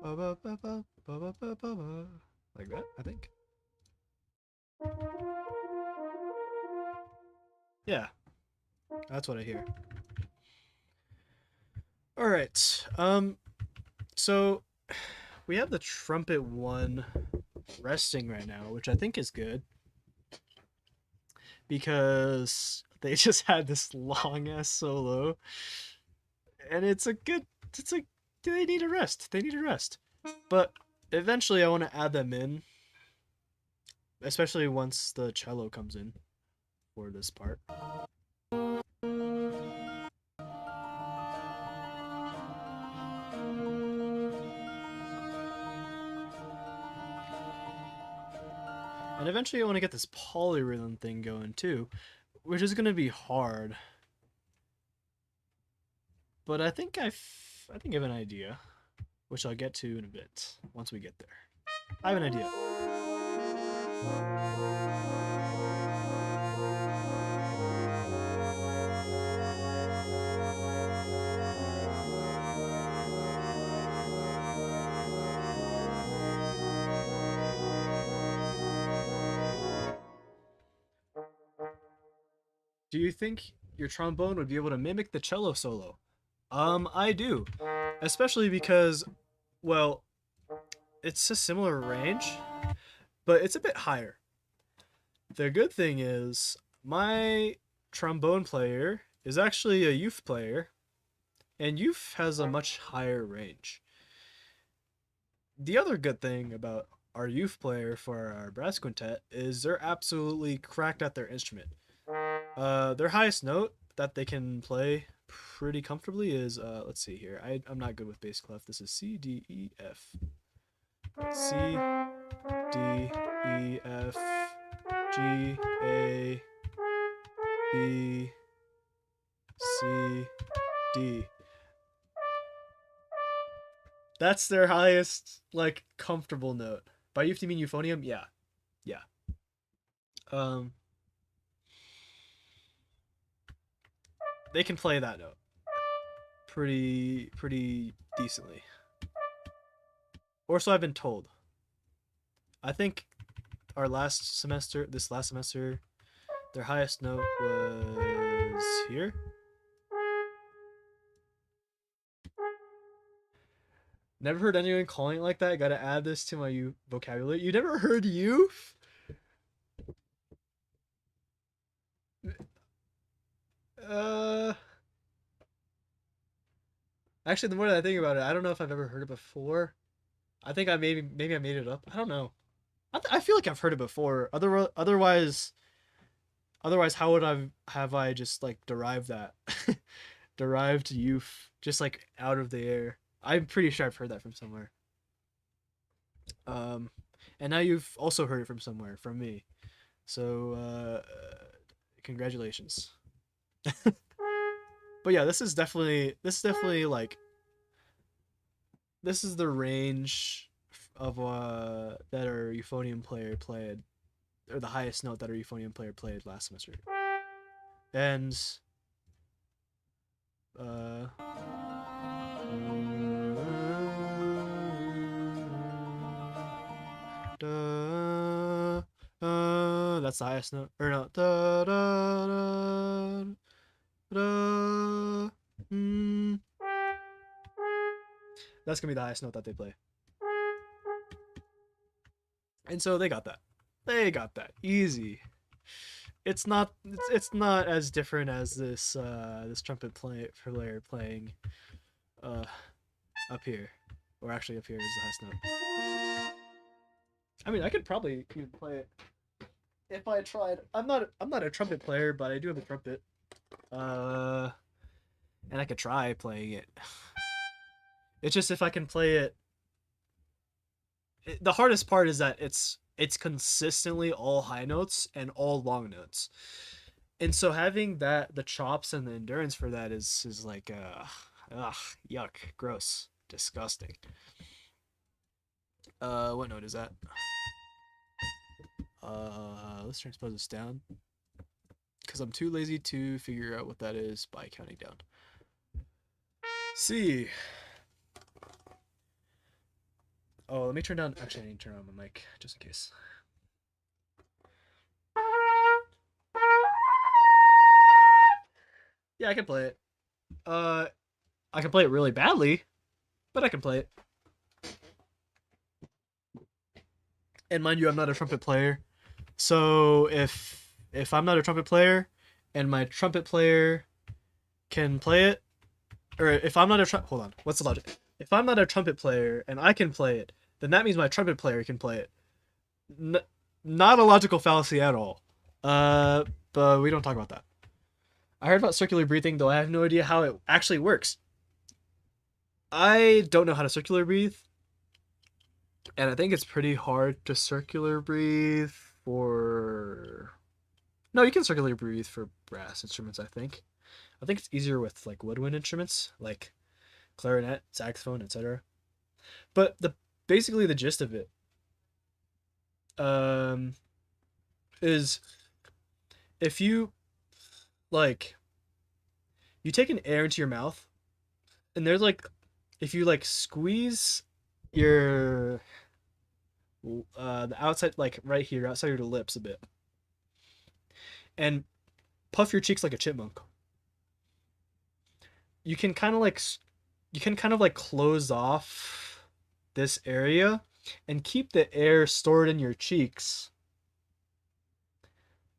Ba ba ba ba ba ba ba ba ba. Like that, I think. Yeah, that's what I hear. All right. So we have the trumpet one resting right now, which I think is good because they just had this long ass solo, and it's a good. It's like they need a rest. They need a rest, but eventually I want to add them in, especially once the cello comes in for this part. And eventually I want to get this polyrhythm thing going too, which is going to be hard. But I think I have an idea, which I'll get to in a bit once we get there. I have an idea. Do you think your trombone would be able to mimic the cello solo. I do, especially because, well, it's a similar range, but it's a bit higher. The good thing is my trombone player is actually a youth player, and youth has a much higher range. The other good thing about our youth player for our brass quintet is they're absolutely cracked at their instrument. Their highest note that they can play pretty comfortably is let's see here. I'm not good with bass clef. This is C D E F. C D E F G A B C D. That's their highest like comfortable note. By youth you mean euphonium? Yeah. Yeah. Um they can play that note pretty decently. Or so I've been told. I think this last semester, their highest note was here. Never heard anyone calling it like that. Gotta add this to my vocabulary. You never heard youth? Uh, Actually, the more that I think about it, I don't know if I've ever heard it before. I think maybe I made it up. I don't know. I feel like I've heard it before. Otherwise, how would I just like derived that, derived youth just like out of the air? I'm pretty sure I've heard that from somewhere. Um, and now you've also heard it from somewhere from me. So congratulations. But yeah, this is definitely like this is the range of that our euphonium player played, or the highest note that our euphonium player played last semester. And uh da, that's the highest note. Or no, da da da da. Mm. That's gonna be the highest note that they play. And so they got that. They got that easy. It's not as different as this trumpet player playing uh up here, or actually up here is the highest note. I mean, I could probably even play it if I tried. I'm not a trumpet player, but I do have a trumpet. Uh, and I could try playing it. It's just if I can play it. The hardest part is that it's consistently all high notes and all long notes. And so having the chops and the endurance for that is like ugh, yuck, gross, disgusting. What note is that? Let's transpose this down because I'm too lazy to figure out what that is by counting down. C. Oh, let me turn down. Actually, I need to turn on my mic just in case. Yeah, I can play it. I can play it really badly, but I can play it. And mind you, I'm not a trumpet player. So if I'm not a trumpet player and my trumpet player can play it, or if I'm not a hold on, what's the logic? If I'm not a trumpet player and I can play it, then that means my trumpet player can play it. Not a logical fallacy at all. But we don't talk about that. I heard about circular breathing, though I have no idea how it actually works. I don't know how to circular breathe, and I think it's pretty hard to circular breathe for. No, you can circular breathe for brass instruments. I think it's easier with like woodwind instruments, like clarinet, saxophone, etc. But basically the gist of it is if you like you take an air into your mouth, and there's like if you like squeeze your the outside, like right here outside your lips a bit, and puff your cheeks like a chipmunk, you can kind of like you can kind of like close off this area and keep the air stored in your cheeks.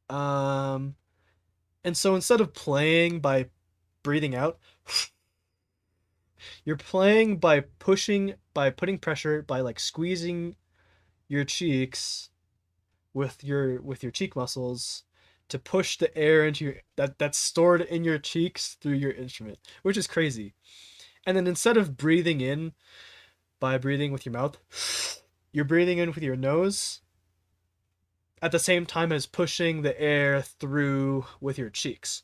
Um, and so instead of playing by breathing out, you're playing by putting pressure, by like squeezing your cheeks with your cheek muscles to push the air into your that's stored in your cheeks through your instrument, which is crazy. And then instead of breathing in by breathing with your mouth, you're breathing in with your nose at the same time as pushing the air through with your cheeks.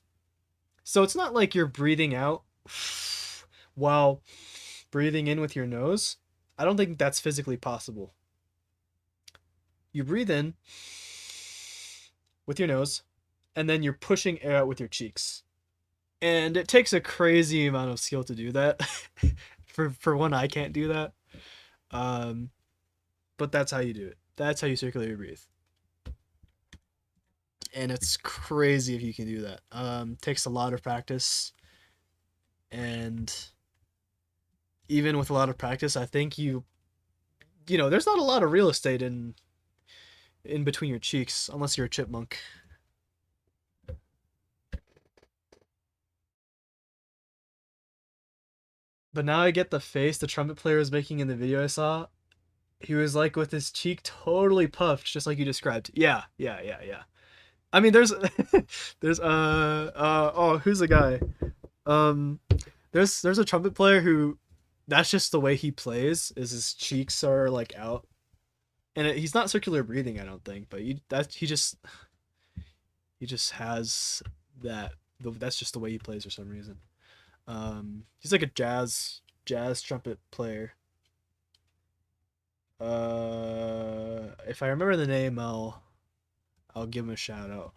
So it's not like you're breathing out while breathing in with your nose. I don't think that's physically possible. You breathe in with your nose, and then you're pushing air out with your cheeks. And it takes a crazy amount of skill to do that. For one, I can't do that. Um, but that's how you do it. That's how you circularly breathe. And it's crazy if you can do that. Takes a lot of practice, and even with a lot of practice, I think you know, there's not a lot of real estate in between your cheeks unless you're a chipmunk. But now I get the face the trumpet player was making in the video I saw. He was like with his cheek totally puffed, just like you described. Yeah, yeah, yeah, yeah. I mean, there's, there's oh, who's the guy? Um, there's a trumpet player who, that's just the way he plays. Is his cheeks are like out, and he's not circular breathing, I don't think, but he just has that. That's just the way he plays for some reason. He's like a jazz trumpet player. If I remember the name, I'll give him a shout out.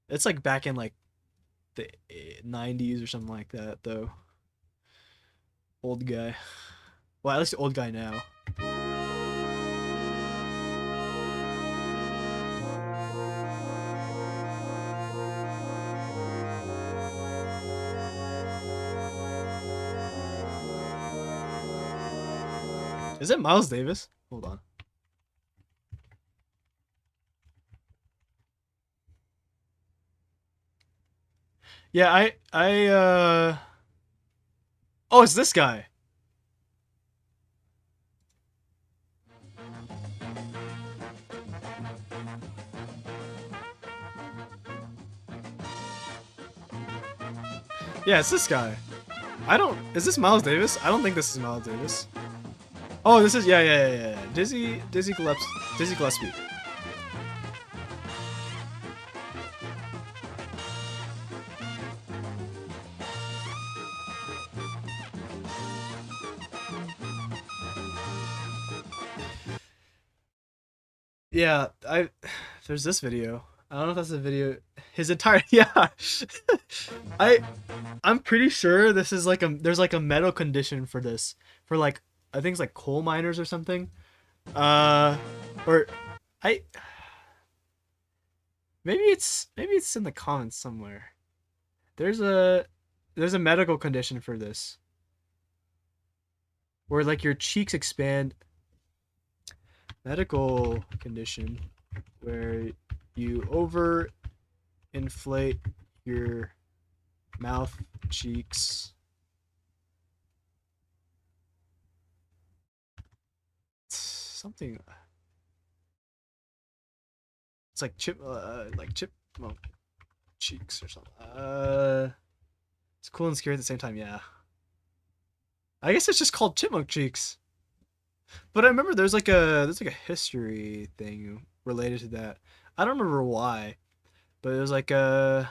It's like back in like the 90s or something like that, though. Old guy. Well, at least old guy now. Is it Miles Davis? Hold on. Yeah, oh, it's this guy. Yeah, it's this guy. I don't. Is this Miles Davis? I don't think this is Miles Davis. Oh, this is, yeah. Dizzy Gillespie. Yeah, there's this video. I don't know if that's a video. His entire yeah. I I'm pretty sure this is like there's like a medical condition for this, for like, I think it's like coal miners or something. Uh, or I maybe it's in the comments somewhere. There's a there's a medical condition for this where like your cheeks expand. Medical condition where you over inflate your mouth cheeks. Something. It's like chipmunk cheeks or something. It's cool and scary at the same time. Yeah. I guess it's just called chipmunk cheeks. But I remember there's like a history thing related to that. I don't remember why, but it was like a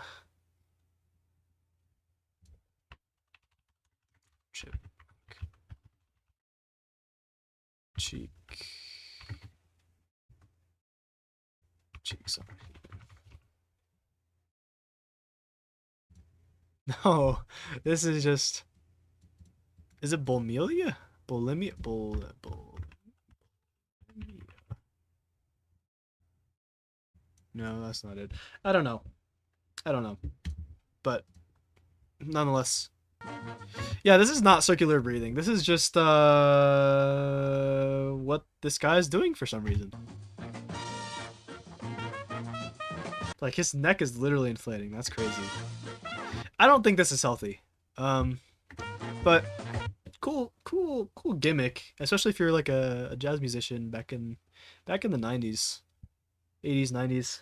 chip cheek cheeks. No, this is just. Is it bulimia? Bulimia. No, that's not it. I don't know. I don't know. But nonetheless. Yeah, this is not circular breathing. This is just what this guy's doing for some reason. Like his neck is literally inflating. That's crazy. I don't think this is healthy. But cool gimmick, especially if you're like a jazz musician back in the 90s, 80s, 90s.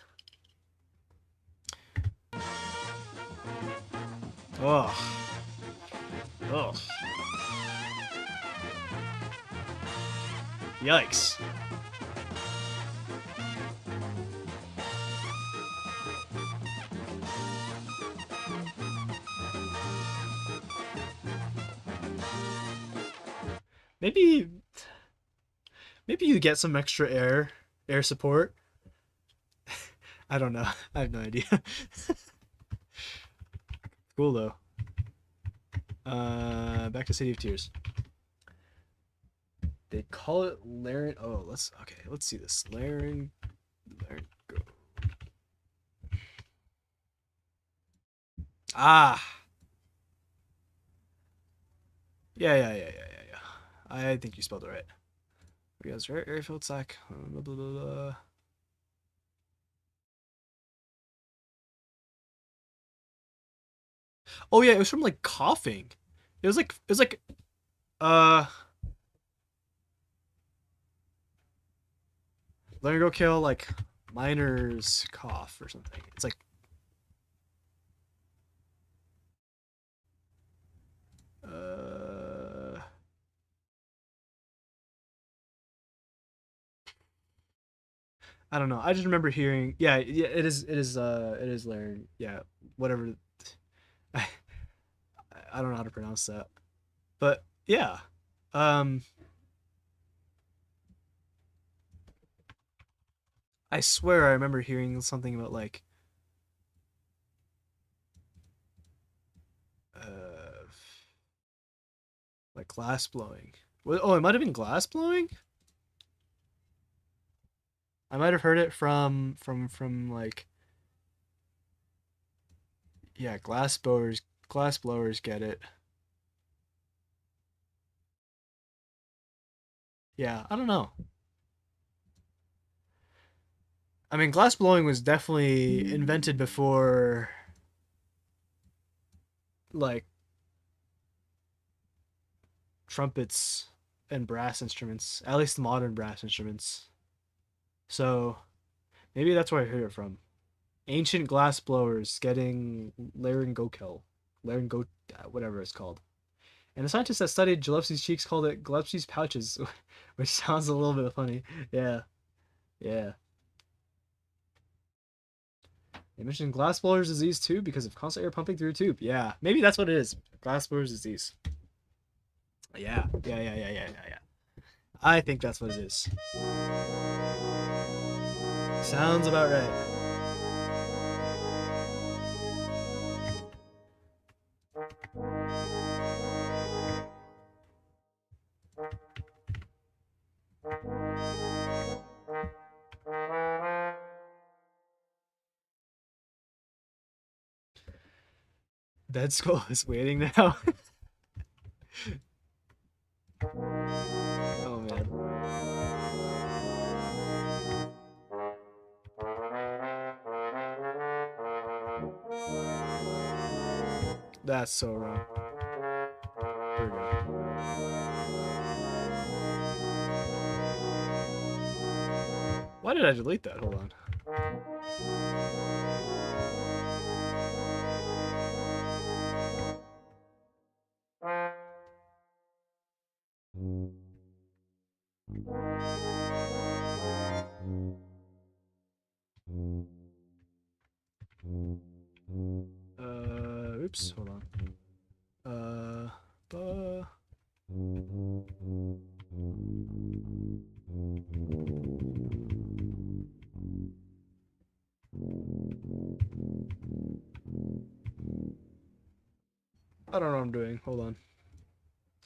Oh. Oh. Yikes. Maybe you get some extra air support. I don't know. I have no idea. Cool though. Back to City of Tears. They call it larynx. Oh, let's see this. Laryngo. Ah. Yeah. I think you spelled it right. We got airfield sac. Blah, blah, blah, blah. Oh yeah, it was from like coughing. It was like uh laryngeal kill like miner's cough or something. It's like uh I don't know. I just remember hearing yeah, it is larynx. Yeah, whatever. I I don't know how to pronounce that. But yeah. Um I swear I remember hearing something about uh like glass blowing. Oh, it might have been glass blowing? I might have heard it from like yeah, glass blowers get it. Yeah, I don't know. I mean, glass blowing was definitely invented before like trumpets and brass instruments, at least modern brass instruments. So, maybe that's where I heard it from. Ancient glass blowers getting laryngokel, laryngo whatever it's called. And the scientists that studied Gillespie's cheeks called it Gillespie's pouches, which sounds a little bit funny. Yeah, yeah. They mentioned glass blowers disease too because of constant air pumping through a tube. Yeah, maybe that's what it is. Glass blowers disease. Yeah. I think that's what it is. Sounds about right. Dead Skull is waiting now. Oh man. That's so wrong. Here we go. Why did I delete that? Hold on. Oops, hold on. Uh, I don't know what I'm doing. Hold on.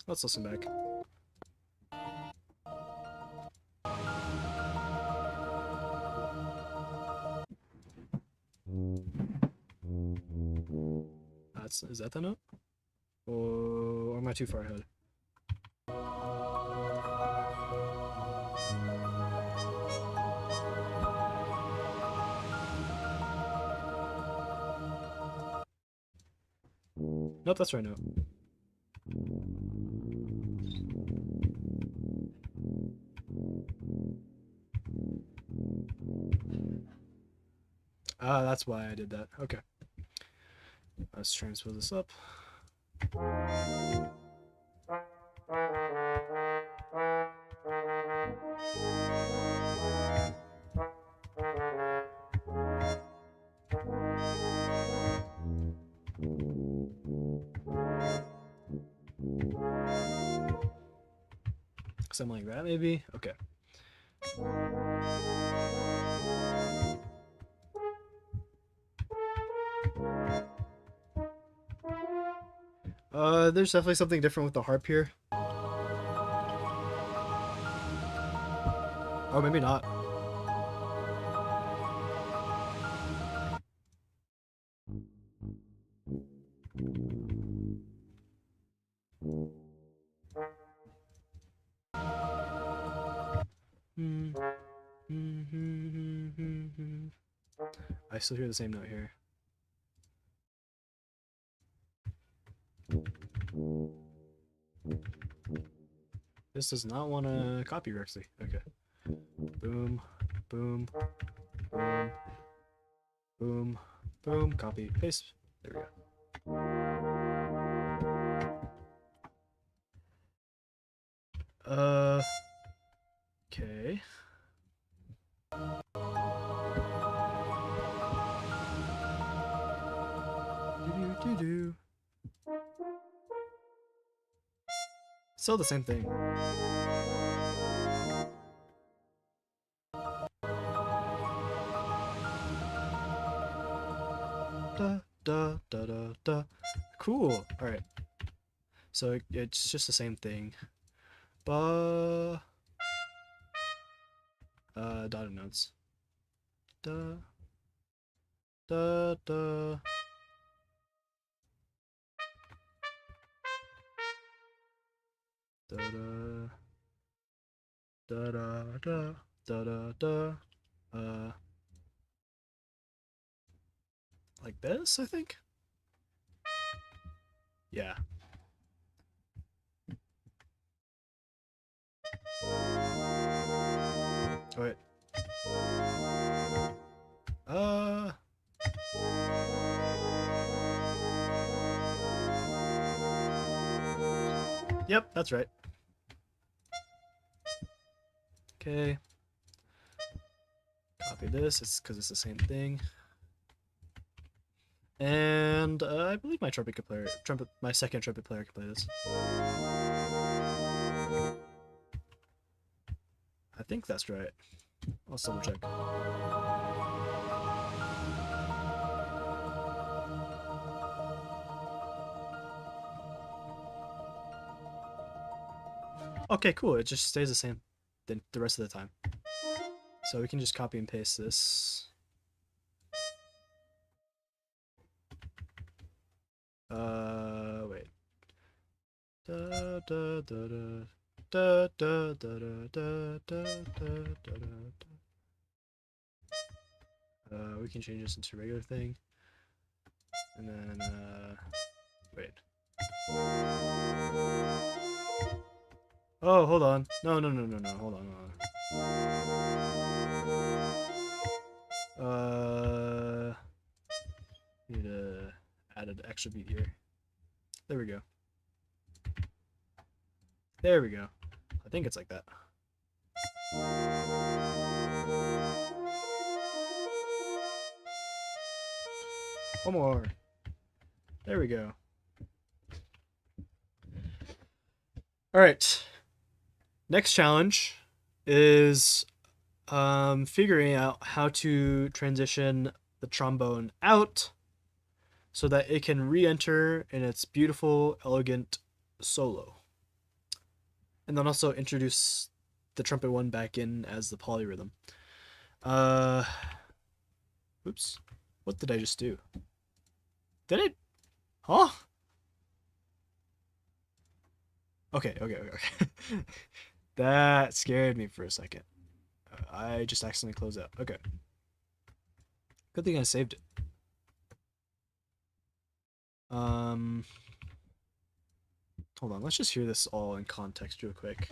Let's listen back. Is that the note? Or am I too far ahead? Nope, that's the right note. Ah, that's why I did that. Okay. Let's transpose this up. Something like that, maybe? Okay. There's definitely something different with the harp here. Oh, maybe not. I still hear the same note here. This does not want to copy correctly. Okay. Boom, boom, boom, boom, boom. Copy, paste. There we go. Okay. Do. Still the same thing. Da da da da da. Cool. All right. So it's just the same thing. Dotted notes. Da da da. Da da da da da da da. Like this, I think. Yeah. Oh, wait. Yep, that's right. Okay. Copy this. It's because it's the same thing. And I believe my my second trumpet player can play this. I think that's right. I'll double check. Okay, cool. It just stays the same the rest of the time. So we can just copy and paste this. Wait. Da da da da da da da da da da da da. We can change this into a regular thing. And then wait. Oh, hold on. No. Hold on. Need to add an extra beat here. There we go. There we go. I think it's like that. One more. There we go. All right. Next challenge is figuring out how to transition the trombone out so that it can re-enter in its beautiful, elegant solo. And then also introduce the trumpet one back in as the polyrhythm. Oops. What did I just do? Did it? Huh? Okay, okay, okay, okay. That scared me for a second. I just accidentally closed out. Okay. Good thing I saved it. Hold on. Let's just hear this all in context real quick.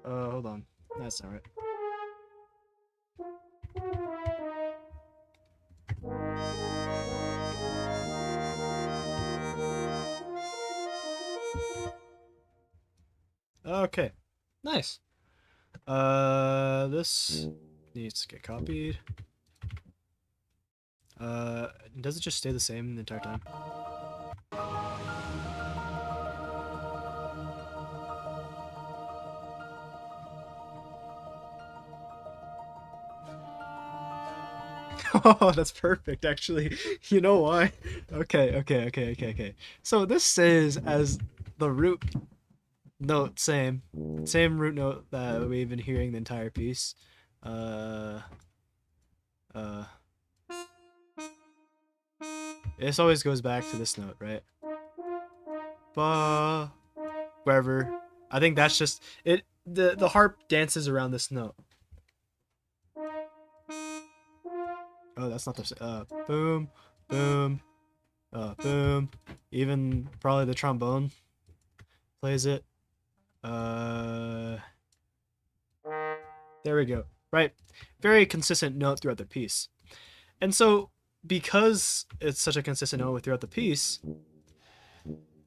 Hold on. That's not right. Okay. Nice. This needs to get copied. Does it just stay the same the entire time? Oh, that's perfect, actually. You know why? Okay, okay, okay, okay, okay. So this stays as the root note, same root note that we've been hearing the entire piece. Uh, uh, this always goes back to this note, right? Ba, wherever. I think that's just it. The harp dances around this note. Oh, that's not the boom, boom, boom. Even probably the trombone plays it. There we go. Right. Very consistent note throughout the piece. And so, because it's such a consistent note throughout the piece,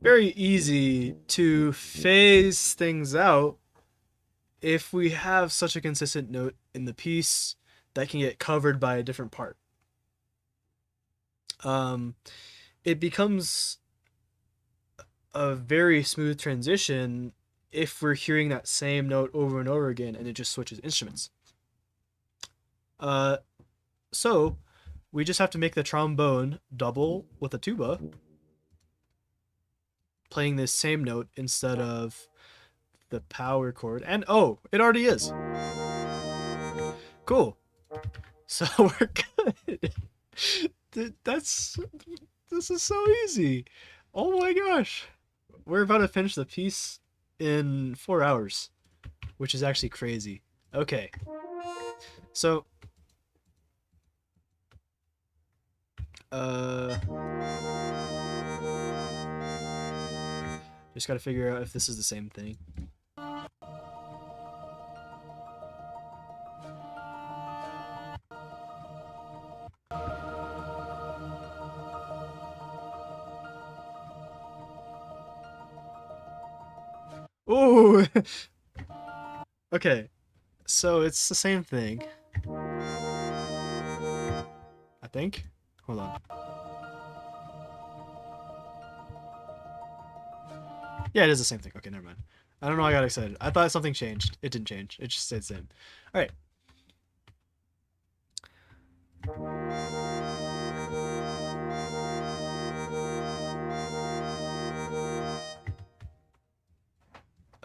very easy to phase things out if we have such a consistent note in the piece that can get covered by a different part. It becomes a very smooth transition if we're hearing that same note over and over again and it just switches instruments. So we just have to make the trombone double with a tuba, playing this same note instead of the power chord. And oh, it already is. Cool. So we're good. This is so easy. Oh my gosh. We're about to finish the piece in 4 hours, which is actually crazy. Okay. So just gotta figure out if this is the same thing. Ooh! Okay, so it's the same thing. I think. Hold on. Yeah, it is the same thing. Okay, never mind. I don't know why I got excited. I thought something changed. It didn't change. It just stayed the same. Alright.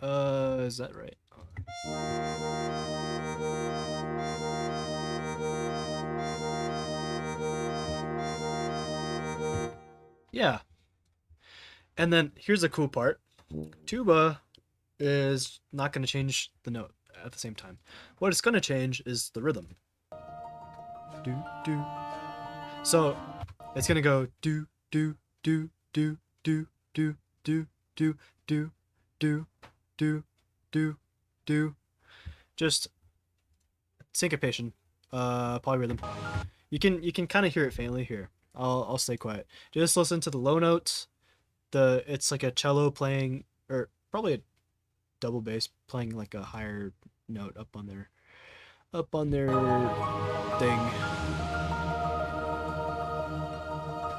Is that right? Yeah. And then here's the cool part. Tuba is not going to change the note at the same time. What it's going to change is the rhythm. Do do. So it's going to go do do do do do do do do do do do do do. Just syncopation, polyrhythm. You can kind of hear it faintly here. I'll stay quiet. Just listen to the low notes. It's like a cello playing, or probably a double bass playing like a higher note up on their thing.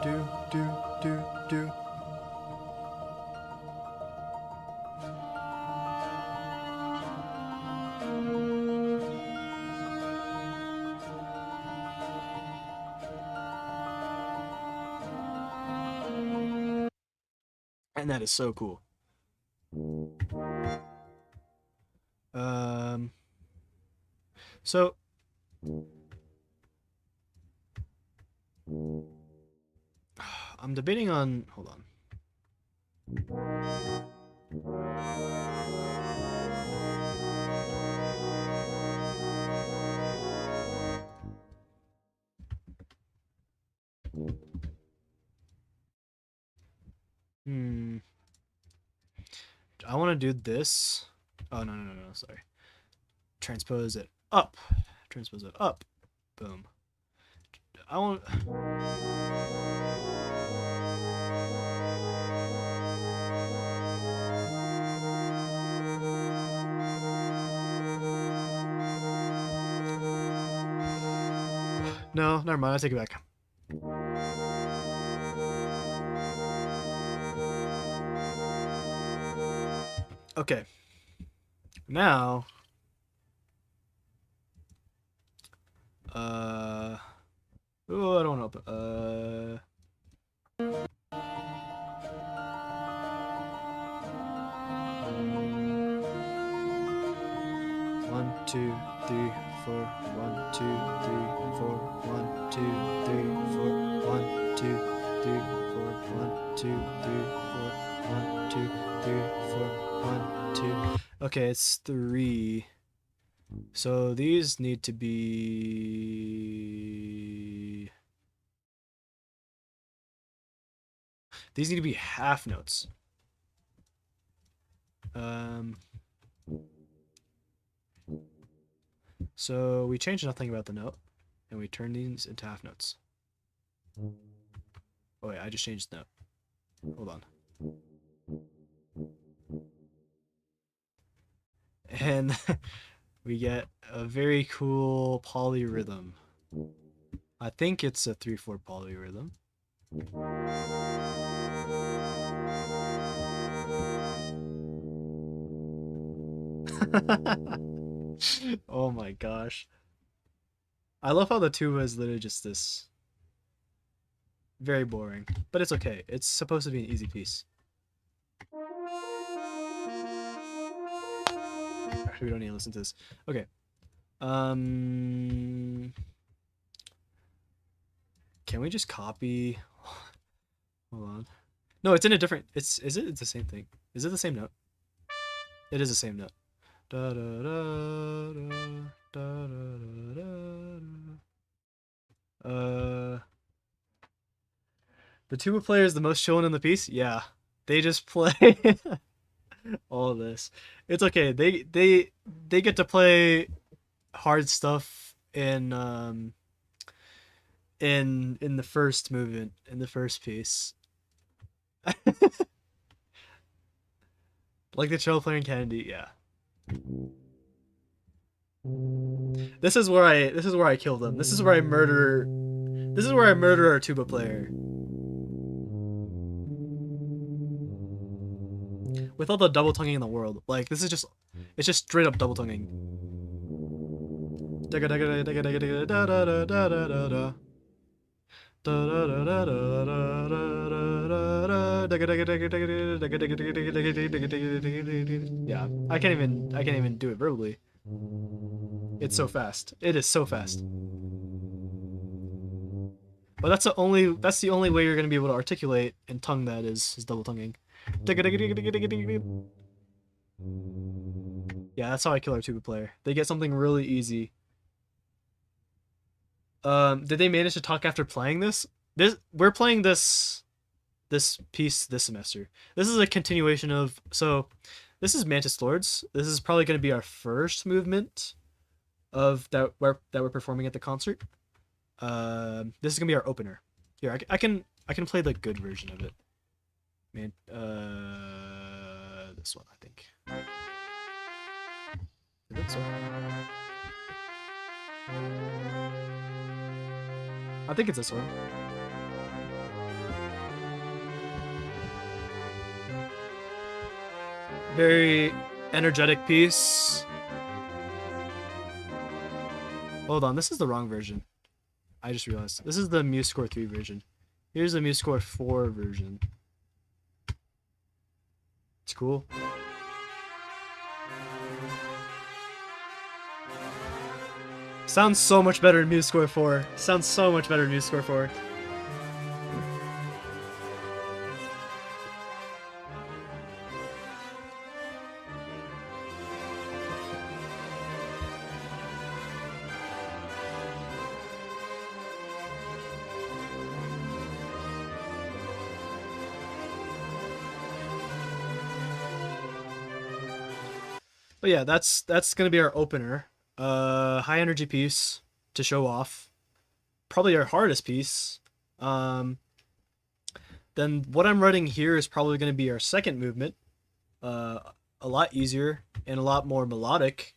Do do do do. And that is so cool. So I'm debating on, hold on. I want to do this. Oh, no, sorry. Transpose it up. Transpose it up. Boom. I want... No, never mind. I take it back. Okay. Now... Oh, I don't want to open... 1, 2, 3, 4. 1, 2, 3, 4. 1, 2, 3, 4. 1, 2, 3, 4. 1, 2, 3, 4. 1, 2, 3, 4. 1, 2. Okay, it's 3. So these need to be... These need to be half notes. So we change nothing about the note, and we turn these into half notes. Oh wait, I just changed the note. Hold on. And we get a very cool polyrhythm. I think it's a 3/4 polyrhythm. Oh my gosh. I love how the tuba is literally just this. Very boring. But it's okay. It's supposed to be an easy piece. Actually, we don't need to listen to this. Okay. Can we just copy? Hold on. No, it's in a different. It's the same thing. Is it the same note? It is the same note. Da da da da da da da. The tuba player is the most chillin' in the piece. Yeah, they just play all this. It's okay. They get to play hard stuff in the first movement, in the first piece. Like the cello player in Kennedy, yeah. This is where I kill them. This is where I murder our tuba player. With all the double tonguing in the world. Like this is just it's just straight up double tonguing. Yeah, I can't even do it verbally. It's so fast. It is so fast. But that's the only way you're gonna be able to articulate and tongue that is double tonguing. Yeah, that's how I kill our tuba player. They get something really easy. Did they manage to talk after playing this? We're playing this piece this semester. This is a continuation of this is Mantis Lords. This is probably going to be our first movement of that we're performing at the concert. This is gonna be our opener. Here, I can play the good version of it. Man, this one I think. Is it so? I think it's this one. Very energetic piece. Hold on, this is the wrong version. I just realized. This is the MuseScore 3 version. Here's the MuseScore 4 version. It's cool. Sounds so much better in MuseScore 4. Sounds so much better in MuseScore 4. But yeah, that's gonna be our opener. High energy piece to show off. Probably our hardest piece. Then what I'm writing here is probably gonna be our second movement. A lot easier and a lot more melodic.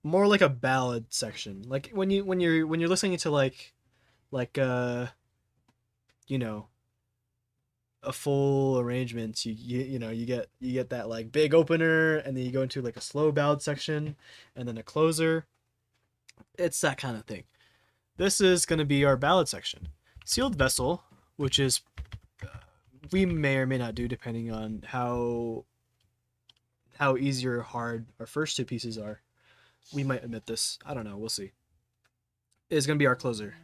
More like a ballad section. Like when you're listening to like you know a full arrangement, you get that like big opener, and then you go into like a slow ballad section, and then a closer. It's that kind of thing. This is going to be our ballad section. Sealed Vessel, which is we may or may not do depending on how easy or hard our first two pieces are. We might omit this. I don't know. We'll see. Is going to be our closer.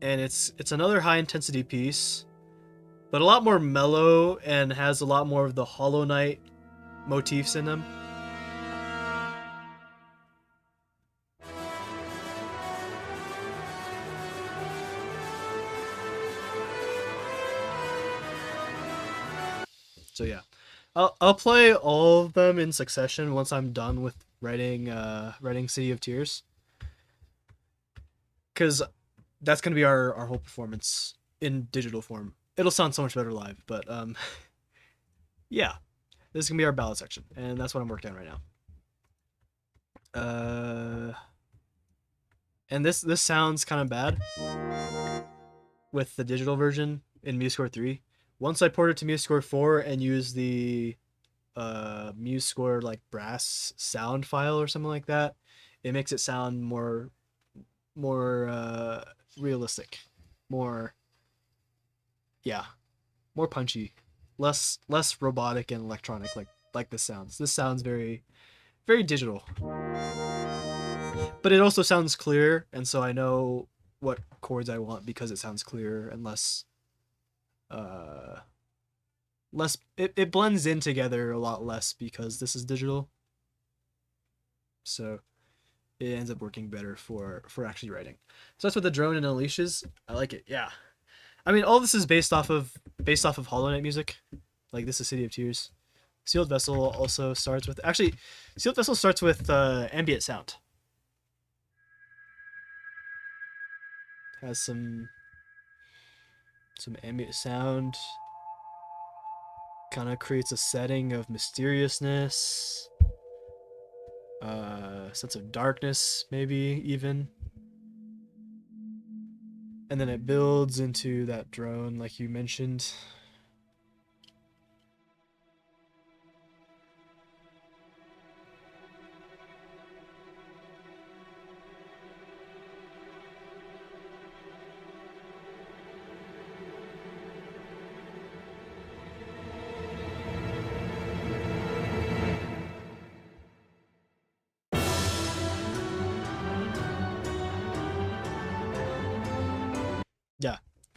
And it's another high intensity piece, but a lot more mellow and has a lot more of the Hollow Knight motifs in them. So yeah, I'll play all of them in succession once I'm done with writing City of Tears, because that's gonna be our whole performance in digital form. It'll sound so much better live, but yeah, this is gonna be our ballad section, and that's what I'm working on right now. And this sounds kind of bad with the digital version in MuseScore 3. Once I port it to MuseScore 4 and use the MuseScore like brass sound file or something like that, it makes it sound more realistic, more punchy, less robotic and electronic like this sounds. This sounds very very digital, but it also sounds clear, and so I know what chords I want because it sounds clearer and less it blends in together a lot less because this is digital, so it ends up working better for actually writing. So that's what the drone and unleashes. I like it. Yeah, I mean, all this is based off of Hollow Knight music. Like, this is City of Tears. Sealed Vessel also starts with Sealed Vessel starts with ambient sound. Has some ambient sound. Kind of creates a setting of mysteriousness, sense of darkness, maybe even. And then it builds into that drone, like you mentioned.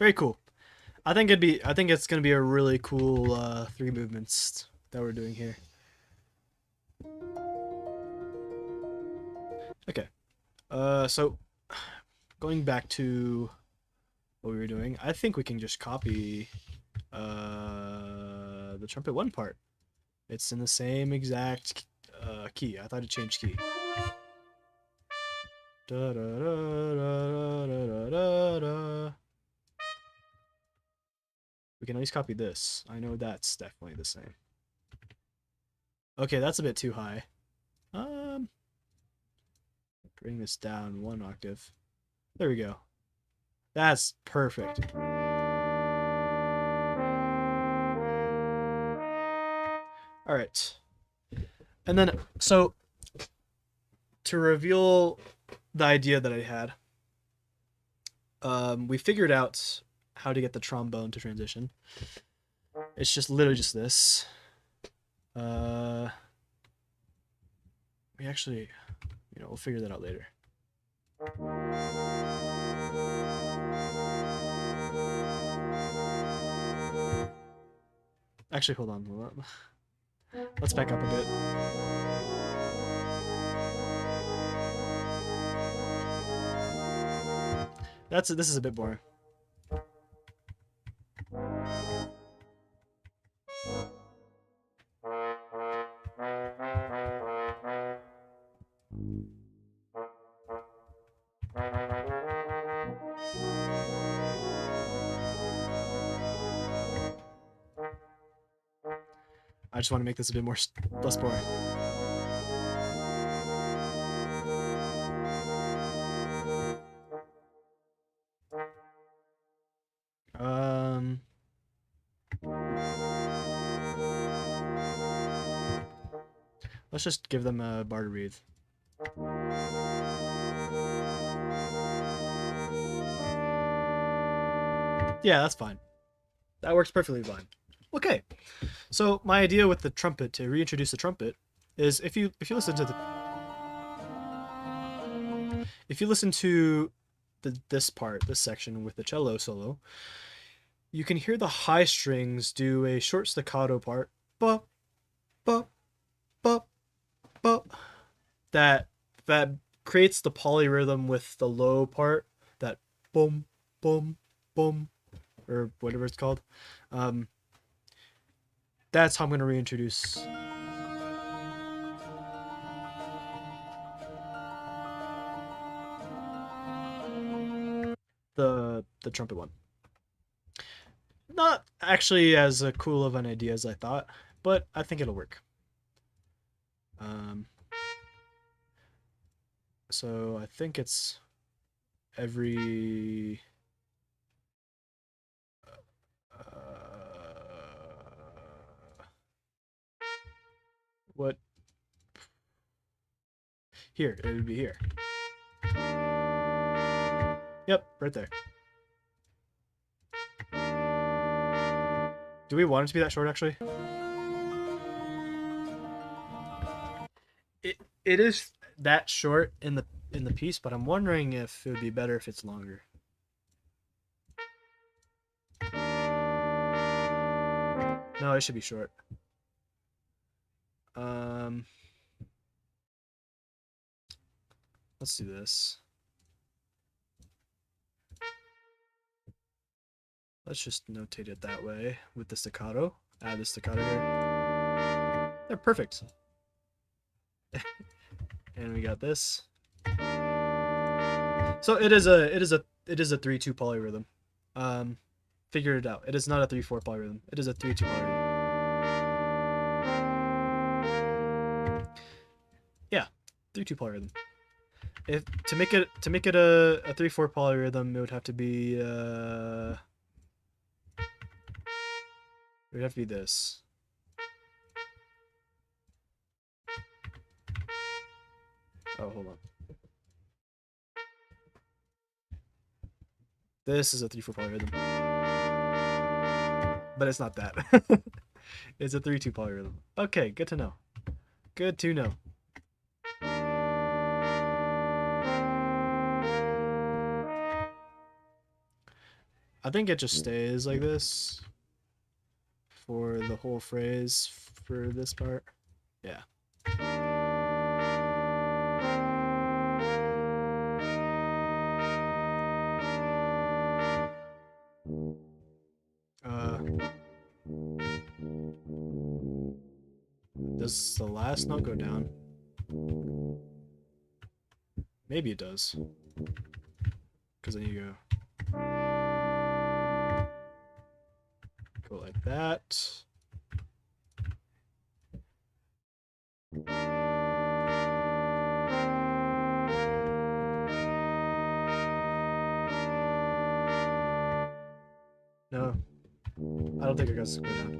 Very cool. I think it's gonna be a really cool 3 movements that we're doing here. Okay. So going back to what we were doing, I think we can just copy the trumpet 1 part. It's in the same exact key. I thought it changed key. Da, da, da, da, da, da, da. We can at least copy this. I know that's definitely the same. Okay, that's a bit too high. Bring this down 1 octave. There we go. That's perfect. All right. And then, so to reveal the idea that I had, we figured out how to get the trombone to transition. It's just literally just this. We actually, we'll figure that out later. Actually, hold on. Let's back up a bit. This is a bit boring. I just want to make this a bit less boring. Let's just give them a bar to breathe. Yeah, that's fine. That works perfectly fine. Okay, so my idea with the trumpet, to reintroduce the trumpet, is if you listen to this part, this section with the cello solo, you can hear the high strings do a short staccato part, bop, bop, bop, bop, that creates the polyrhythm with the low part, that boom, boom, boom, or whatever it's called. That's how I'm going to reintroduce the trumpet one. Not actually as cool of an idea as I thought, but I think it'll work. So I think it's every what here, it would be here. Yep, right there. Do we want it to be that short actually? It is that short in the piece, but I'm wondering if it would be better if it's longer. No, it should be short. Let's do this. Let's just notate it that way with the staccato. Add the staccato here. They're perfect. And we got this. So it is a 3/2 polyrhythm. Figure it out. It is not a 3/4 polyrhythm. It is a 3/2 polyrhythm. Yeah, 3/2 polyrhythm. If to make it a 3/4 polyrhythm, it would have to be this. Oh, hold on. This is a 3/4 polyrhythm. But it's not that. It's a 3/2 polyrhythm. Okay, good to know. Good to know. I think it just stays like this for the whole phrase for this part. Yeah. Does the last note go down? Maybe it does. Because then you go like that. No, I don't think it goes go down.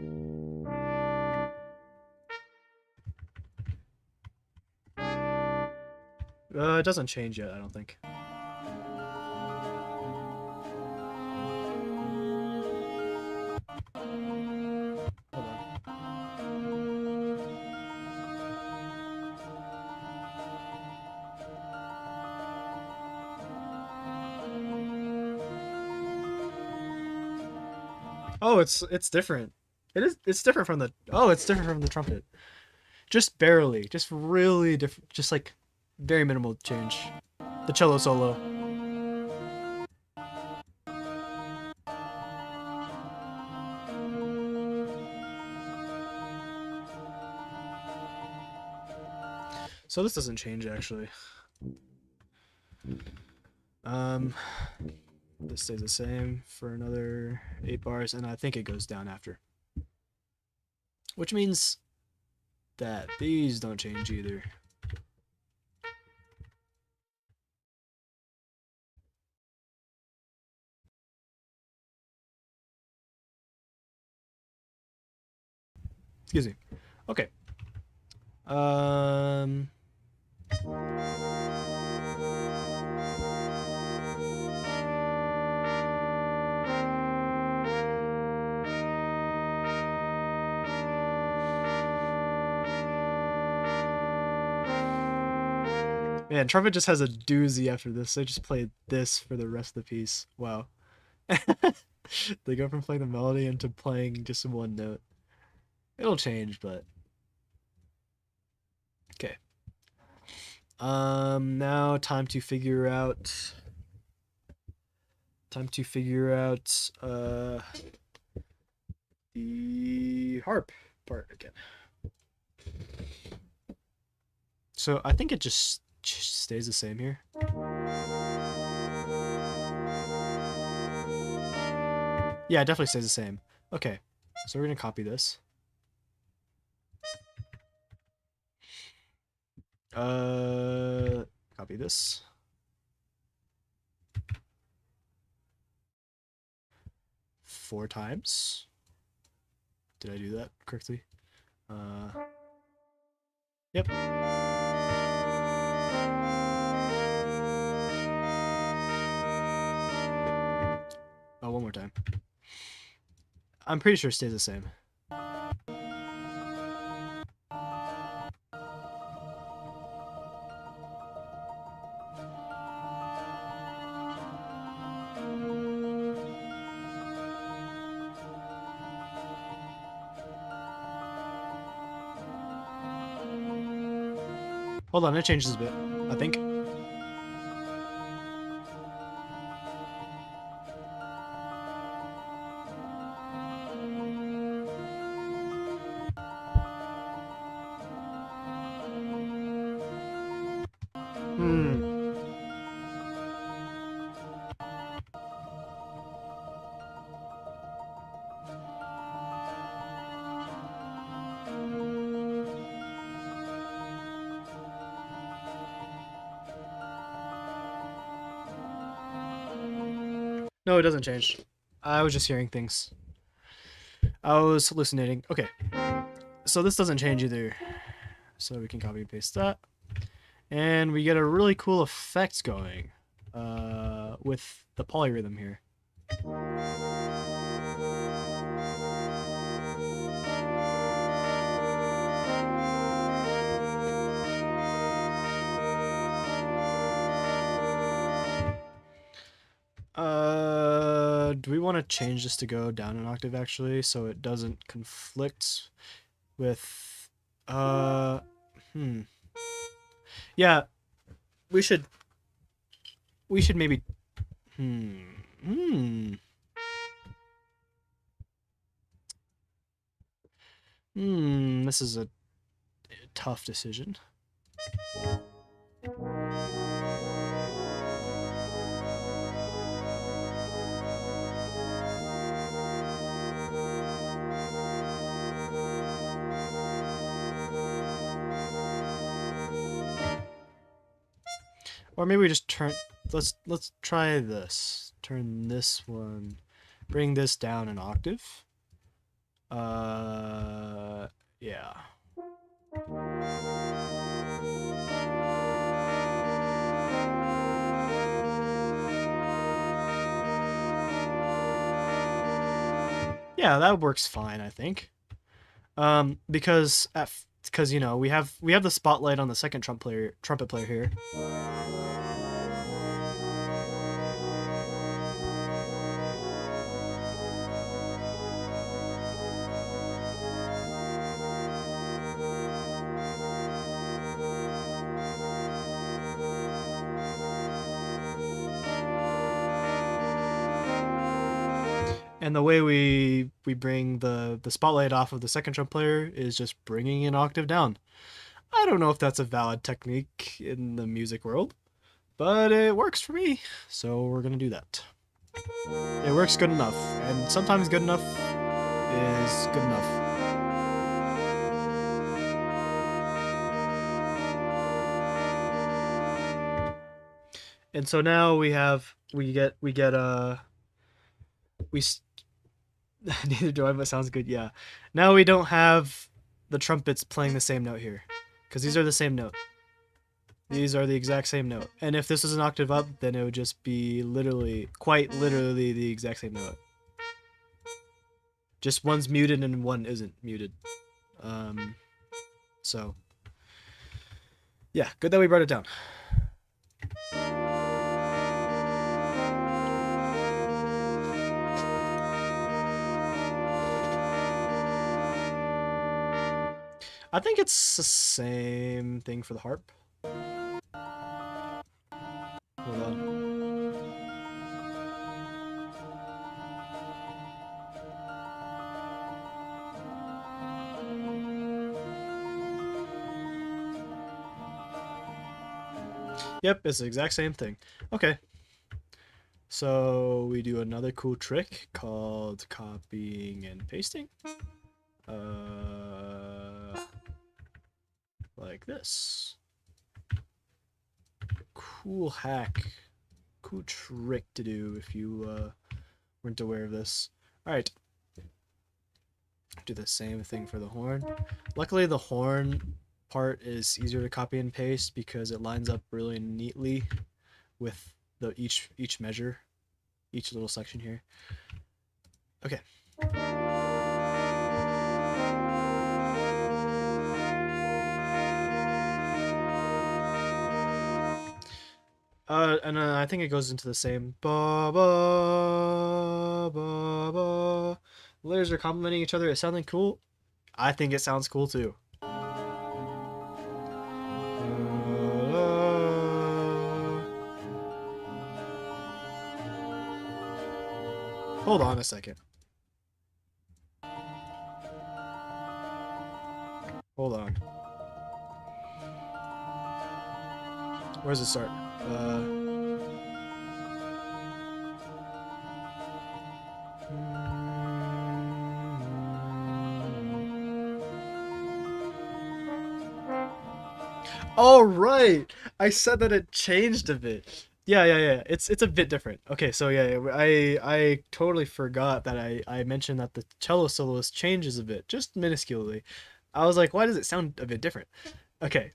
It doesn't change yet, I don't think. Hold on. Oh, it's different. It's different from the it's different from the trumpet. Just barely, just really different, just like very minimal change. The cello solo. So this doesn't change actually. This stays the same for another 8 bars, and I think it goes down after. Which means that these don't change either. Excuse me. Okay. Man, trumpet just has a doozy after this. They just played this for the rest of the piece. Wow. They go from playing the melody into playing just one note. It'll change, but okay. Now time to figure out the harp part again. So I think it just stays the same here. Yeah, it definitely stays the same. Okay, so we're gonna copy this. Copy this. Four times. Did I do that correctly? Yep. Oh, one more time. I'm pretty sure it stays the same. Hold on, it changes a bit, I think. No, it doesn't change. I was just hearing things. I was hallucinating. Okay. So this doesn't change either. So we can copy and paste that. And we get a really cool effect going with the polyrhythm here. do we want to change this to go down an octave actually, so it doesn't conflict with, yeah, we should maybe, this is a tough decision. Or maybe we just turn, let's try this. Turn this one, bring this down an octave. Yeah. Yeah, that works fine, I think. Because you know, we have the spotlight on the second trumpet player here. And the way we bring the spotlight off of the second trumpet player is just bringing an octave down. I don't know if that's a valid technique in the music world, but it works for me, so we're gonna do that. It works good enough, and sometimes good enough is good enough. And so now we get neither do I, but sounds good. Yeah. Now we don't have the trumpets playing the same note here, because these are the same note. These are the exact same note. And if this was an octave up, then it would just be quite literally the exact same note. Just one's muted and one isn't muted. So yeah, good that we brought it down. I think it's the same thing for the harp. Hold on. Yep, it's the exact same thing. Okay. So we do another cool trick called copying and pasting. Like this. Cool hack. Cool trick to do if you weren't aware of this. Alright. Do the same thing for the horn. Luckily the horn part is easier to copy and paste because it lines up really neatly with the each measure, each little section here. Okay. And I think it goes into the same ba ba ba ba. Layers are complementing each other. It's sounding cool. I think it sounds cool too. Hold on a second. Hold on. Where does it start? All right. I said that it changed a bit. Yeah. It's a bit different. Okay, so yeah, I totally forgot that I mentioned that the cello soloist changes a bit, just minusculely. I was like, why does it sound a bit different? Okay.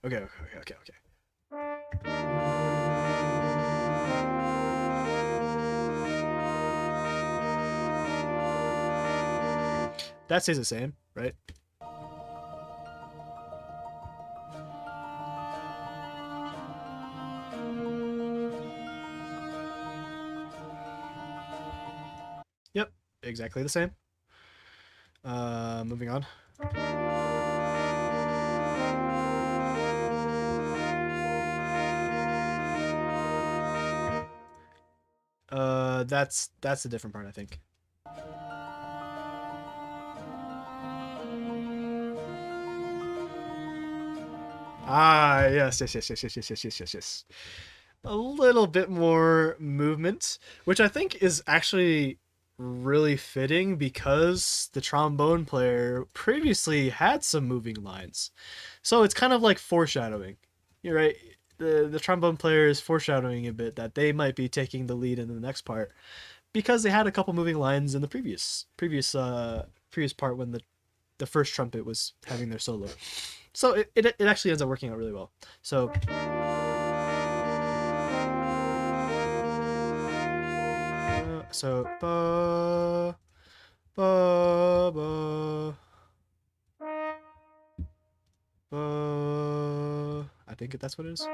That stays the same, right? exactly the same. Moving on. That's a different part, I think. Ah, yes. A little bit more movement, which I think is actually really fitting because the trombone player previously had some moving lines. So it's kind of like foreshadowing. You're right. The trombone player is foreshadowing a bit that they might be taking the lead in the next part because they had a couple moving lines in the previous part when the first trumpet was having their solo. So it actually ends up working out really well. So ba ba ba ba. I think that's what it is.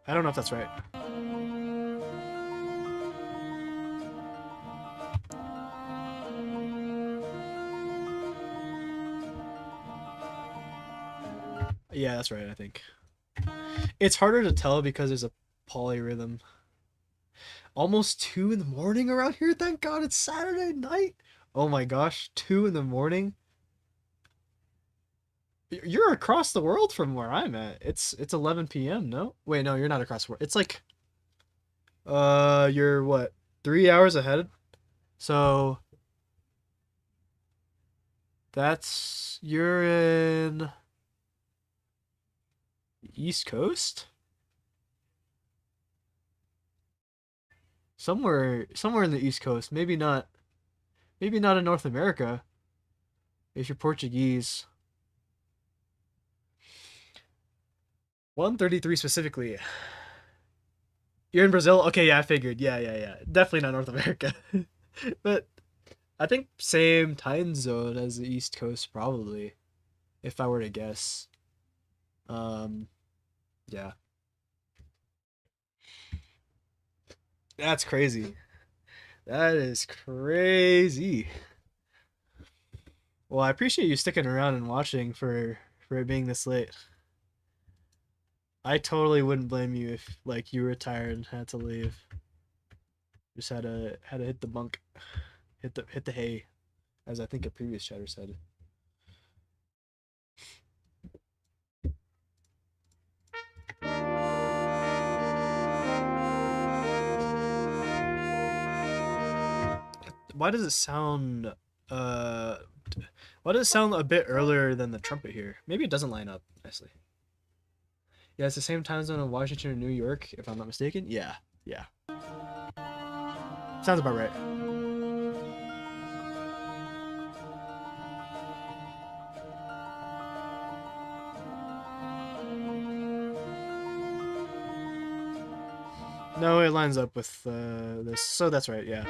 I don't know if that's right. Yeah, that's right, I think. It's harder to tell because there's a polyrhythm. Almost 2 in the morning around here, thank God it's Saturday night. Oh my gosh, 2 in the morning. You're across the world from where I'm at. It's 11 p.m., no? Wait, no, you're not across the world. It's like you're what? 3 hours ahead. So that's you're in East Coast? Somewhere in the East Coast. Maybe not in North America if you're Portuguese. 1:33 specifically. You're in Brazil? Okay, yeah, I figured. Yeah. Definitely not North America. But I think same time zone as the East Coast probably, if I were to guess. Um yeah. That's crazy. That is crazy. Well, I appreciate you sticking around and watching for it being this late. I totally wouldn't blame you if like you were tired and had to leave. Just had to hit the bunk, hit the hay, as I think a previous chatter said. Why does it sound uh why does it sound a bit earlier than the trumpet here? Maybe it doesn't line up nicely. Yeah, it's the same time zone in Washington and New York, if I'm not mistaken. Yeah. Sounds about right. No, it lines up with this, so that's right. Yeah.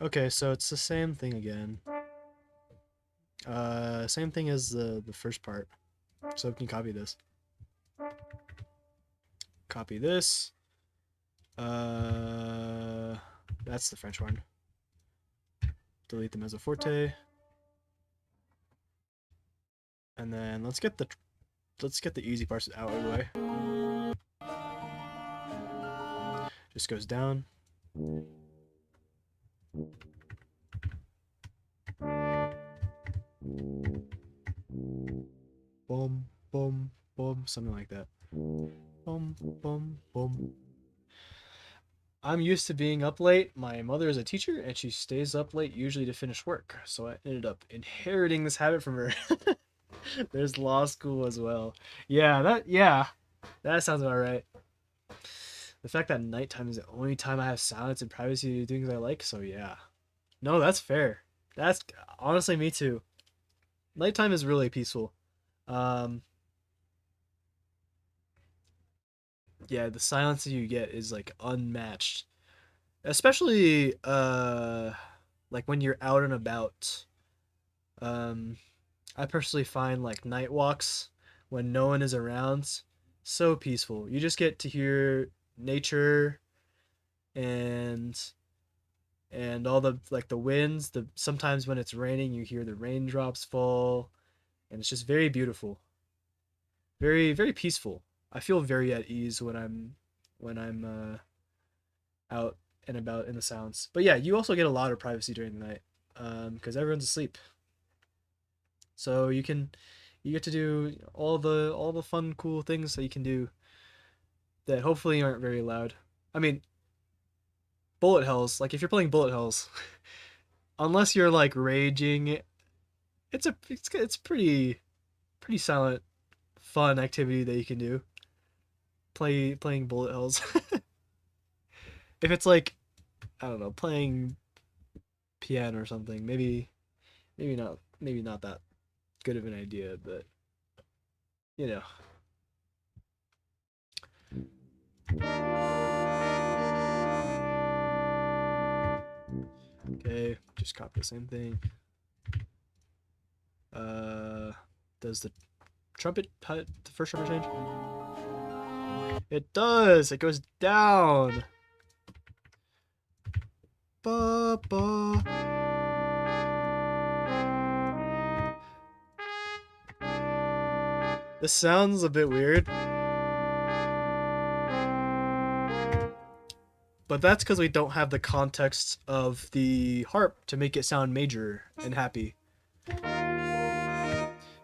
Okay, so it's the same thing again. Same thing as the first part. So can you copy this? Copy this. That's the French one. Delete the mezzo forte. And then let's get the easy parts out of the way. Just goes down. Boom, boom, boom, something like that. Boom, boom, boom. I'm used to being up late. My mother is a teacher and she stays up late usually to finish work. So I ended up inheriting this habit from her. There's law school as well. That sounds about right. The fact that nighttime is the only time I have silence and privacy to do things I like, so yeah. No, that's fair. That's honestly me too. Nighttime is really peaceful. Um, yeah, the silence that you get is like unmatched. especially like when you're out and about. Um, I personally find like night walks when no one is around so peaceful. You just get to hear nature and all the like the winds, the sometimes when it's raining you hear the raindrops fall and it's just very beautiful. Very very peaceful. I feel very at ease when I'm out and about in the sounds. But yeah, you also get a lot of privacy during the night because everyone's asleep. So you get to do all the fun cool things that you can do that hopefully aren't very loud. I mean, bullet hells, like if you're playing bullet hells, unless you're like raging, it's pretty silent fun activity that you can do. Playing bullet hells. If it's like I don't know, playing piano or something, maybe not that good of an idea, but you know. Okay, just copy the same thing. Uh, does the trumpet the first trumpet change? It does. It goes down. Ba ba. This sounds a bit weird, but that's because we don't have the context of the harp to make it sound major and happy.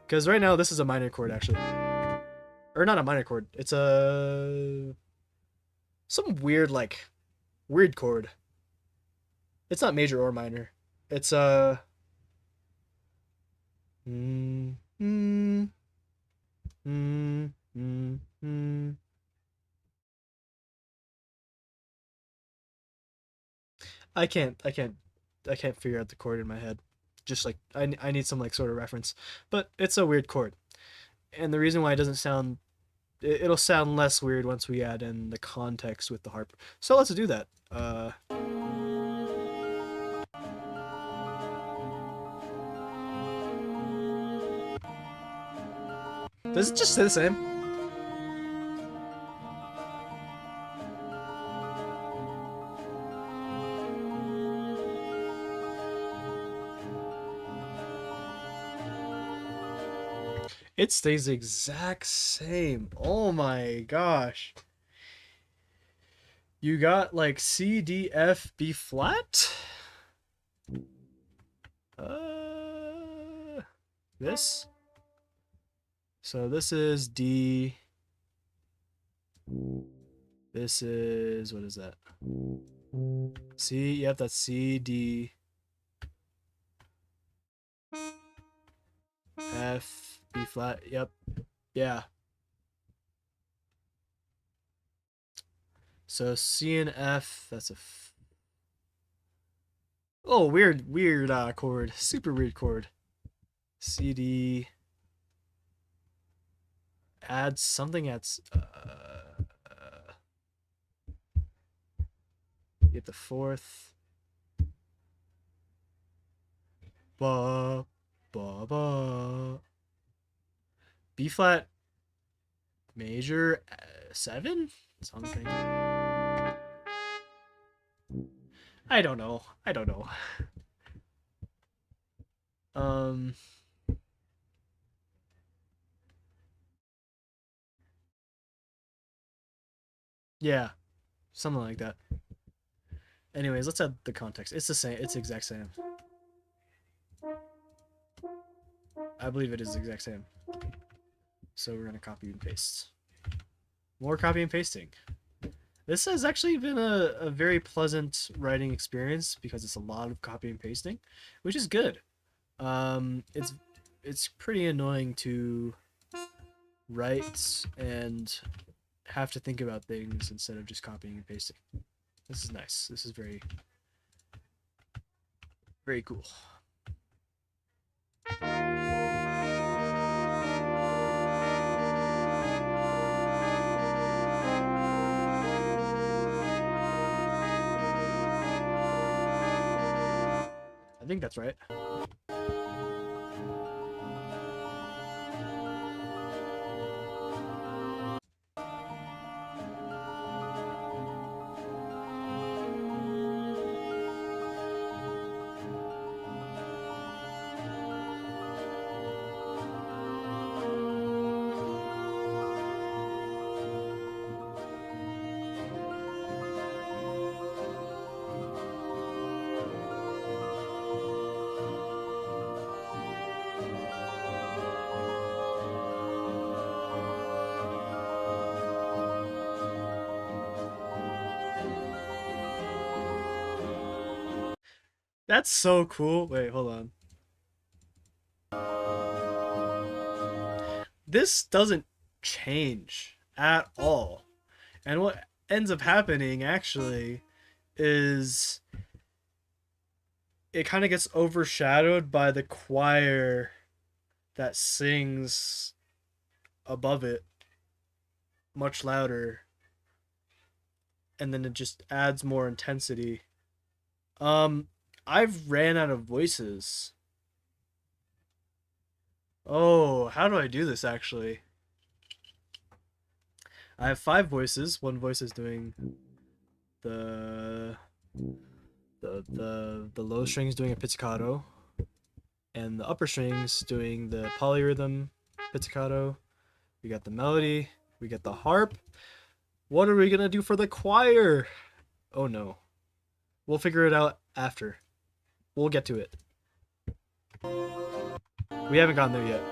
Because right now this is a minor chord actually, or not a minor chord. It's a some weird like weird chord. It's not major or minor. It's a mm, mm, mm, mm, mm. I can't figure out the chord in my head. Just like I need some like sort of reference, but it's a weird chord. And the reason why it doesn't sound it'll sound less weird once we add in the context with the harp. So let's do that. Does it just say the same? It stays the exact same. Oh my gosh. You got like C, D, F, B flat? Uh, this? So this is D. This is, what is that? C, yep, that's C, D, F, B flat, yep, yeah. So C and F, that's a oh, weird chord, super weird chord. C, D, add something that's, get the fourth. Ba, ba, ba. B flat major 7 something. I don't know. I don't know. Um yeah, something like that. Anyways, let's add the context. It's the same. It's the exact same. I believe it is the exact same. So we're gonna copy and paste. More copy and pasting. This has actually been a very pleasant writing experience because it's a lot of copy and pasting, which is good. It's pretty annoying to write and have to think about things instead of just copying and pasting. This is nice. This is very, very cool. think that's right. That's so cool. Wait, hold on. This doesn't change at all. And what ends up happening actually is it kind of gets overshadowed by the choir that sings above it much louder, and then it just adds more intensity. I've ran out of voices. Oh, how do I do this actually? I have 5 voices. One voice is doing the the low strings doing a pizzicato, and the upper strings doing the polyrhythm pizzicato. We got the melody, we got the harp. What are we gonna do for the choir? Oh no. We'll figure it out after. We'll get to it. We haven't gotten there yet.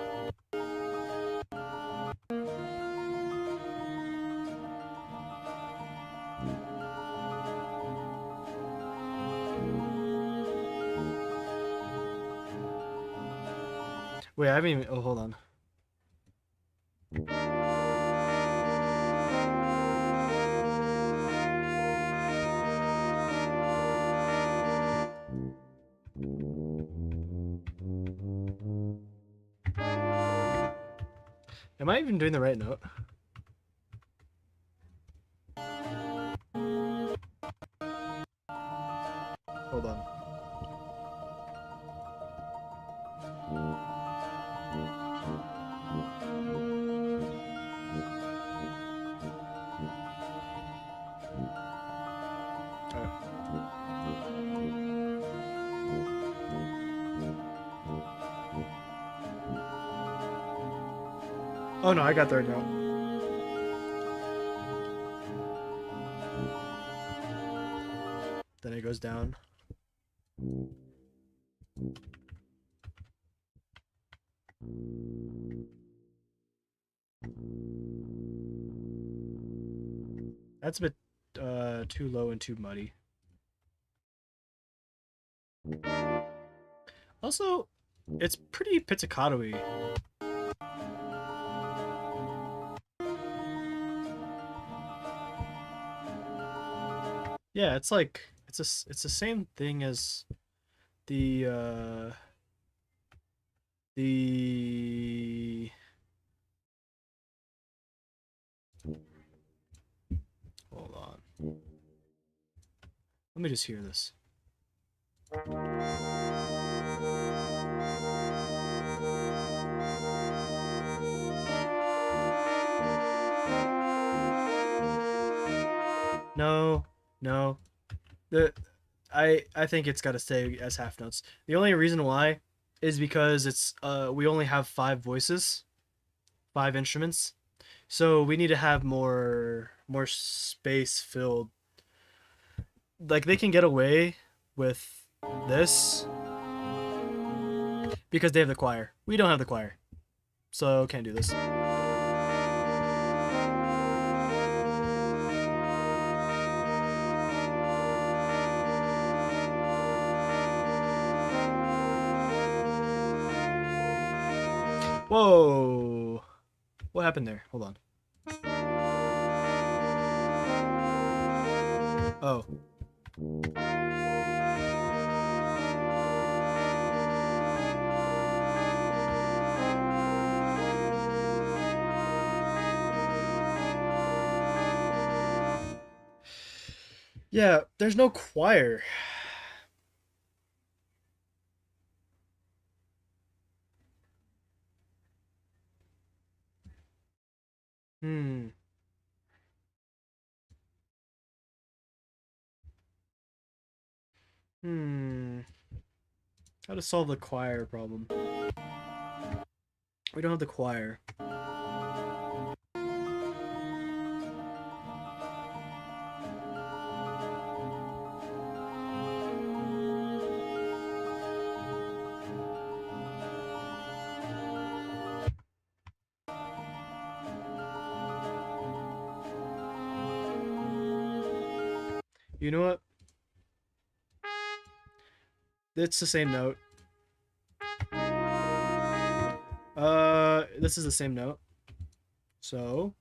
Wait, I haven't even. Oh, hold on. Am I even doing the right note? Hold on. Oh no, I got third note. Then it goes down. That's a bit too low and too muddy. Also, it's pretty pizzicato-y. Yeah, it's like it's the same thing as the the hold on. Let me just hear this. No, no. The I think it's got to stay as half notes. The only reason why is because it's we only have 5 voices, 5 instruments. So we need to have more space filled. Like they can get away with this because they have the choir. We don't have the choir. So can't do this. Whoa. What happened there? Hold on. Oh. Yeah, there's no choir. Hmm. Hmm. How to solve the choir problem? We don't have the choir. You know what? It's the same note. This is the same note. So,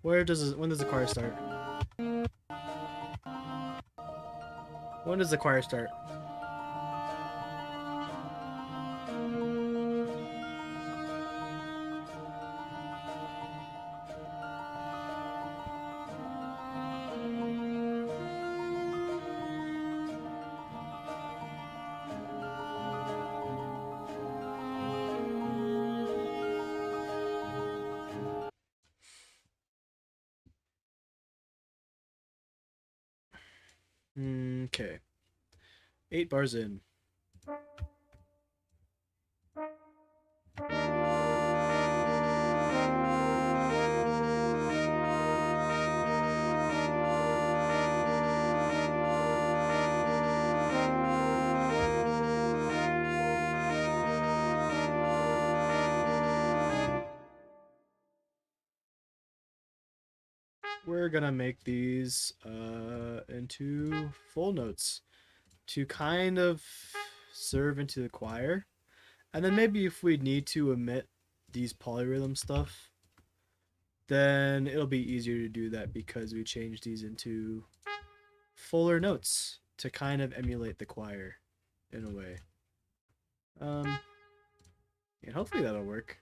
when does the choir start? When does the choir start? Okay. 8 bars in. We're gonna make these into full notes to kind of serve into the choir. And then maybe if we need to omit these polyrhythm stuff, then it'll be easier to do that because we changed these into fuller notes to kind of emulate the choir in a way. And hopefully that'll work.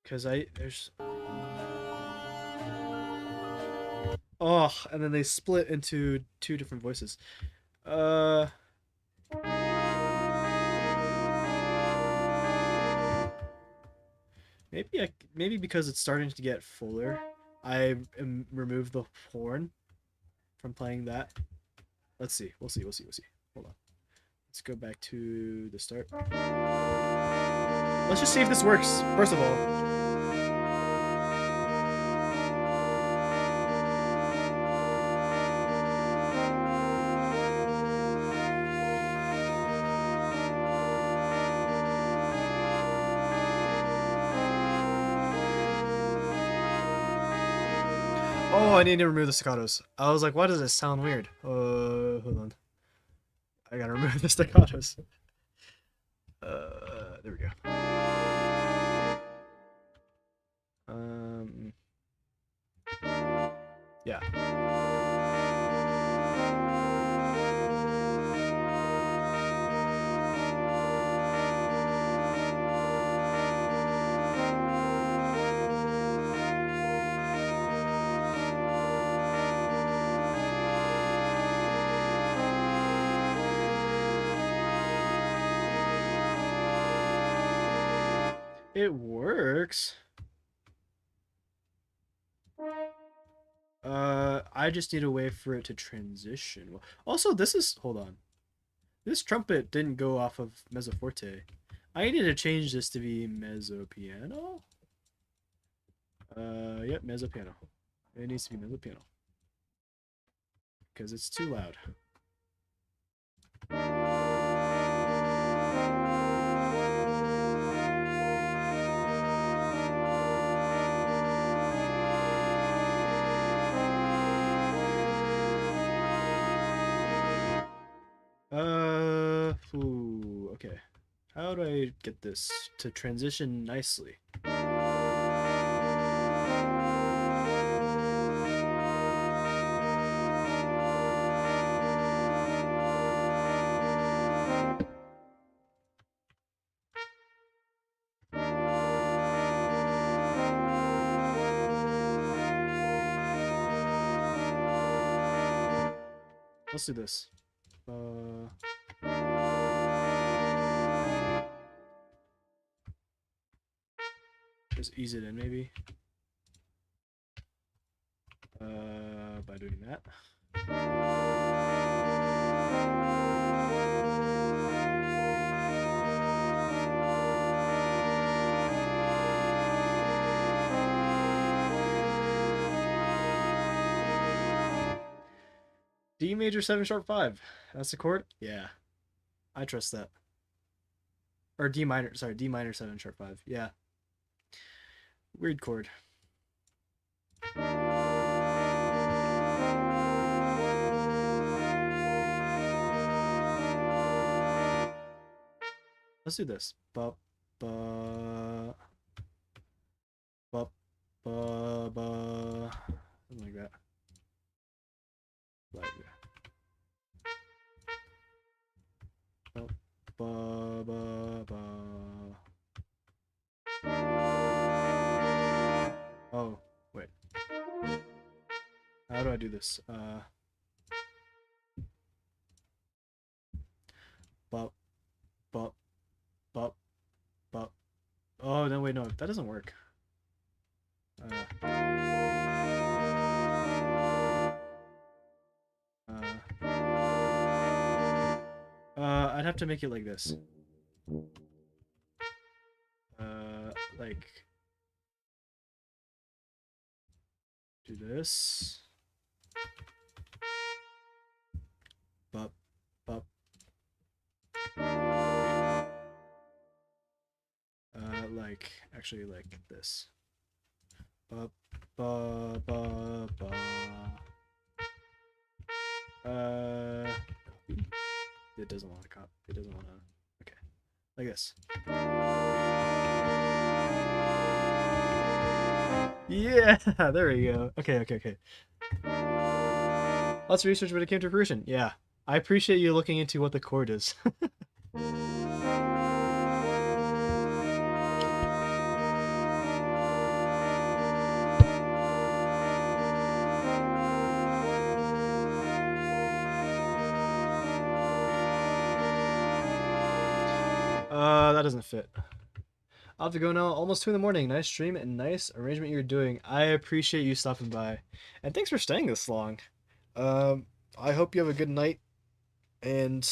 Cause there's and then they split into 2 different voices. Uh maybe because it's starting to get fuller, I removed the horn from playing that. Let's see. We'll see. Hold on. Let's go back to the start. Let's just see if this works, first of all. Oh, I need to remove the staccatos. I was like, why does it sound weird? Hold on. I gotta remove the staccatos. There we go. Yeah. It works. I just need a way for it to transition. Also, hold on. This trumpet didn't go off of mezzo forte. I need to change this to be mezzo piano. Yep, mezzo piano. It needs to be mezzo piano because it's too loud. Okay. How do I get this to transition nicely? let's do this. Just ease it in, maybe. By doing that. D major 7 sharp 5. That's the chord? Yeah. I trust that. Or D minor, sorry, D minor 7 sharp 5. Yeah. Weird chord. Let's do this. Ba ba ba ba ba. Something like that. Like that. Ba ba ba. Oh, wait. How do I do this? Bop, bop, bop, bop. Oh, no, wait, no, that doesn't work. I'd have to make it like this. Like, do this. Bop, bop. Like, actually, like this. Ba ba ba ba. It doesn't want to cop. It doesn't want to. Okay, like this. Yeah, there we go. Okay, okay, okay. Lots of research, but it came to fruition. Yeah, I appreciate you looking into what the chord is. That doesn't fit. I'll have to go now. Almost 2 in the morning. Nice stream and nice arrangement you're doing. I appreciate you stopping by. And thanks for staying this long. I hope you have a good night. And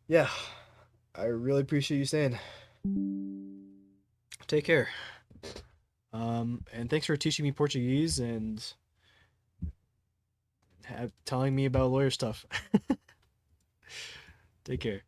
yeah, I really appreciate you staying. Take care. And thanks for teaching me Portuguese and telling me about lawyer stuff. Take care.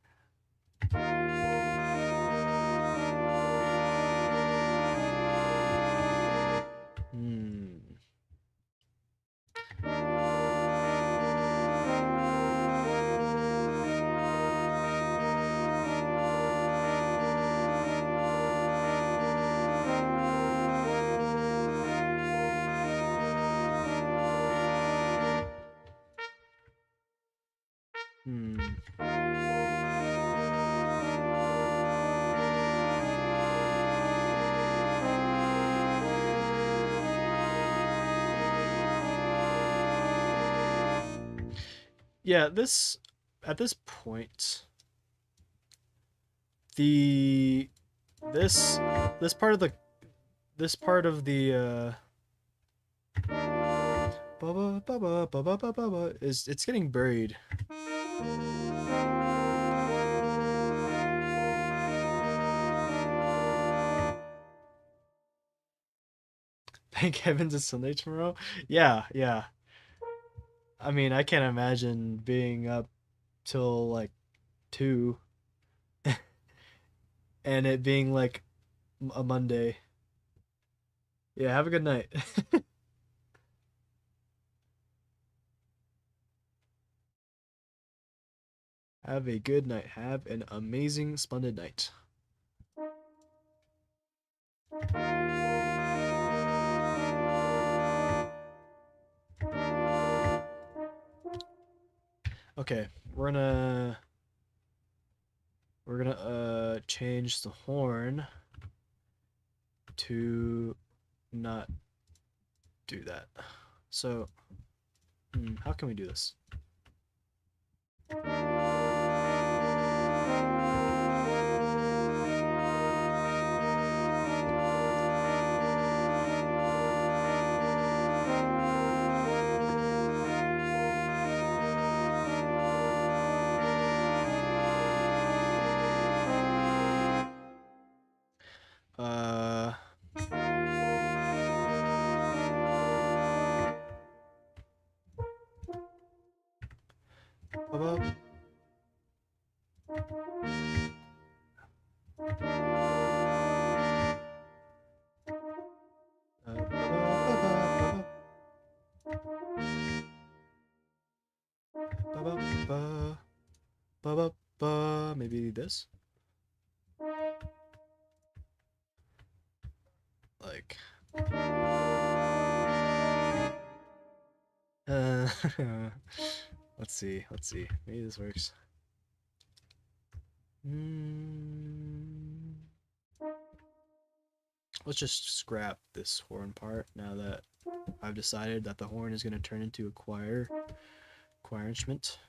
Yeah, this at this point, this part of the is it's getting buried. Thank heavens it's Sunday tomorrow. Yeah, yeah. I mean, I can't imagine being up till like 2 and it being like a Monday. Yeah, have a good night. Have a good night. Have an amazing, splendid night. Okay, we're gonna change the horn to not do that. So, how can we do this? Ba-ba. Ba-ba-ba-ba-ba. Ba-ba-ba. Ba-ba-ba. Maybe this? Like. Uh, let's see. Let's see. Maybe this works. Let's just scrap this horn part now that I've decided that the horn is going to turn into a choir instrument.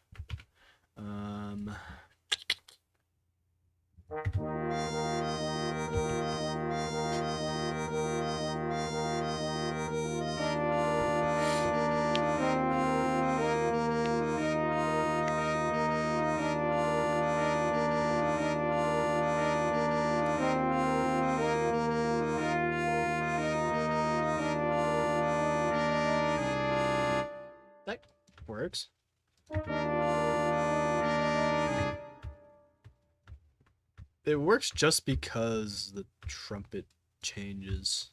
That works. It works just because the trumpet changes.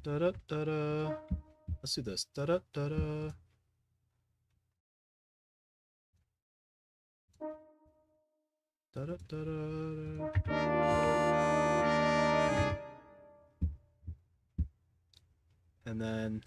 Da da da da. Let's do this. Da da da da. Da da da da. And then.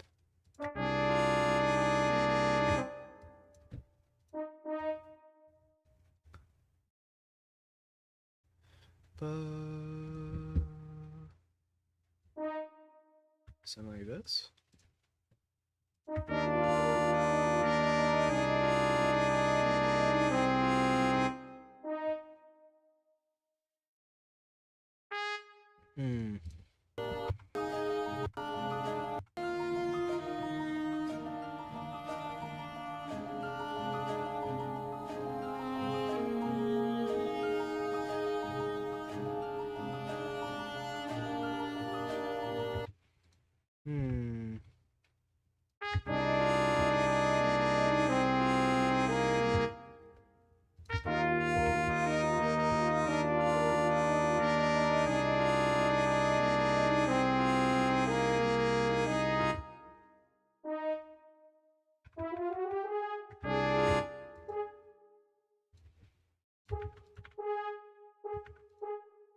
Something like this.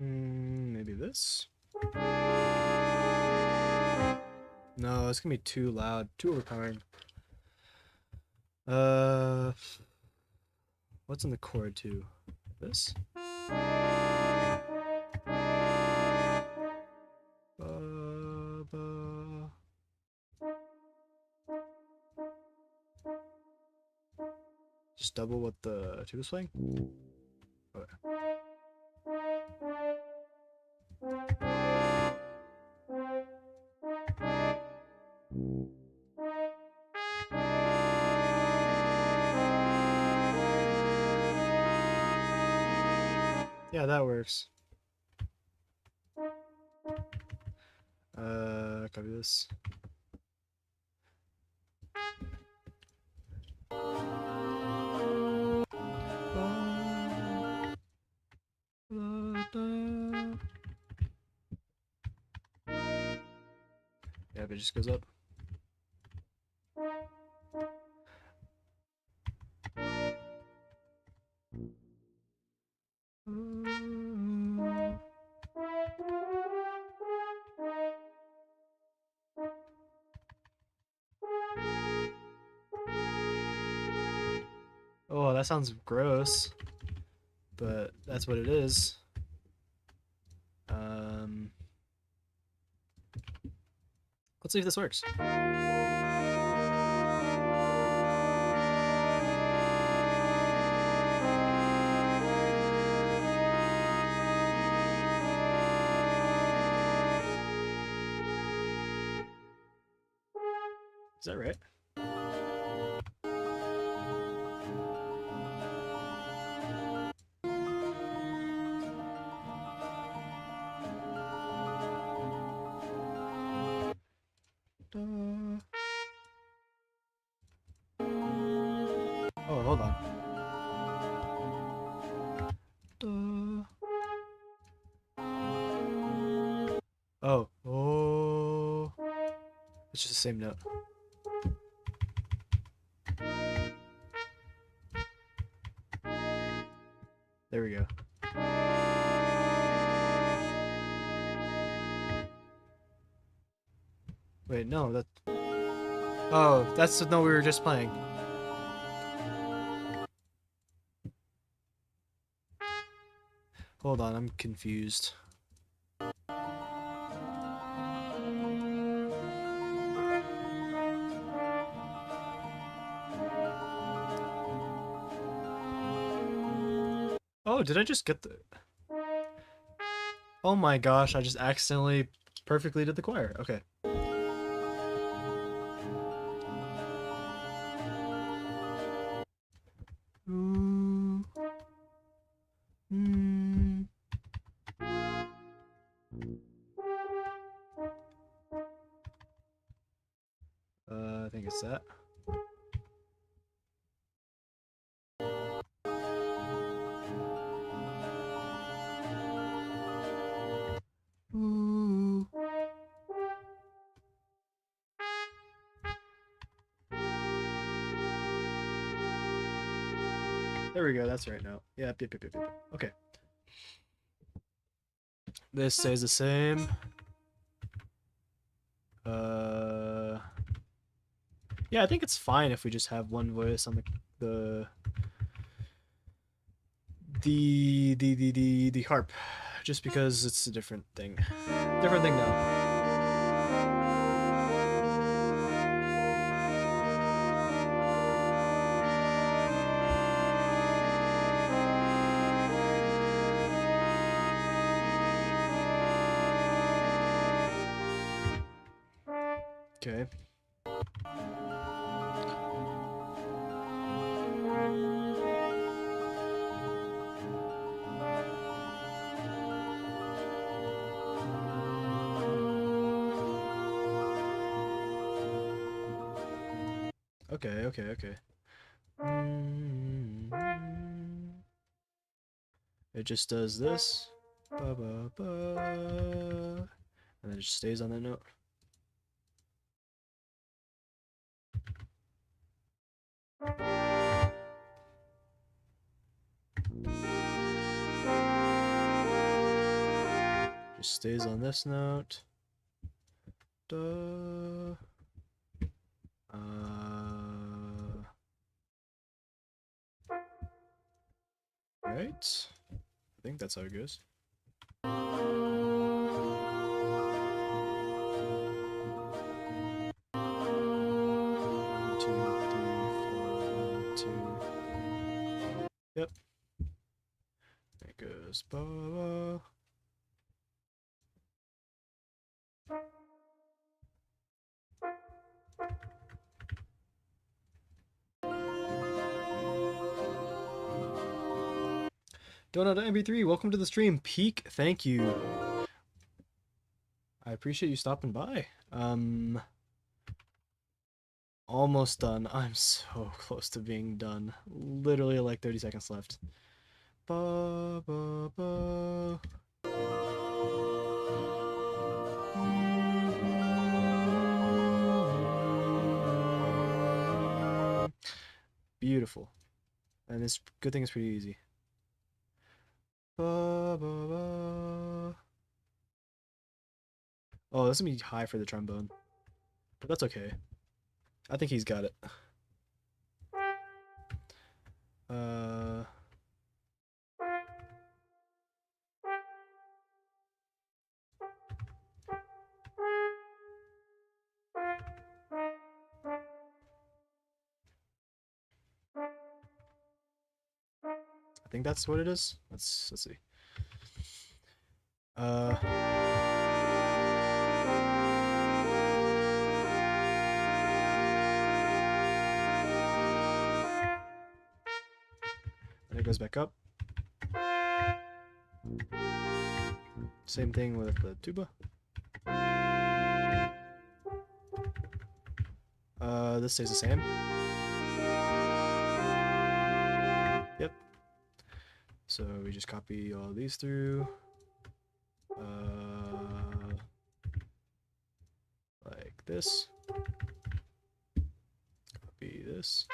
Maybe this? No, it's gonna be too loud, too overpowering. What's in the chord too? This? Just double what the tuba's playing? Okay. Yeah, that works. Copy this. Yeah, but it just goes up. Oh, that sounds gross, but that's what it is. Let's see if this works. Is that right? Oh, hold on. Oh. Oh. It's just the same note. There we go. Wait, no, that... Oh, that's the note we were just playing. Hold on, I'm confused. Oh, did I just get the... Oh my gosh, I just accidentally perfectly did the choir. Okay. Ooh. Mm. I think it's that. Ooh. There we go, that's right now. Yep. Okay. This stays the same. Yeah, I think it's fine if we just have one voice on the harp, just because it's a different thing. Different thing now. Okay. Okay. It just does this. Ba, ba, ba, and then it just stays on that note. Just stays on this note. Duh. Right? I think that's how it goes. One, two, three, 4, 1, 2. Yep. There it goes. Ba, ba. Donut MP3, welcome to the stream. Peak, thank you. I appreciate you stopping by. Almost done. I'm so close to being done. Literally like 30 seconds left. Ba, ba, ba. Beautiful. And this good thing is pretty easy. Ba, ba, ba. Oh, this is gonna be high for the trombone. But that's okay. I think he's got it. think that's what it is. Let's see. And it goes back up. Same thing with the tuba. This stays the same. Yep. So we just copy all these through. Like this. Copy this.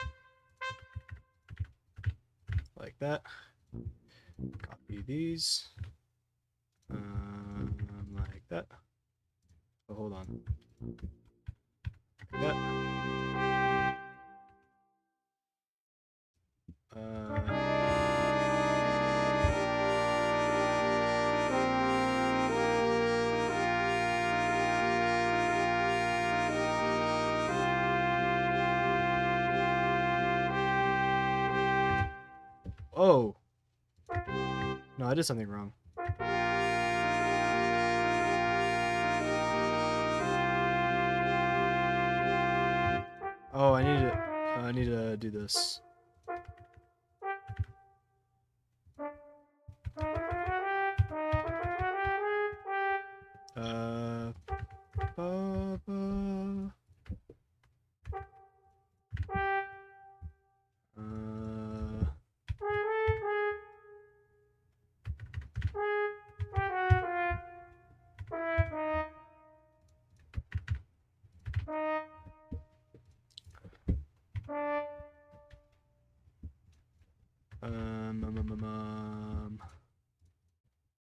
Like that. Copy these. Like that. Oh, hold on. Like that. Oh! No, I did something wrong. Oh, I need to do this.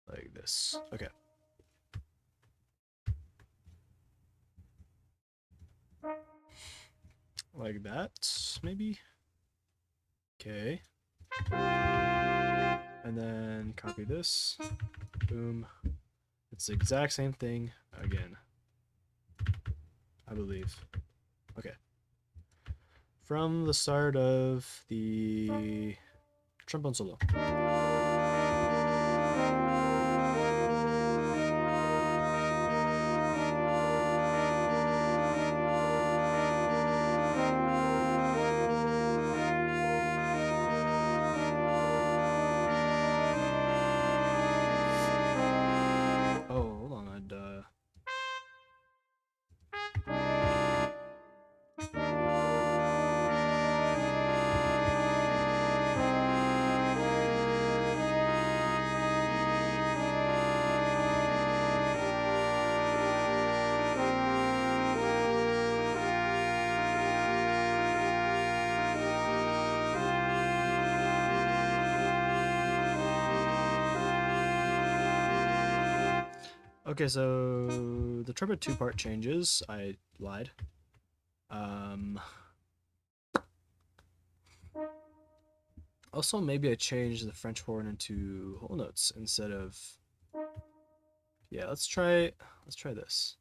Like this. Okay. Like that, maybe? Okay. And then copy this. Boom. It's the exact same thing again. I believe. Okay. From the start of the trombone solo. Okay, so the trumpet 2-part changes. I lied. Also, maybe I changed the French horn into whole notes instead of. Yeah, let's try this.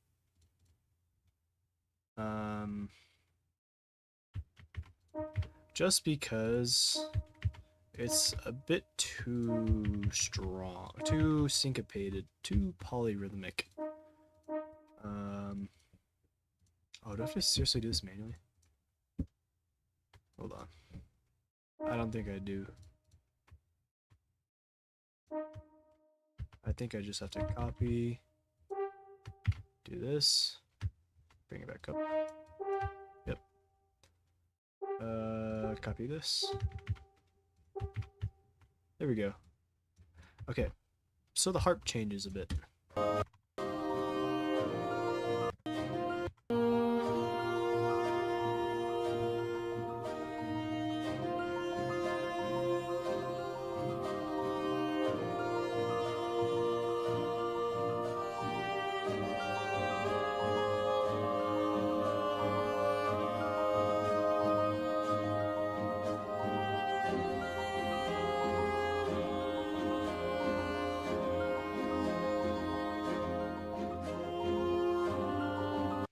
Just because it's a bit too strong, too syncopated, too polyrhythmic. Oh, do I have to seriously do this manually? Hold on. I don't think I do. I think I just have to copy, do this, bring it back up. Yep. Copy this. There we go. Okay. So the harp changes a bit.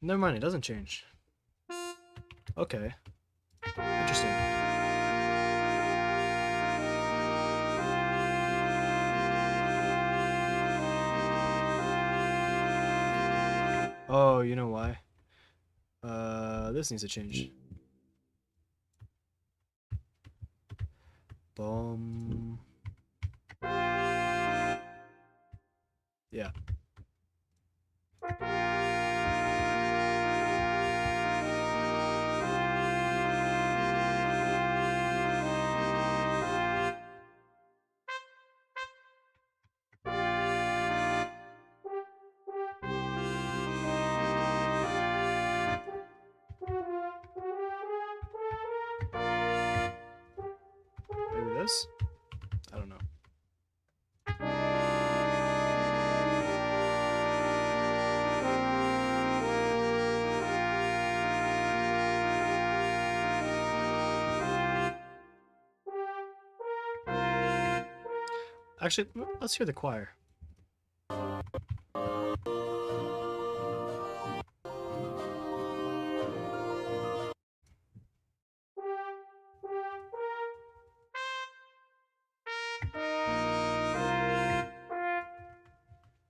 Never mind, it doesn't change. Okay. Interesting. Oh, you know why? This needs to change. Boom. Yeah. Maybe this? I don't know. Actually, let's hear the choir.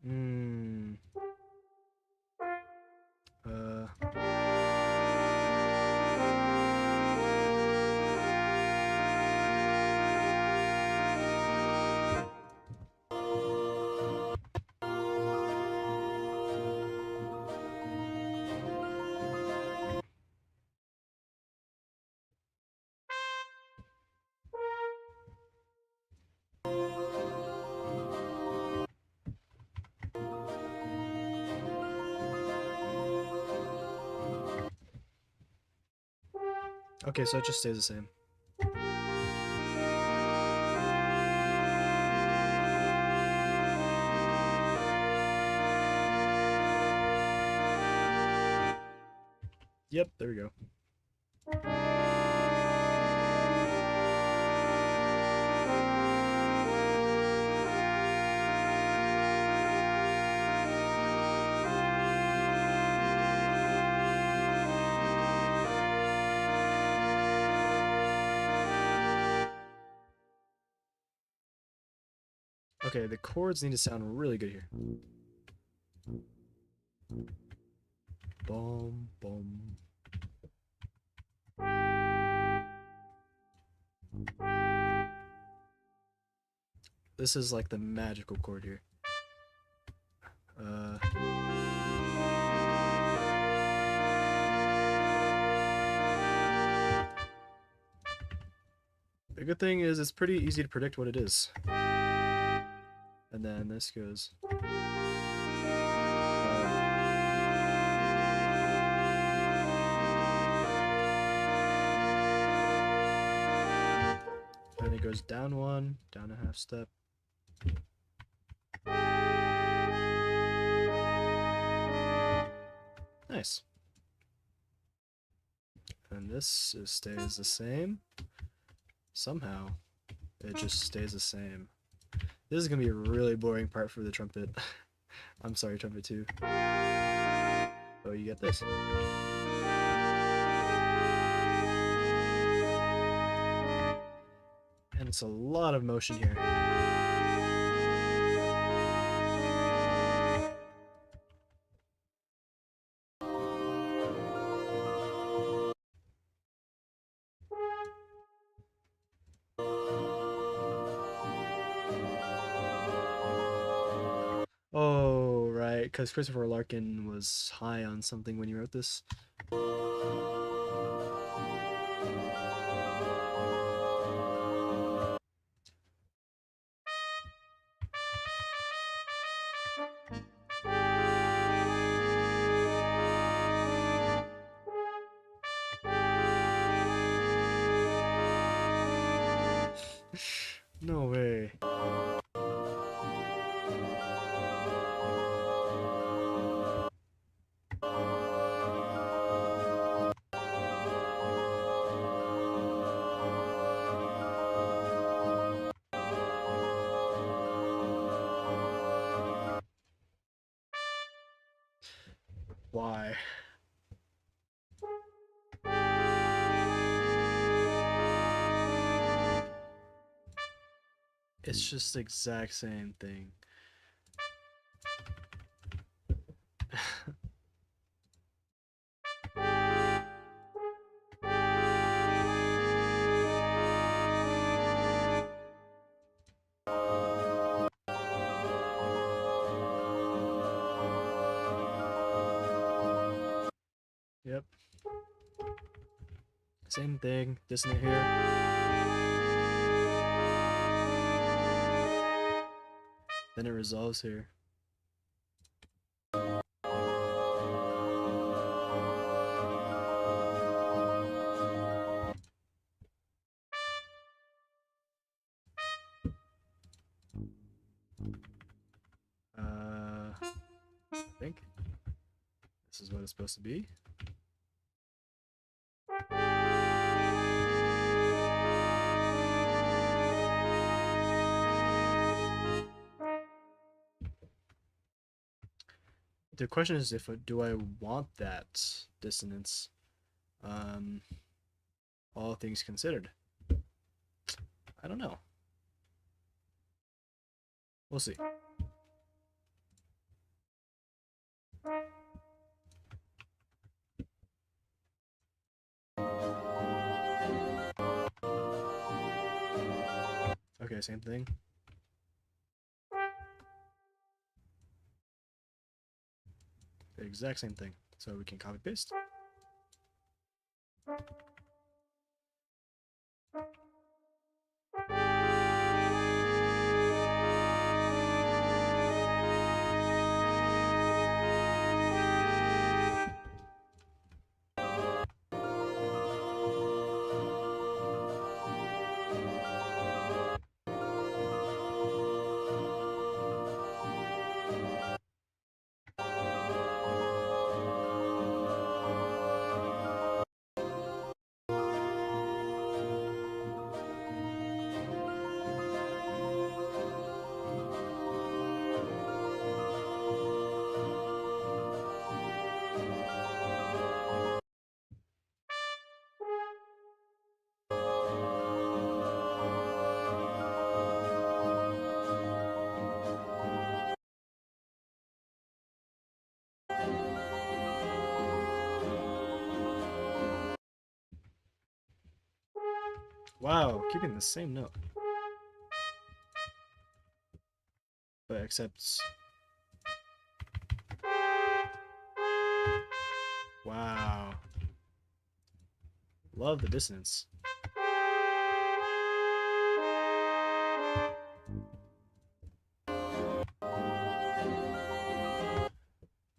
Hmm. Uh. Okay, so it just stays the same. Yep, there we go. Okay, the chords need to sound really good here. Boom, boom. This is like the magical chord here. The good thing is it's pretty easy to predict what it is. And then this goes. Then it goes down one, down a half step. Nice. And this stays the same. Somehow, it just stays the same. This is gonna be a really boring part for the trumpet. I'm sorry, trumpet 2. Oh, you get this. And it's a lot of motion here. Oh, right, because Christopher Larkin was high on something when he wrote this. No way. Why? It's just the exact same thing. Yep. Same thing, dissonant here. Then it resolves here. I think this is what it's supposed to be. The question is, if do I want that dissonance? All things considered, I don't know. We'll see. Okay, same thing. The exact same thing. So we can copy paste. Wow, keeping the same note. But except... Wow. Love the dissonance.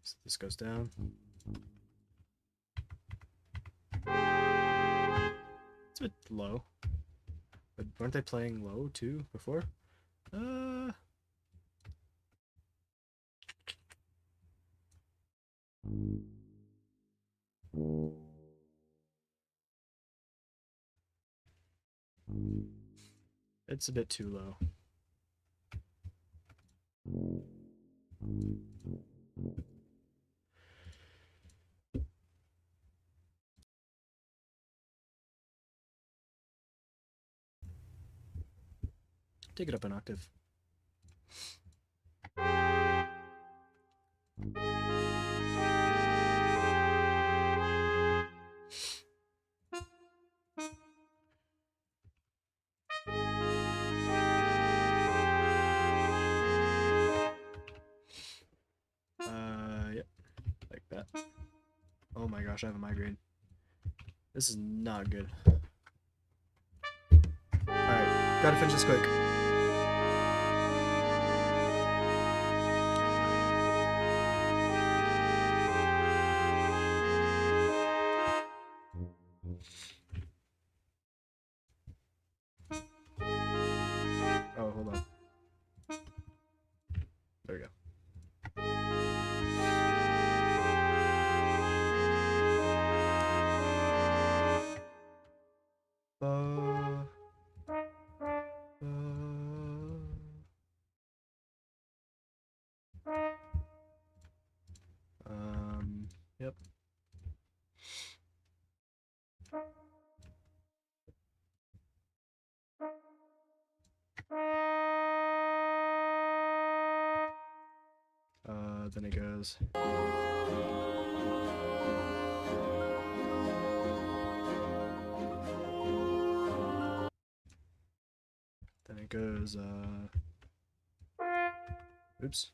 So this goes down. It's a bit low. But weren't they playing low too before? It's a bit too low. Take it up an octave. Yep, like that. Oh my gosh, I have a migraine. This is not good. Alright, gotta finish this quick. Oh, hold on. There we go. Yep. Then it goes. Then it goes, oops.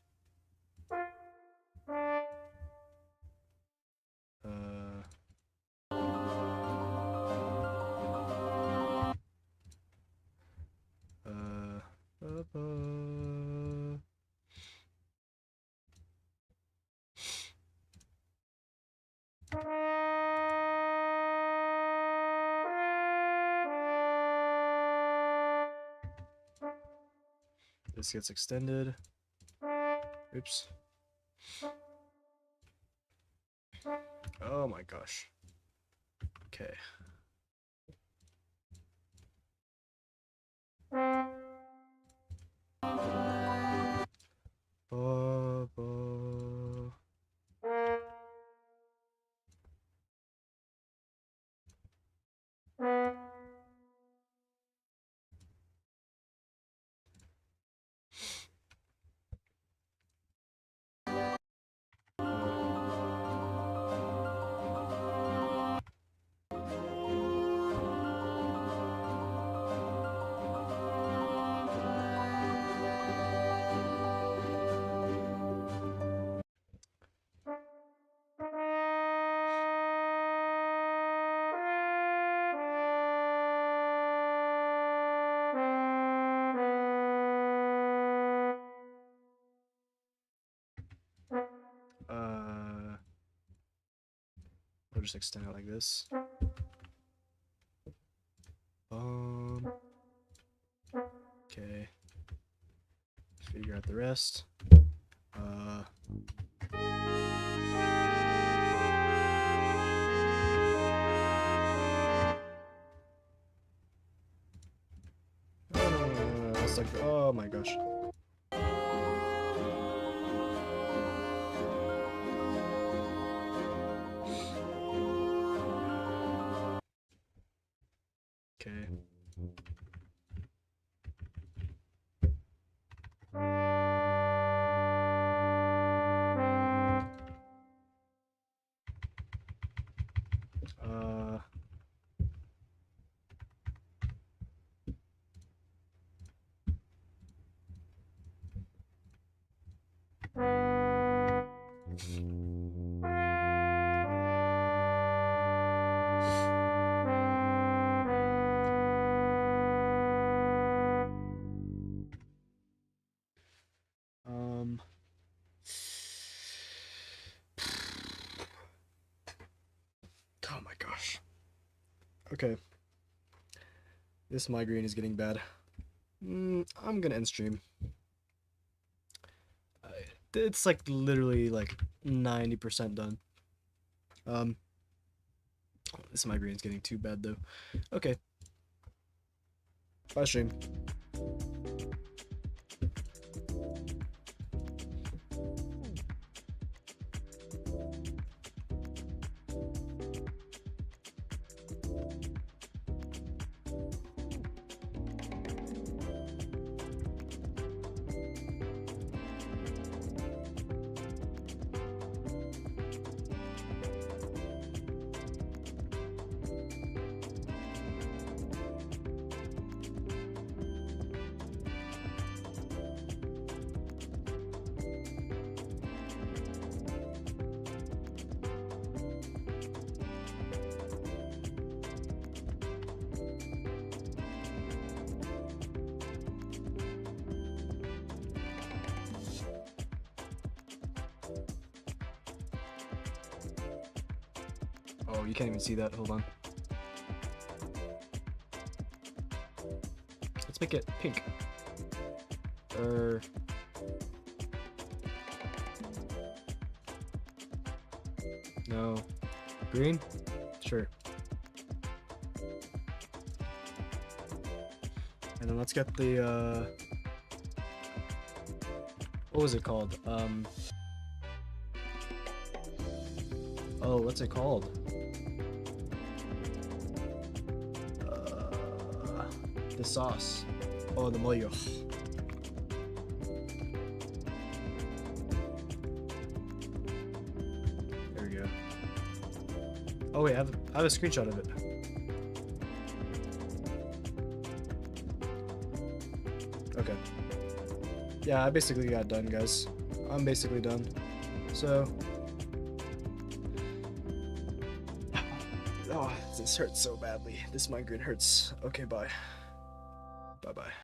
This gets extended. Oops. Oh my gosh. Okay. Ba, ba. We'll just extend it like this. Okay. Figure out the rest. No. It's like, oh my gosh. Okay. Oh my gosh. Okay. This migraine is getting bad. I'm gonna end stream. It's like literally like 90% done. This migraine is getting too bad though. Okay. Bye stream. Oh, you can't even see that. Hold on. Let's make it pink. No. Green? Sure. And then let's get the, what was it called? Oh, what's it called? The sauce. Oh, the mollo. There we go. Oh wait, I have a screenshot of it. Okay. Yeah, I basically got done, guys. I'm basically done. So... Oh, this hurts so badly. This migraine hurts. Okay, bye. Bye-bye.